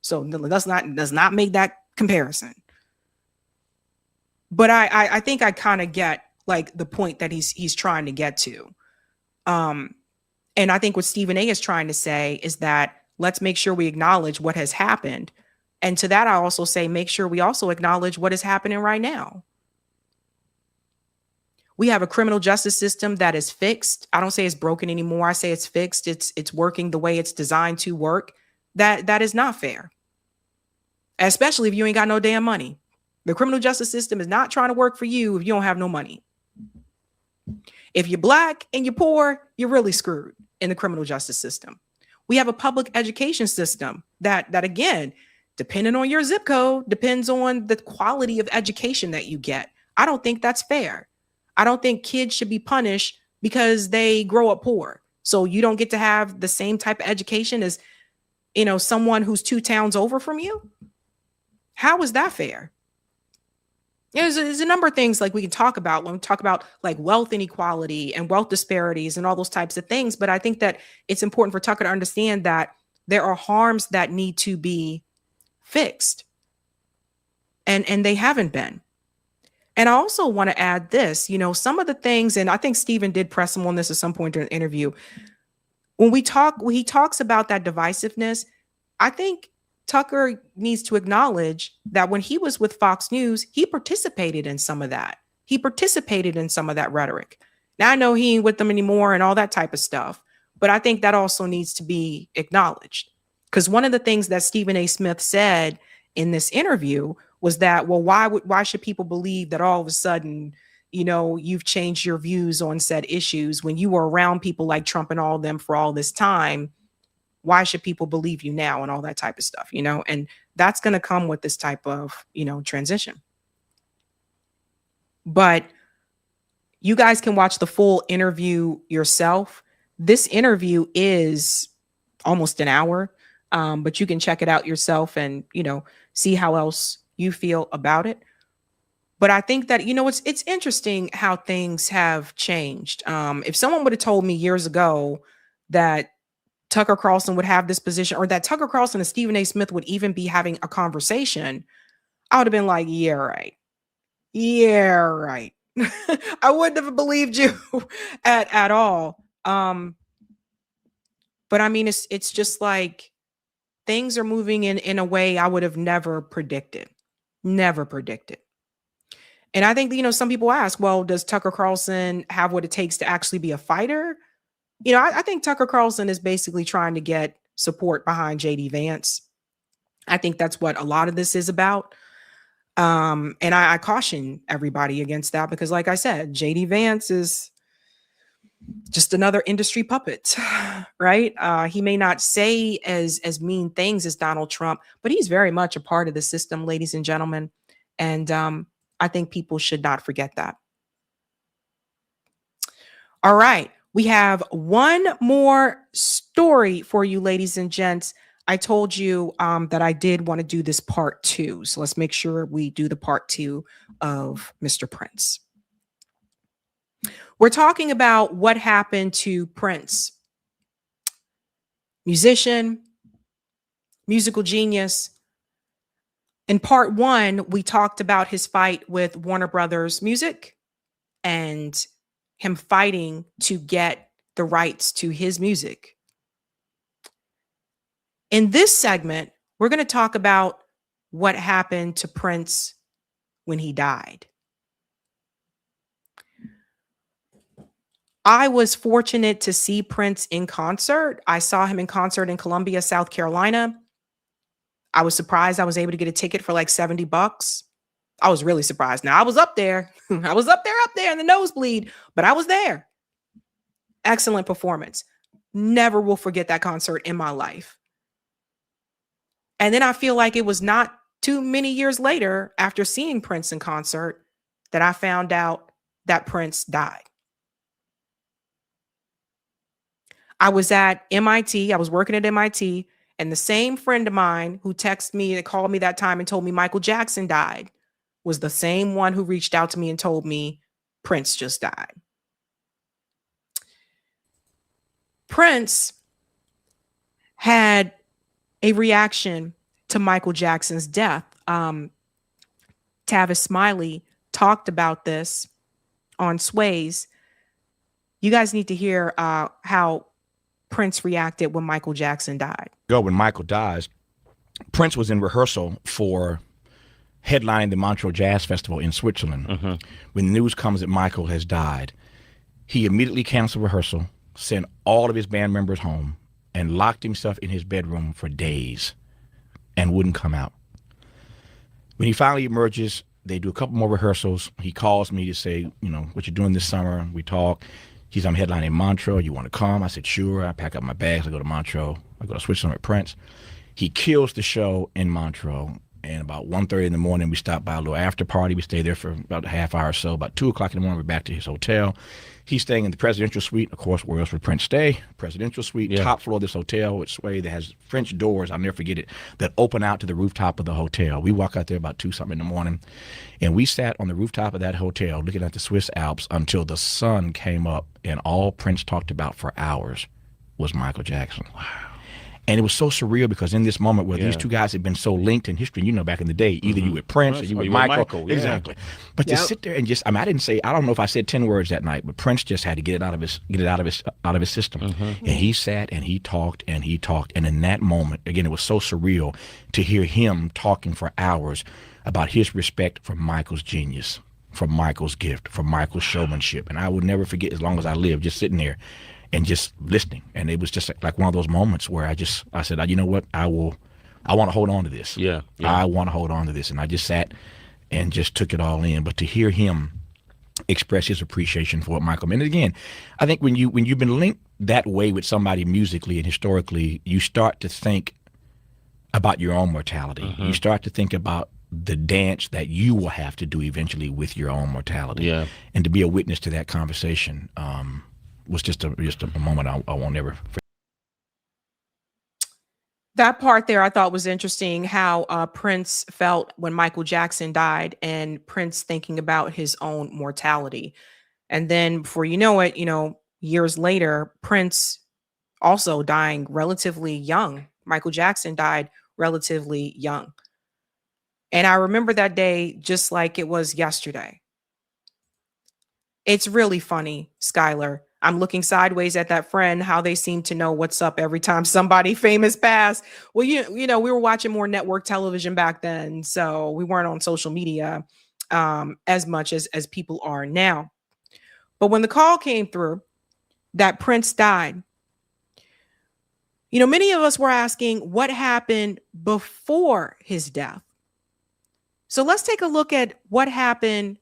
So let's not make that comparison. But I think I kind of get like the point that he's trying to get to. And I think what Stephen A is trying to say is that let's make sure we acknowledge what has happened. And to that, I also say, make sure we also acknowledge what is happening right now. We have a criminal justice system that is fixed. I don't say it's broken anymore. I say it's fixed. It's working the way it's designed to work. That is not fair. Especially if you ain't got no damn money. The criminal justice system is not trying to work for you if you don't have no money. If you're Black and you're poor, you're really screwed in the criminal justice system. We have a public education system that again, depending on your zip code, depends on the quality of education that you get. I don't think that's fair. I don't think kids should be punished because they grow up poor. So you don't get to have the same type of education as, you know, someone who's 2 towns over from you. How is that fair? There's a number of things like we can talk about when we talk about like wealth inequality and wealth disparities and all those types of things. But I think that it's important for Tucker to understand that there are harms that need to be fixed. And they haven't been. And I also want to add this, you know, some of the things, and I think Stephen did press him on this at some point during the interview. When he talks about that divisiveness, I think Tucker needs to acknowledge that when he was with Fox News, he participated in some of that. He participated in some of that rhetoric. Now I know he ain't with them anymore and all that type of stuff, but I think that also needs to be acknowledged. Because one of the things that Stephen A. Smith said in this interview was that, well, why should people believe that all of a sudden, you know, you've changed your views on said issues when you were around people like Trump and all of them for all this time? Why should people believe you now and all that type of stuff, you know? And that's going to come with this type of, you know, transition. But you guys can watch the full interview yourself. This interview is almost an hour, but you can check it out yourself and, you know, see how else you feel about it. But I think that, you know, it's interesting how things have changed. If someone would have told me years ago that Tucker Carlson would have this position, or that Tucker Carlson and Stephen A. Smith would even be having a conversation, I would have been like, yeah, right. Yeah, right. I wouldn't have believed you at all. But I mean, it's just like things are moving in a way I would have never predicted. Never predicted. And I think, you know, some people ask, well, does Tucker Carlson have what it takes to actually be a fighter? You know, I think Tucker Carlson is basically trying to get support behind JD Vance. I think that's what a lot of this is about. And I caution everybody against that because, like I said, JD Vance is just another industry puppet, right? He may not say as mean things as Donald Trump, but he's very much a part of the system, ladies and gentlemen. And I think people should not forget that. All right. We have one more story for you, ladies and gents. I told you that I did want to do this part 2. So let's make sure we do the part 2 of Mr. Prince. We're talking about what happened to Prince. Musician, musical genius. In part 1, we talked about his fight with Warner Brothers Music and him fighting to get the rights to his music. In this segment, we're going to talk about what happened to Prince when he died. I was fortunate to see Prince in concert. I saw him in concert in Columbia, South Carolina. I was surprised I was able to get a ticket for like $70. I was really surprised. Now, I was up there. I was up there in the nosebleed, but I was there. Excellent performance. Never will forget that concert in my life. And then I feel like it was not too many years later, after seeing Prince in concert, that I found out that Prince died. I was at MIT. I was working at MIT, and the same friend of mine who texted me and called me that time and told me Michael Jackson died was the same one who reached out to me and told me Prince just died. Prince had a reaction to Michael Jackson's death. Tavis Smiley talked about this on Sways. You guys need to hear how Prince reacted when Michael Jackson died. When Michael dies, Prince was in rehearsal for headlining the Montreux Jazz Festival in Switzerland. When the news comes that Michael has died, he immediately canceled rehearsal, sent all of his band members home, and locked himself in his bedroom for days and wouldn't come out. When he finally emerges, they do a couple more rehearsals. He calls me to say, what you doing this summer? We talk. He's, I'm headlining Montreux. You want to come? I said, sure. I pack up my bags. I go to Montreux. I go to Switzerland with Prince. He kills the show in Montreux. And about 1:30 in the morning, we stop by a little after party. We stay there for about a half hour or so. About 2 o'clock in the morning, we're back to his hotel. He's staying in the presidential suite. Of course, where else would Prince stay? Presidential suite, top floor of this hotel with Sway that has French doors, I'll never forget it, that open out to the rooftop of the hotel. We walk out there about 2-something in the morning, and we sat on the rooftop of that hotel looking at the Swiss Alps until the sun came up, and all Prince talked about for hours was Michael Jackson. Wow. And it was so surreal because in this moment where these two guys had been so linked in history, back in the day, either you with Prince or you with Michael. Exactly. But to sit there and just, I didn't say, I don't know if I said 10 words that night, but Prince just had to get it out of his system. And he sat and he talked and he talked. And in that moment, again, it was so surreal to hear him talking for hours about his respect for Michael's genius, for Michael's gift, for Michael's showmanship. And I will never forget, as long as I live, just sitting there and just listening. And it was just like one of those moments where I said, you know what, I want to hold on to this. I want to hold on to this. And I just sat and just took it all in. But to hear him express his appreciation for what Michael meant. And again, I think when you've been linked that way with somebody musically and historically, you start to think about your own mortality. You start to think about the dance that you will have to do eventually with your own mortality. And to be a witness to that conversation was just a moment I won't ever forget. That part there I thought was interesting, how Prince felt when Michael Jackson died, and Prince thinking about his own mortality. And then before you know it, years later, Prince also dying relatively young. Michael Jackson died relatively young. And I remember that day just like it was yesterday. It's really funny, Skylar. I'm looking sideways at that friend, how they seem to know what's up every time somebody famous passed. Well, we were watching more network television back then, so we weren't on social media as much as people are now. But when the call came through that Prince died, many of us were asking what happened before his death. So let's take a look at what happened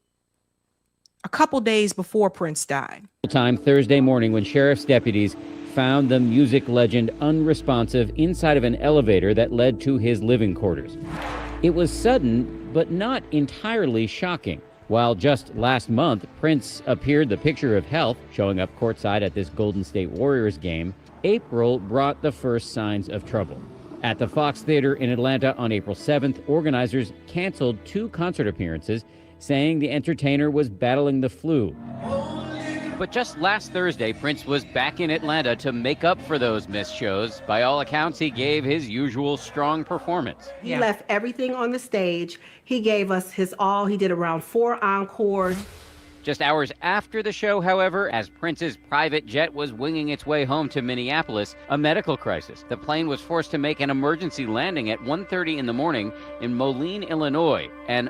a couple days before Prince died. Time Thursday morning when sheriff's deputies found the music legend unresponsive inside of an elevator that led to his living quarters. It was sudden, but not entirely shocking. While just last month, Prince appeared the picture of health, showing up courtside at this Golden State Warriors game, April brought the first signs of trouble. At the Fox Theater in Atlanta on April 7th, organizers canceled 2 concert appearances, saying the entertainer was battling the flu. But just last Thursday, Prince was back in Atlanta to make up for those missed shows. By all accounts, he gave his usual strong performance. He left everything on the stage. He gave us his all. He did around 4 encores. Just hours after the show, however, as Prince's private jet was winging its way home to Minneapolis, a medical crisis. The plane was forced to make an emergency landing at 1:30 in the morning in Moline, Illinois, and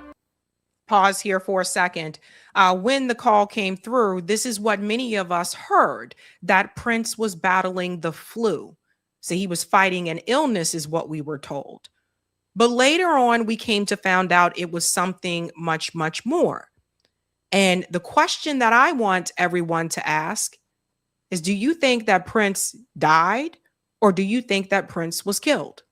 pause here for a second. When the call came through, this is what many of us heard, that Prince was battling the flu. So he was fighting an illness is what we were told. But later on, we came to find out it was something much, much more. And the question that I want everyone to ask is, do you think that Prince died, or do you think that Prince was killed?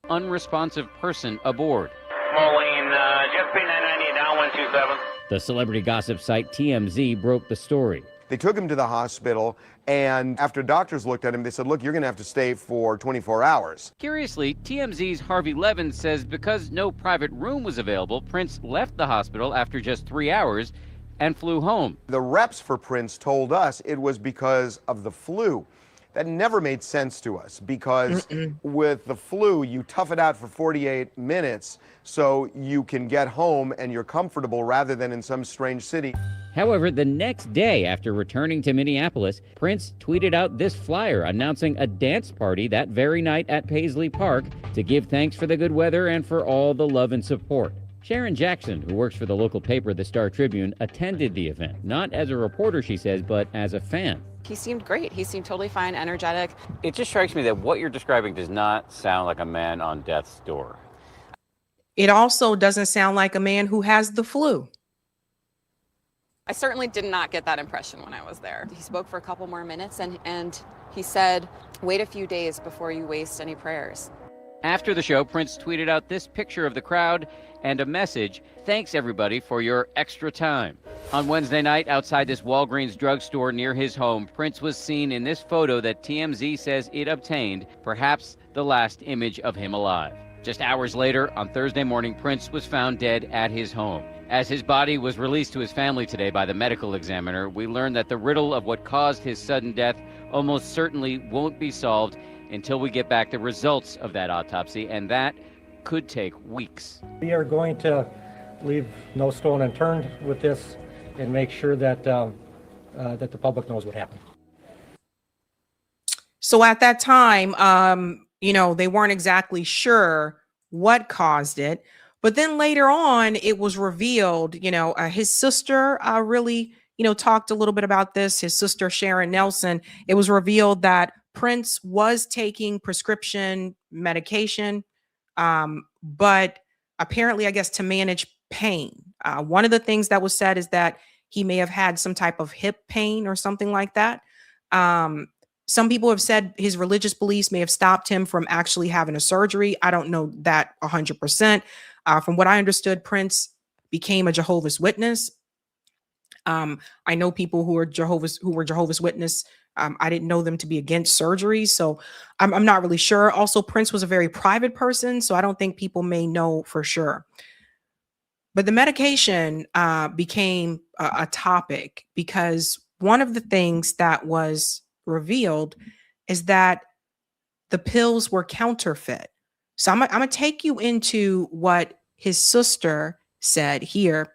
unresponsive person aboard. Moline, jet speed 990 down 127. The celebrity gossip site TMZ broke the story. They took him to the hospital, and after doctors looked at him, they said, look, you're going to have to stay for 24 hours. Curiously, TMZ's Harvey Levin says because no private room was available, Prince left the hospital after just 3 hours and flew home. The reps for Prince told us it was because of the flu. That never made sense to us because with the flu, you tough it out for 48 minutes so you can get home and you're comfortable rather than in some strange city. However, the next day after returning to Minneapolis, Prince tweeted out this flyer announcing a dance party that very night at Paisley Park to give thanks for the good weather and for all the love and support. Sharon Jackson, who works for the local paper, the Star Tribune, attended the event, not as a reporter, she says, but as a fan. He seemed great. He seemed totally fine, energetic. It just strikes me that what you're describing does not sound like a man on death's door. It also doesn't sound like a man who has the flu. I certainly did not get that impression when I was there. He spoke for a couple more minutes and he said, wait a few days before you waste any prayers. After the show, Prince tweeted out this picture of the crowd and a message: thanks everybody for your extra time. On Wednesday night, outside this Walgreens drugstore near his home, Prince was seen in this photo that TMZ says it obtained, perhaps the last image of him alive. Just hours later, on Thursday morning, Prince was found dead at his home. As his body was released to his family today by the medical examiner, we learned that the riddle of what caused his sudden death almost certainly won't be solved until we get back the results of that autopsy, and that could take weeks. We are going to leave no stone unturned with this and make sure that that the public knows what happened. So at that time, they weren't exactly sure what caused it. But then later on, it was revealed, his sister really, talked a little bit about this. His sister, Sharon Nelson, it was revealed that Prince was taking prescription medication, but apparently, I guess, to manage pain. One of the things that was said is that he may have had some type of hip pain or something like that. Some people have said his religious beliefs may have stopped him from actually having a surgery. I don't know that 100%. From what I understood, Prince became a Jehovah's Witness. I know people who were Jehovah's Witness. I didn't know them to be against surgery, so I'm not really sure. Also, Prince was a very private person, so I don't think people may know for sure. But the medication became a topic because one of the things that was revealed is that the pills were counterfeit. So I'm going to take you into what his sister said here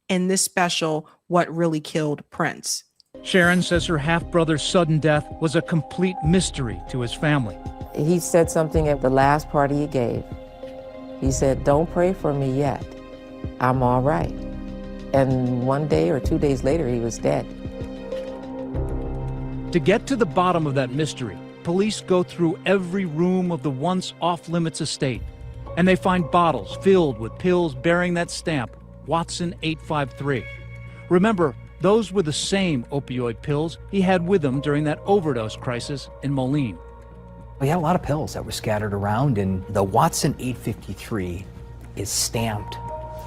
in this special, What Really Killed Prince. Sharon says her half-brother's sudden death was a complete mystery to his family. He said something at the last party he gave. He said, "Don't pray for me yet. I'm all right." And 1 day or 2 days later, he was dead. To get to the bottom of that mystery, police go through every room of the once off-limits estate, and they find bottles filled with pills bearing that stamp, Watson 853. Remember, those were the same opioid pills he had with him during that overdose crisis in Moline. We had a lot of pills that were scattered around, and the Watson 853 is stamped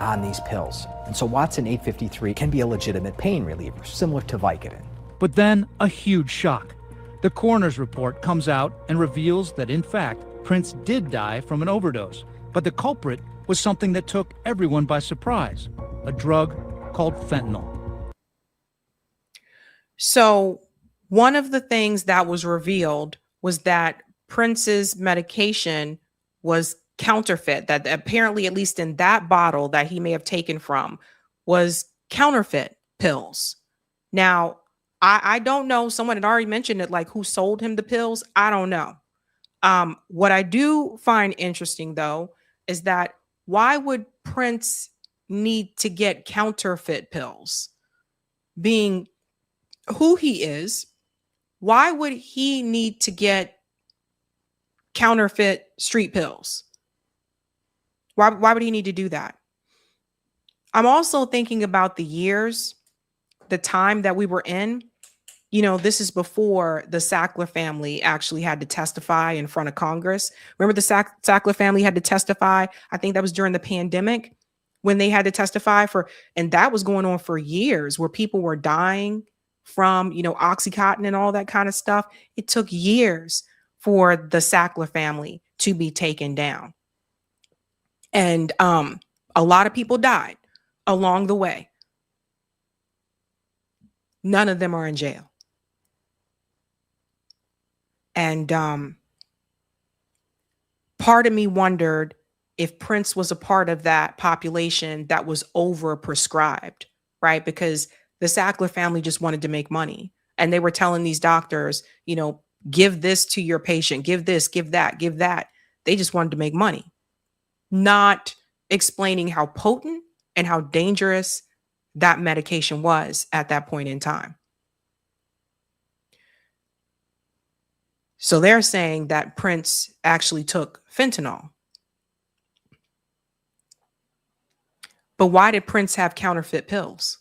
on these pills. And so Watson 853 can be a legitimate pain reliever, similar to Vicodin. But then a huge shock. The coroner's report comes out and reveals that, in fact, Prince did die from an overdose. But the culprit was something that took everyone by surprise, a drug called fentanyl. So one of the things that was revealed was that Prince's medication was counterfeit, that apparently, at least in that bottle that he may have taken from, was counterfeit pills. Now, I don't know. Someone had already mentioned it, like who sold him the pills. I don't know. What I do find interesting, though, is that why would Prince need to get counterfeit pills? Being who he is, why would he need to get counterfeit street pills? Why would he need to do that? I'm also thinking about the years, the time that we were in. You know, this is before the Sackler family actually had to testify in front of Congress. Remember the Sackler family had to testify? I think that was during the pandemic when they had to testify and that was going on for years, where people were dying from, Oxycontin and all that kind of stuff. It took years for the Sackler family to be taken down. And a lot of people died along the way. None of them are in jail. And part of me wondered if Prince was a part of that population that was overprescribed, right? Because the Sackler family just wanted to make money. And they were telling these doctors, give this to your patient, give this, give that, give that. They just wanted to make money, not explaining how potent and how dangerous that medication was at that point in time. So they're saying that Prince actually took fentanyl. But why did Prince have counterfeit pills?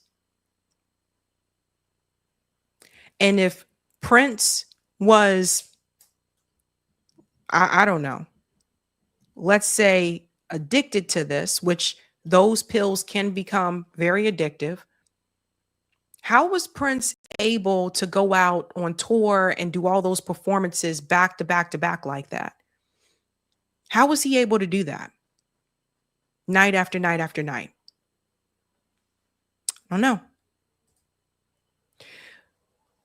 And if Prince was, I don't know, let's say addicted to this, which those pills can become very addictive, how was Prince able to go out on tour and do all those performances back to back to back like that? How was he able to do that? Night after night after night. I don't know.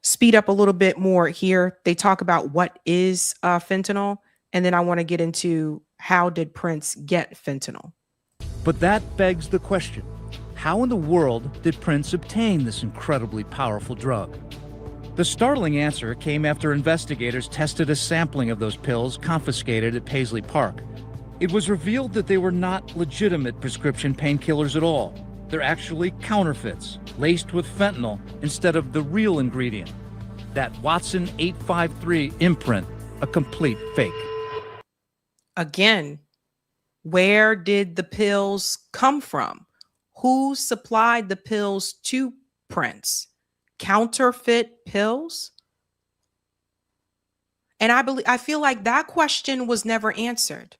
Speed up a little bit more here. They talk about what is fentanyl, and then I want to get into how did Prince get fentanyl. But that begs the question. How in the world did Prince obtain this incredibly powerful drug? The startling answer came after investigators tested a sampling of those pills confiscated at Paisley Park. It was revealed that they were not legitimate prescription painkillers at all. They're actually counterfeits, laced with fentanyl instead of the real ingredient. That Watson 853 imprint, a complete fake. Again, where did the pills come from? Who supplied the pills to Prince? Counterfeit pills? And I feel like that question was never answered.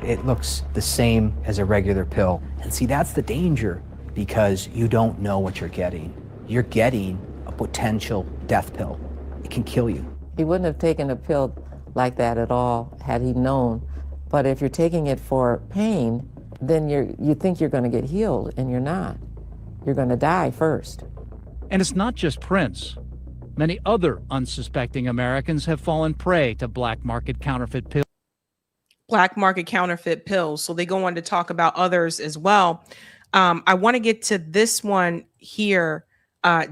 It looks the same as a regular pill. And see, that's the danger, because you don't know what you're getting. You're getting a potential death pill. It can kill you. He wouldn't have taken a pill like that at all had he known. But if you're taking it for pain, then you think you're going to get healed, and you're not. You're going to die first. And it's not just Prince. Many other unsuspecting Americans have fallen prey to black market counterfeit pills. Black market counterfeit pills. So they go on to talk about others as well. I want to get to this one here.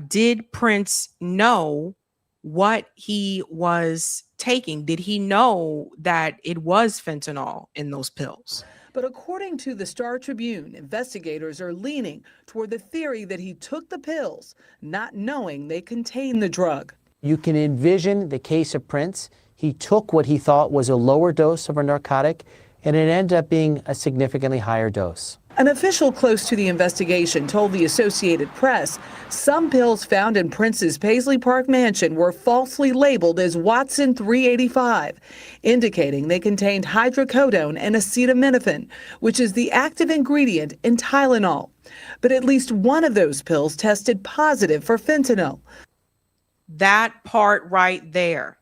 Did Prince know what he was taking? Did he know that it was fentanyl in those pills? But according to the Star Tribune, investigators are leaning toward the theory that he took the pills, not knowing they contain the drug. You can envision the case of Prince. He took what he thought was a lower dose of a narcotic, and it ended up being a significantly higher dose. An official close to the investigation told the Associated Press some pills found in Prince's Paisley Park mansion were falsely labeled as Watson 385, indicating they contained hydrocodone and acetaminophen, which is the active ingredient in Tylenol. But at least one of those pills tested positive for fentanyl. That part right there.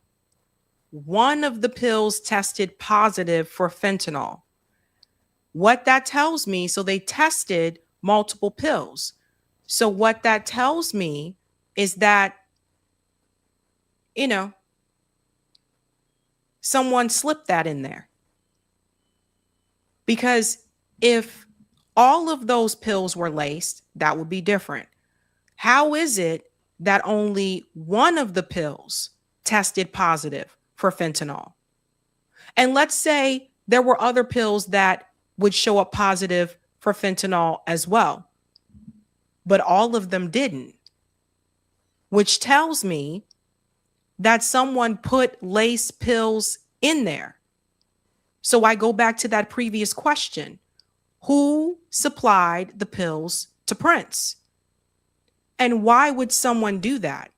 One of the pills tested positive for fentanyl. What that tells me, so they tested multiple pills. So what that tells me is that, someone slipped that in there. Because if all of those pills were laced, that would be different. How is it that only one of the pills tested positive for fentanyl? And let's say there were other pills that would show up positive for fentanyl as well, but all of them didn't, which tells me that someone put lace pills in there. So I go back to that previous question. Who supplied the pills to Prince? And why would someone do that?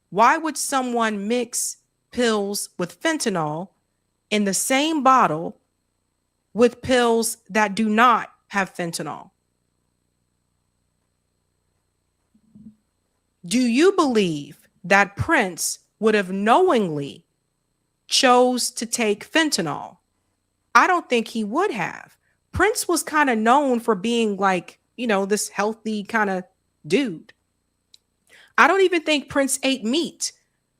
Why would someone mix pills with fentanyl in the same bottle with pills that do not have fentanyl? Do you believe that Prince would have knowingly chose to take fentanyl? I don't think he would have. Prince was kind of known for being like, this healthy kind of dude. I don't even think Prince ate meat.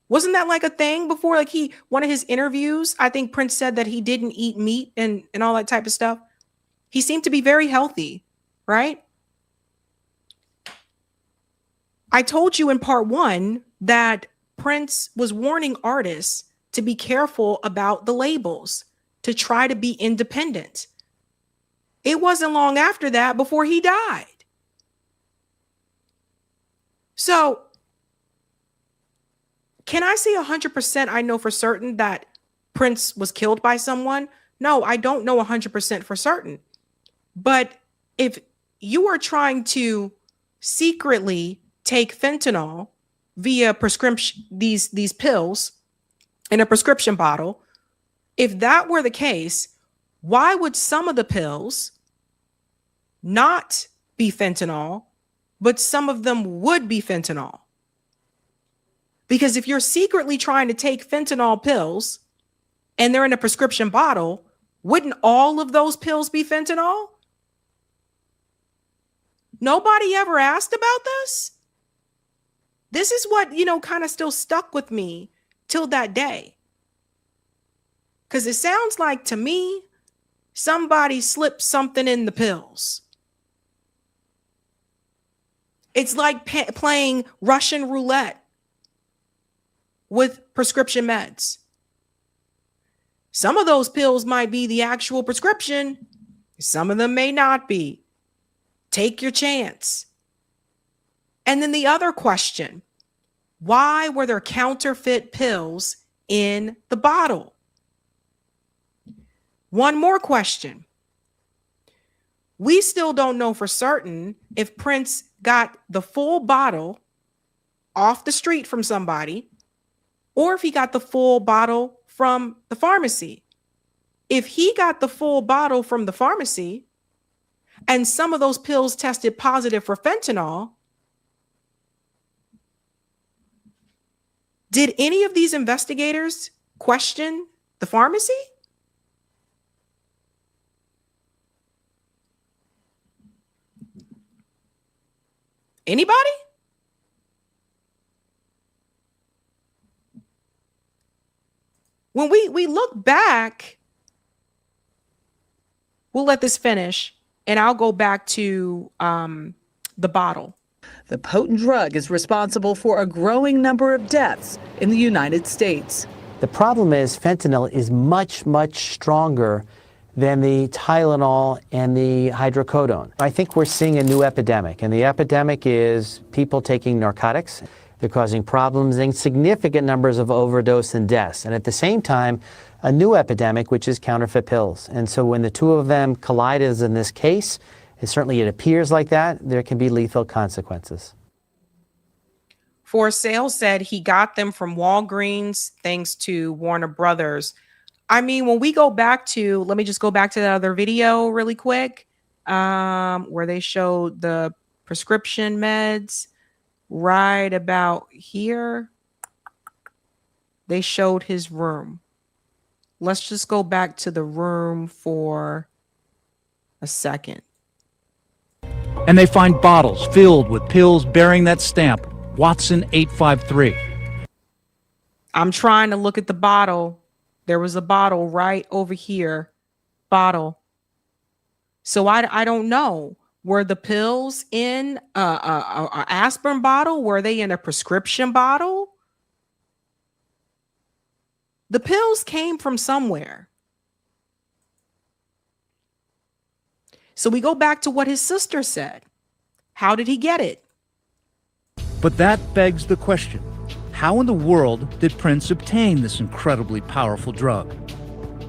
Wasn't that like a thing before? Like one of his interviews, I think Prince said that he didn't eat meat and all that type of stuff. He seemed to be very healthy, right? I told you in part 1 that Prince was warning artists to be careful about the labels, to try to be independent. It wasn't long after that before he died. So, can I say 100% I know for certain that Prince was killed by someone? No, I don't know 100% for certain. But if you are trying to secretly take fentanyl via prescription, these pills in a prescription bottle, if that were the case, why would some of the pills not be fentanyl, but some of them would be fentanyl? Because if you're secretly trying to take fentanyl pills and they're in a prescription bottle, wouldn't all of those pills be fentanyl? Nobody ever asked about this? This is what, kind of still stuck with me till that day. Because it sounds like to me, somebody slipped something in the pills. It's like playing Russian roulette with prescription meds. Some of those pills might be the actual prescription. Some of them may not be. Take your chance. And then the other question, why were there counterfeit pills in the bottle? One more question. We still don't know for certain if Prince got the full bottle off the street from somebody or if he got the full bottle from the pharmacy. If he got the full bottle from the pharmacy and some of those pills tested positive for fentanyl, did any of these investigators question the pharmacy? Anybody? When we look back, we'll let this finish, and I'll go back to the bottle. The potent drug is responsible for a growing number of deaths in the United States. The problem is fentanyl is much, much stronger than the Tylenol and the hydrocodone. I think we're seeing a new epidemic, and the epidemic is people taking narcotics. They're causing problems and significant numbers of overdose and deaths. And at the same time, a new epidemic, which is counterfeit pills. And so when the two of them collide, as in this case, it appears like that, there can be lethal consequences. For Sale said he got them from Walgreens thanks to Warner Brothers. I mean, when we go back to, let me just go back to that other video really quick, where they showed the prescription meds right about here. They showed his room. Let's just go back to the room for a second. And they find bottles filled with pills bearing that stamp, Watson 853. I'm trying to look at the bottle. There was a bottle right over here. Bottle. So I don't know. Were the pills in a aspirin bottle? Were they in a prescription bottle? The pills came from somewhere. So we go back to what his sister said. How did he get it? But that begs the question, how in the world did Prince obtain this incredibly powerful drug?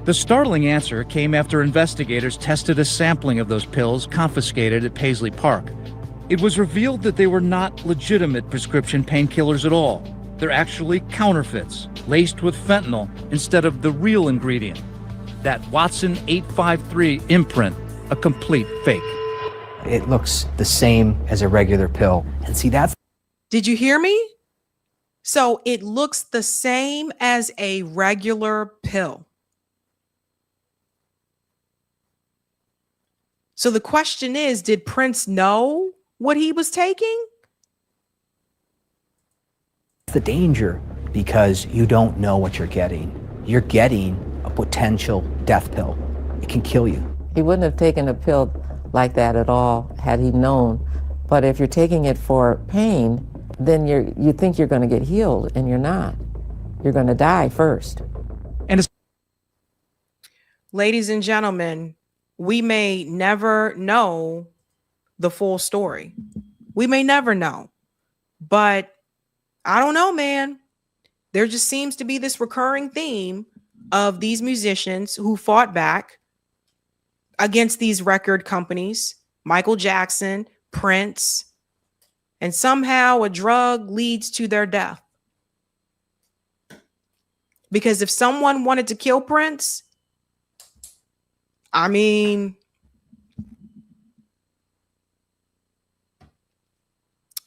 The startling answer came after investigators tested a sampling of those pills confiscated at Paisley Park. It was revealed that they were not legitimate prescription painkillers at all. They're actually counterfeits, laced with fentanyl instead of the real ingredient. That Watson 853 imprint, a complete fake. It looks the same as a regular pill. And see, that's... Did you hear me? So it looks the same as a regular pill. So the question is, did Prince know what he was taking? the danger, because you don't know what you're getting. You're getting a potential death pill. It can kill you. He wouldn't have taken a pill like that at all had he known. But if you're taking it for pain, then you think you're going to get healed, and you're not. You're going to die first. And ladies and gentlemen, we may never know the full story. We may never know. But I don't know, man. There just seems to be this recurring theme of these musicians who fought back against these record companies, Michael Jackson, Prince, and somehow a drug leads to their death. Because if someone wanted to kill Prince, I mean,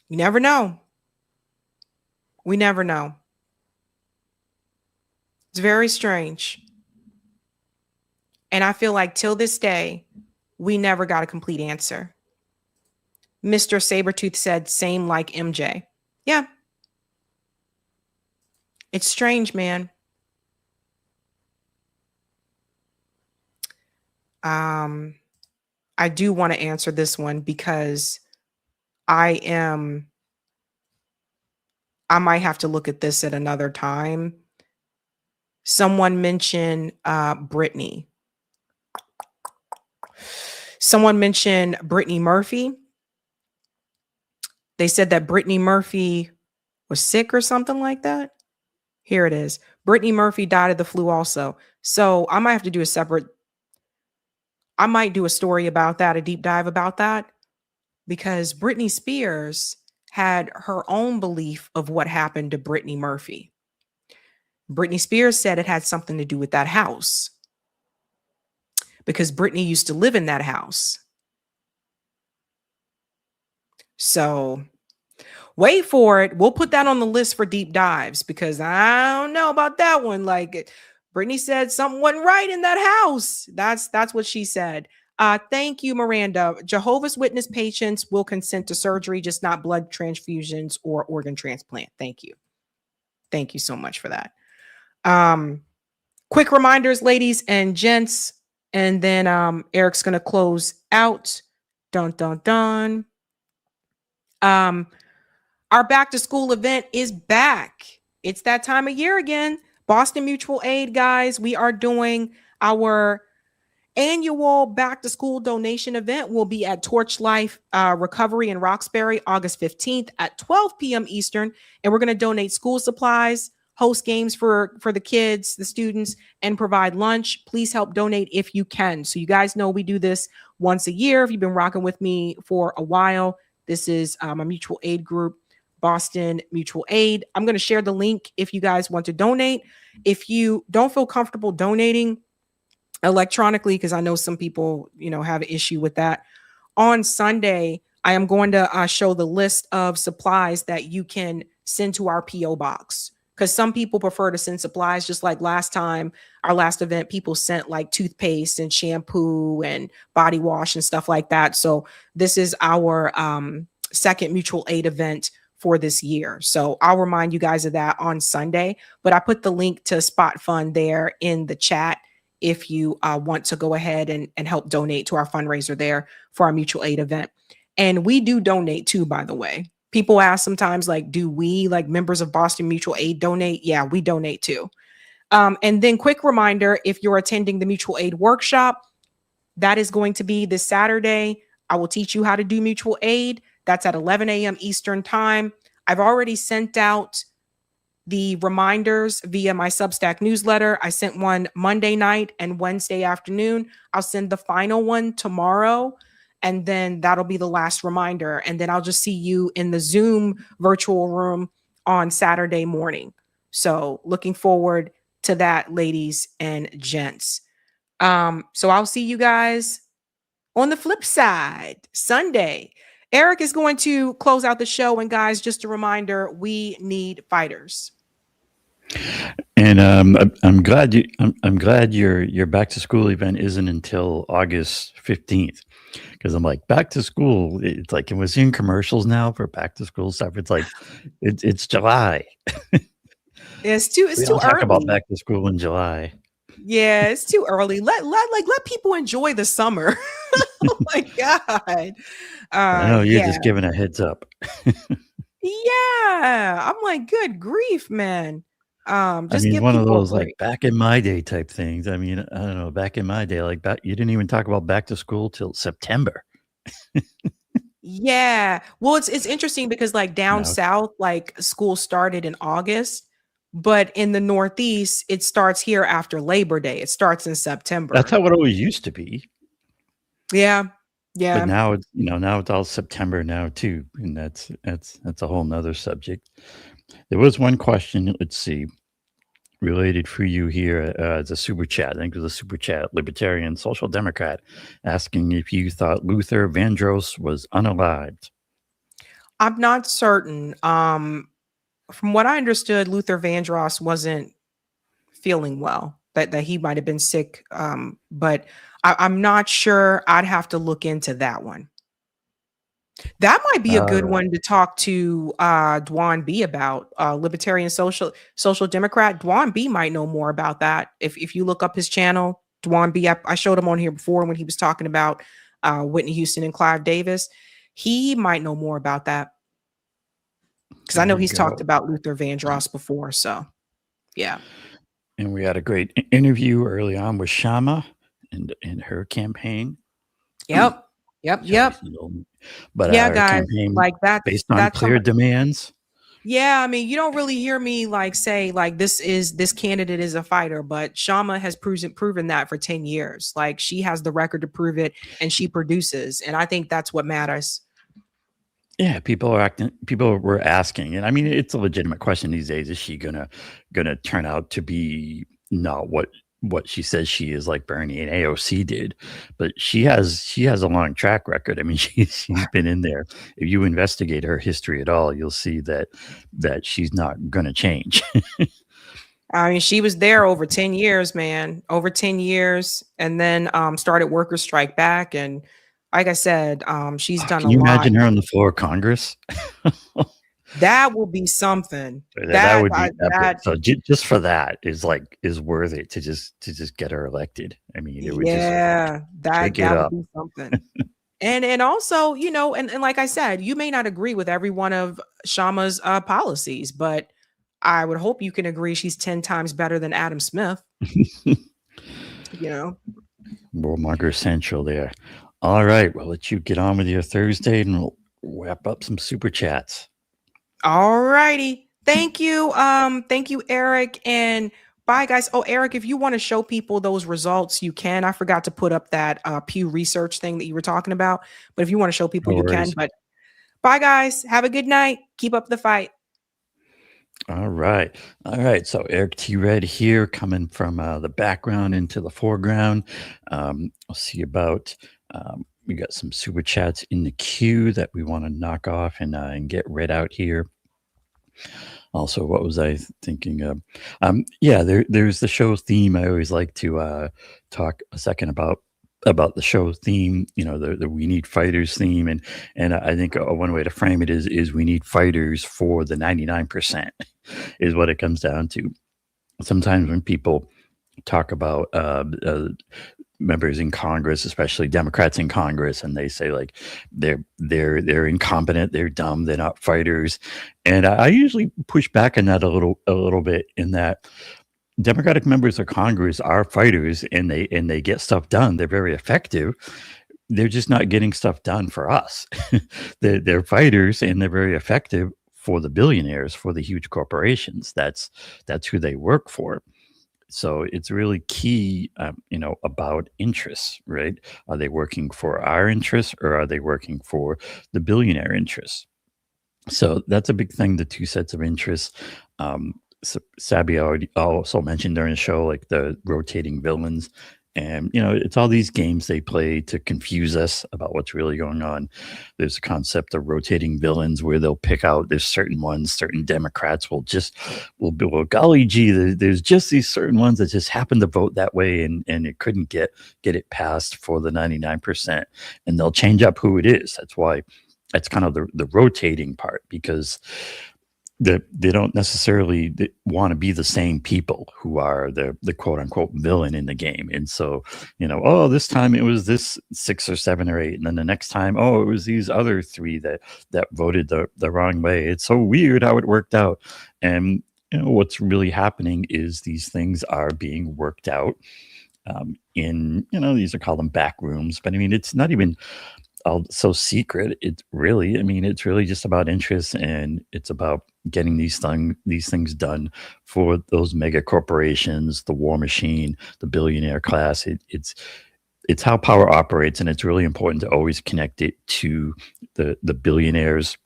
you never know. We never know. It's very strange. And I feel like till this day, we never got a complete answer. Mr. Sabretooth said, same like MJ. Yeah. It's strange, man. I do want to answer this one because I might have to look at this at another time. Someone mentioned Britney. Someone mentioned Brittany Murphy. They said that Brittany Murphy was sick or something like that. Here it is. Brittany Murphy died of the flu also. So I might have to do I might do a story about that, a deep dive about that, because Britney Spears had her own belief of what happened to Brittany Murphy. Britney Spears said it had something to do with that house because Britney used to live in that house. So wait for it. We'll put that on the list for deep dives because I don't know about that one. Like Britney said something wasn't right in that house. That's what she said. Thank you, Miranda. Jehovah's Witness patients will consent to surgery, just not blood transfusions or organ transplant. Thank you. Thank you so much for that. Quick reminders, ladies and gents, and then Eric's going to close out. Dun, dun, dun. Our back to school event is back. It's that time of year again. Boston Mutual Aid, guys, we are doing our annual back to school donation event. Will be at Torch Life Recovery in Roxbury, August 15th at 12 p.m. Eastern. And we're going to donate school supplies, host games for the kids, the students, and provide lunch. Please help donate if you can. So you guys know we do this once a year. If you've been rocking with me for a while, this is a mutual aid group, Boston Mutual Aid. I'm going to share the link if you guys want to donate. If you don't feel comfortable donating electronically, because I know some people, have an issue with that, on Sunday, I am going to show the list of supplies that you can send to our P.O. box. Because some people prefer to send supplies, just like last time, our last event, people sent like toothpaste and shampoo and body wash and stuff like that. So this is our second mutual aid event for this year. So I'll remind you guys of that on Sunday. But I put the link to Spot Fund there in the chat if you want to go ahead and help donate to our fundraiser there for our mutual aid event. And we do donate too, by the way. People ask sometimes, like, do we, like members of Boston Mutual Aid, donate? Yeah, we donate too. And then quick reminder, if you're attending the mutual aid workshop, that is going to be this Saturday. I will teach you how to do mutual aid. That's at 11 a.m. Eastern time. I've already sent out the reminders via my Substack newsletter. I sent one Monday night and Wednesday afternoon. I'll send the final one tomorrow, and then that'll be the last reminder. And then I'll just see you in the Zoom virtual room on Saturday morning. So looking forward to that, ladies and gents. So I'll see you guys on the flip side Sunday. Eric is going to close out the show, and guys, just a reminder, we need fighters. And I'm glad your back to school event isn't until August 15th, because I'm like, back to school. It's like, and we're seeing commercials now for back to school stuff. It's like it's July. It's too early. Talk about back to school in July. Yeah, it's too early. Let people enjoy the summer. Oh my God. I know you're just giving a heads up. Yeah. I'm like, good grief, man. Just give one of those like back in my day type things. I mean, I don't know, back in my day, you didn't even talk about back to school till September. Yeah. Well, it's interesting because like down south, like school started in August. But in the Northeast, it starts here after Labor Day. It starts in September. That's how it always used to be. Yeah. Yeah. But now it's, now it's all September now too. And that's a whole nother subject. There was one question, let's see, related for you here as a super chat. I think it was a super chat, Libertarian Social Democrat, asking if you thought Luther Vandross was unalived. I'm not certain. From what I understood, Luther Vandross wasn't feeling well, that he might have been sick. But I'm not sure. I'd have to look into that one. That might be a good one to talk to Dwan B about. Libertarian Social Democrat. Dwan B might know more about that. If you look up his channel, Dwan B, I showed him on here before when he was talking about Whitney Houston and Clive Davis. He might know more about that. Because I know he's talked about Luther Vandross before. So, yeah. And we had a great interview early on with Kshama and her campaign. Yep. But yeah, our guys, campaign like that based on clear demands. Yeah, I mean, you don't really hear me like say like this candidate is a fighter, but Kshama has proven that for 10 years. Like she has the record to prove it, and she produces, and I think that's what matters. Yeah, people were asking, and I mean, it's a legitimate question these days. Is she gonna turn out to be not what she says she is, like Bernie and AOC did? But she has a long track record. I mean, she's been in there. If you investigate her history at all, you'll see that she's not gonna change. I mean, she was there over 10 years, man, over 10 years, and then started Workers Strike Back, and like I said, she's done a lot. Can you imagine her on the floor of Congress? That will be something. That would be epic. So just for that is worth it to just get her elected. I mean, it would that would be something. and also, and like I said, you may not agree with every one of Kshama's policies, but I would hope you can agree she's 10 times better than Adam Smith. Warmonger Central there. All right, we'll let you get on with your Thursday, and we'll wrap up some super chats. All righty. Thank you. Thank you, Eric. And bye, guys. Oh, Eric, if you want to show people those results, you can. I forgot to put up that Pew Research thing that you were talking about. But if you want to show people, you can. But bye, guys. Have a good night. Keep up the fight. All right. So Eric T. Red here, coming from the background into the foreground. I'll see about... we got some super chats in the queue that we want to knock off and get read out here. Also, what was I thinking of? There's the show theme. I always like to talk a second about the show theme. The We Need Fighters theme, and I think one way to frame it is we need fighters for the 99% is what it comes down to. Sometimes when people talk about members in Congress, especially Democrats in Congress, and they say like they're incompetent, they're dumb, they're not fighters, and I usually push back on that a little bit, in that Democratic members of Congress are fighters, and they get stuff done. They're very effective. They're just not getting stuff done for us. they're fighters, and they're very effective for the billionaires, for the huge corporations. That's who they work for. So it's really key, about interests, right? Are they working for our interests, or are they working for the billionaire interests? So that's a big thing, the two sets of interests. Sabby already also mentioned during the show, like the rotating villains. And, it's all these games they play to confuse us about what's really going on. There's a concept of rotating villains where they'll pick out, there's certain ones, certain Democrats will be, well, golly gee, there's just these certain ones that just happen to vote that way, and it couldn't get it passed for the 99%. And they'll change up who it is. That's kind of the rotating part, because they don't necessarily want to be the same people who are the quote unquote villain in the game. And so, this time it was this 6 or 7 or 8. And then the next time, it was these other 3 that voted the wrong way. It's so weird how it worked out. And, what's really happening is these things are being worked out in, these are called them back rooms, but I mean, it's not even so secret. It's really just about interest, and it's about getting these things done for those mega corporations, the war machine, the billionaire class. It's how power operates, and it's really important to always connect it to the billionaires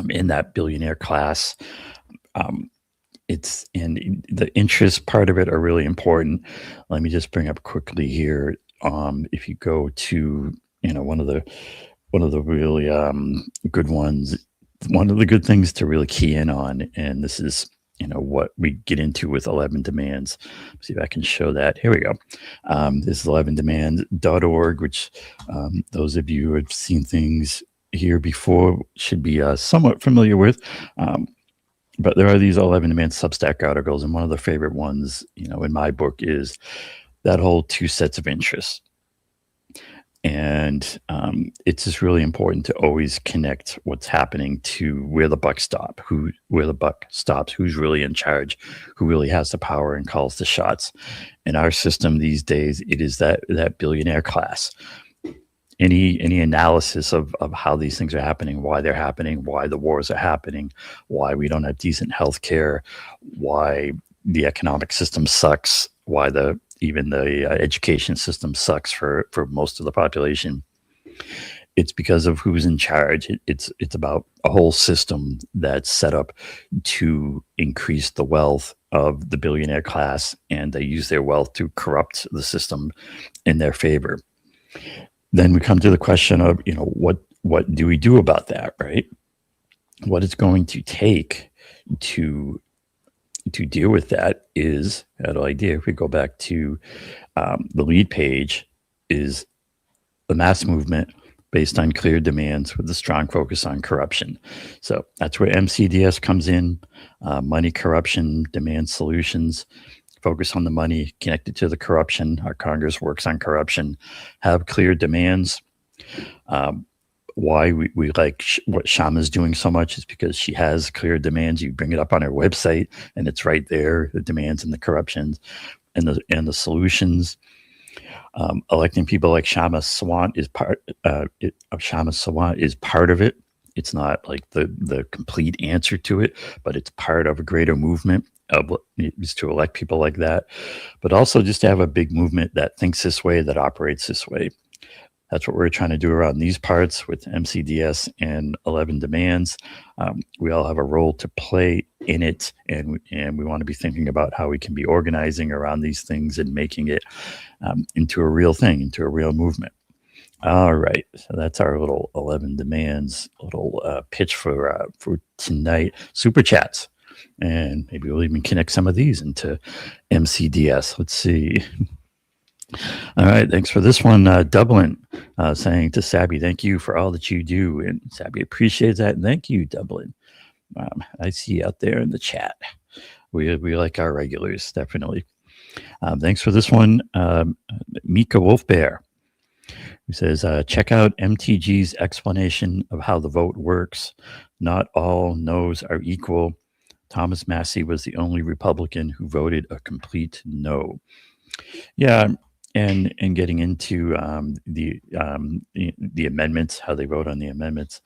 in that billionaire class. And the interest part of it are really important. Let me just bring up quickly here. If you go to one of the really good ones, one of the good things to really key in on, and this is what we get into with 11 demands. Let's see if I can show that. Here we go. This is 11demands.org, which those of you who have seen things here before should be somewhat familiar with. But there are these 11 demands Substack articles, and one of the favorite ones, in my book, is that whole 2 sets of interests. And it's just really important to always connect what's happening to where the buck stops, who's really in charge, who really has the power and calls the shots. In our system these days, it is that billionaire class. Any analysis of how these things are happening, why they're happening, why the wars are happening, why we don't have decent health care, why the economic system sucks, why even the education system sucks for most of the population. It's because of who's in charge. It's about a whole system that's set up to increase the wealth of the billionaire class, and they use their wealth to corrupt the system in their favor. Then we come to the question of, what do we do about that, right? What it's going to take to deal with that is, if we go back to the lead page, is the mass movement based on clear demands with a strong focus on corruption. So that's where MCDS comes in, money, corruption, demand solutions, focus on the money, connected to the corruption. Our Congress works on corruption, have clear demands. Why we like what Kshama's doing so much is because she has clear demands. You bring it up on her website, and it's right there, the demands and the corruptions and the solutions. Electing people like Kshama Sawant is part of it. It's not like the complete answer to it, but it's part of a greater movement is to elect people like that, but also just to have a big movement that thinks this way, that operates this way. That's what we're trying to do around these parts with MCDS and 11 demands. We all have a role to play in it, and we want to be thinking about how we can be organizing around these things and making it into a real thing, into a real movement. All right, so that's our little 11 demands, little pitch for tonight. Super chats, and maybe we'll even connect some of these into MCDS. Let's see. All right, thanks for this one, Dublin, saying to Sabby, thank you for all that you do. And Sabby appreciates that. And thank you, Dublin. I see you out there in the chat. We like our regulars, definitely. Thanks for this one, Mika Wolfbear, who says, check out MTG's explanation of how the vote works. Not all no's are equal. Thomas Massie was the only Republican who voted a complete no. Yeah, and getting into the amendments, how they vote on the amendments.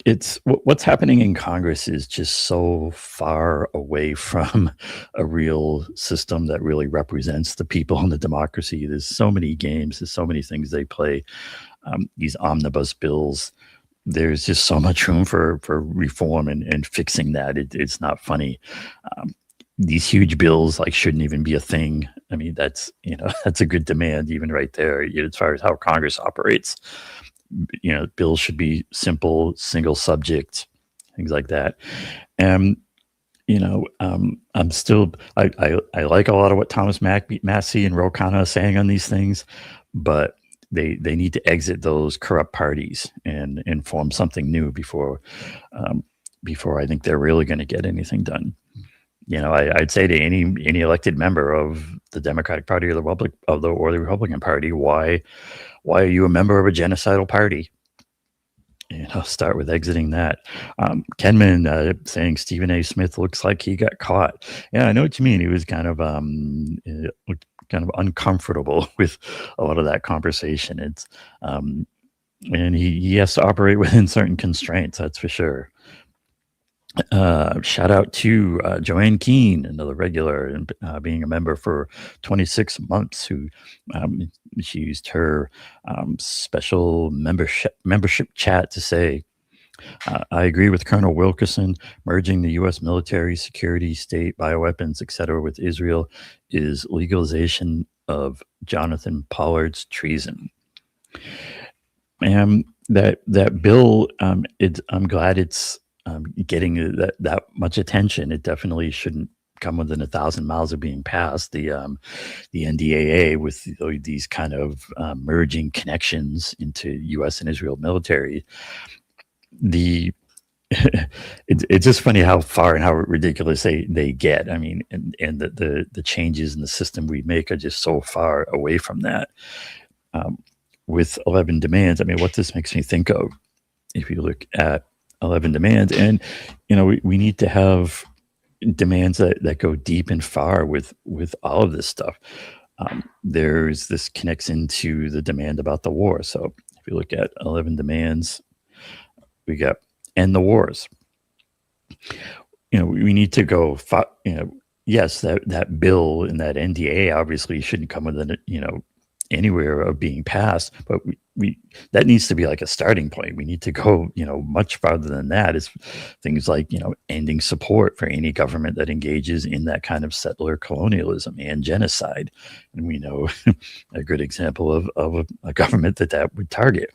It's what's happening in Congress is just so far away from a real system that really represents the people and the democracy. There's so many games, there's so many things they play. These omnibus bills, there's just so much room for reform and fixing that. It's not funny. These huge bills shouldn't even be a thing. I mean, that's a good demand even right there as far as how Congress operates. Bills should be simple, single subject, things like that. And I'm still I like a lot of what Thomas Massie and Ro Khanna are saying on these things, but they need to exit those corrupt parties and form something new before I think they're really going to get anything done. I'd say to any elected member of the Democratic Party or the Republican Party, why are you a member of a genocidal party? Start with exiting that. Kenman saying Stephen A. Smith looks like he got caught. Yeah, I know what you mean. He was kind of uncomfortable with a lot of that conversation. It's and he has to operate within certain constraints. That's for sure. Shout out to Joanne Keene, another regular, and being a member for 26 months, who she used her special membership chat to say, I agree with Colonel Wilkerson. Merging the U.S. military, security, state, bioweapons, etc. with Israel is legalization of Jonathan Pollard's treason. And that bill, I'm glad it's getting that much attention. It definitely shouldn't come within 1,000 miles of being passed. The NDAA, with these kind of merging connections into U.S. and Israel military, it's just funny how far and how ridiculous they get. I mean, and the changes in the system we make are just so far away from that. With 11 demands, I mean, what this makes me think of, if you look at 11 demands, and we need to have demands that go deep and far with all of this stuff. This connects into the demand about the war. So if you look at 11 demands, we got end the wars. We need to go yes, that bill and that NDA obviously shouldn't come within anywhere of being passed, but we that needs to be like a starting point. We need to go much farther than that. Is things like ending support for any government that engages in that kind of settler colonialism and genocide. And we know a good example of a government that would target.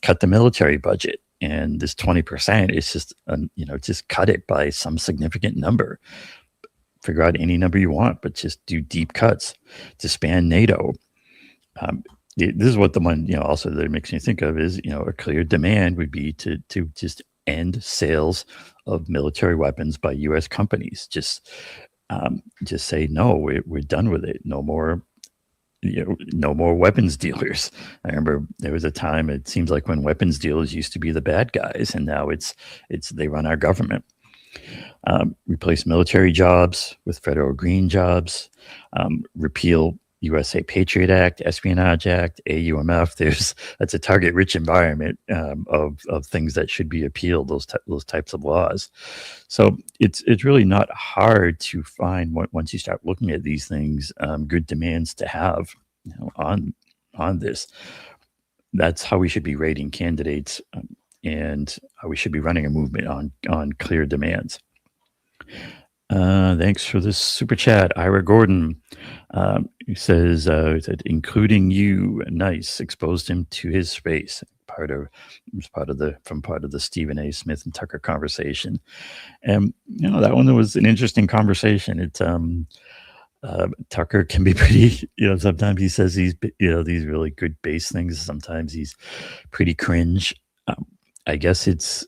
Cut the military budget, and this 20% is just just cut it by some significant number. Figure out any number you want, but just do deep cuts. Disband NATO. This is what the one also that it makes me think of is a clear demand would be to just end sales of military weapons by U.S. companies. Just say no, we're done with it. No more no more weapons dealers. I remember there was a time, it seems like, when weapons dealers used to be the bad guys, and now it's they run our government. Replace military jobs with federal green jobs. Repeal USA Patriot Act, Espionage Act, AUMF. That's a target-rich environment of things that should be appealed. Those types of laws. So it's really not hard to find, once you start looking at these things, good demands to have on this. That's how we should be rating candidates, and how we should be running a movement on clear demands. Thanks for this super chat, Ira Gordon. He says, including you, nice, exposed him to his space. Part of the Stephen A. Smith and Tucker conversation. And that one was an interesting conversation. It's Tucker can be pretty, sometimes he says these really good base things. Sometimes he's pretty cringe. I guess it's,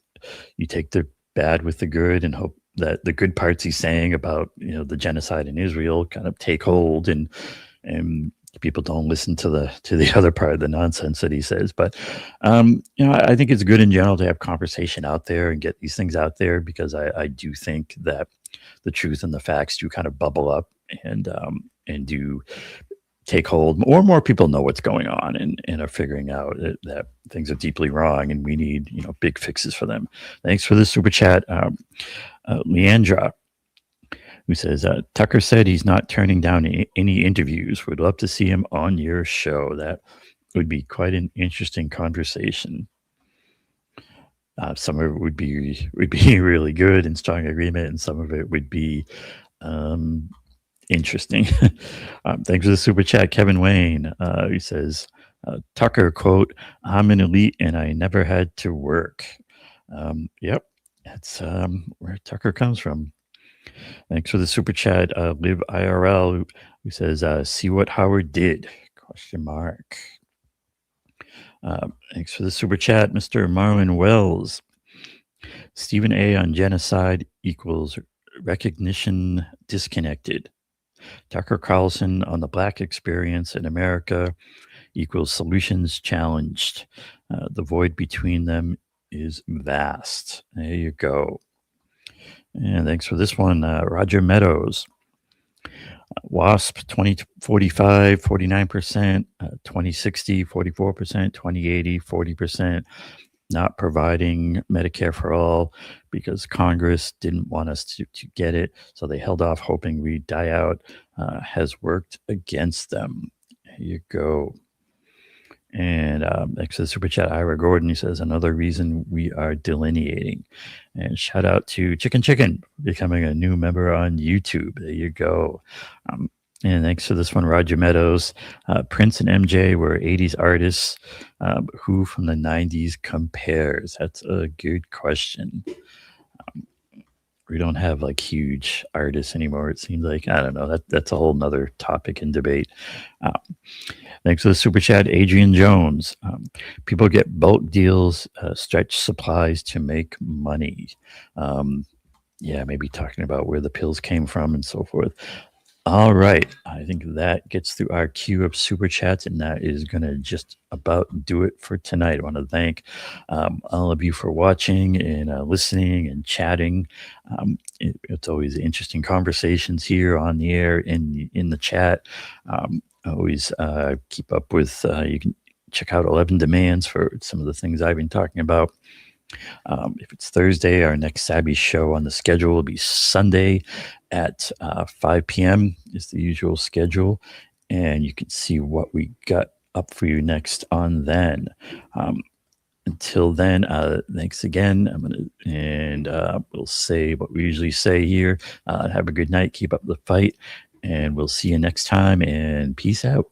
you take the bad with the good and hope that the good parts he's saying about, the genocide in Israel kind of take hold, and people don't listen to the other part of the nonsense that he says. But I think it's good in general to have conversation out there and get these things out there, because I do think that the truth and the facts do kind of bubble up and do take hold. More and more people know what's going on and are figuring out that things are deeply wrong, and we need big fixes for them. Thanks for the super chat, Leandra, who says, Tucker said he's not turning down any interviews. Would love to see him on your show. That would be quite an interesting conversation. Some of it would be really good and strong agreement, and some of it would be interesting. Thanks for the super chat, Kevin Wayne. He says, Tucker, quote, I'm an elite and I never had to work. Yep, that's where Tucker comes from. Thanks for the super chat, Live IRL, who says, see what Howard did? Question mark. Thanks for the super chat, Mr. Marlon Wells. Stephen A. on genocide equals recognition disconnected. Tucker Carlson on the Black experience in America equals solutions challenged. The void between them is vast. There you go. And thanks for this one, Roger Meadows. WASP 2045, 49%, 2060, 44%, 2080, 40%. Not providing Medicare for all because Congress didn't want us to get it, so they held off hoping we'd die out, has worked against them. There you go. And next to the super chat, Ira Gordon, he says, another reason we are delineating. And shout out to Chicken becoming a new member on YouTube. There you go. And thanks for this one, Roger Meadows. Prince and MJ were 80s artists. Who from the 90s compares? That's a good question. We don't have like huge artists anymore, it seems like. I don't know. That's a whole nother topic and debate. Thanks for the super chat, Adrian Jones. People get bulk deals, stretch supplies to make money. Maybe talking about where the pills came from and so forth. All right. I think that gets through our queue of super chats, and that is going to just about do it for tonight. I want to thank all of you for watching and listening and chatting. It's always interesting conversations here on the air, in the chat. Always keep up with, you can check out 11 Demands for some of the things I've been talking about. If it's Thursday, our next Sabby show on the schedule will be Sunday at 5 p.m. is the usual schedule. And you can see what we got up for you next on then. Until then, thanks again. We'll say what we usually say here. Have a good night. Keep up the fight. And we'll see you next time. And peace out.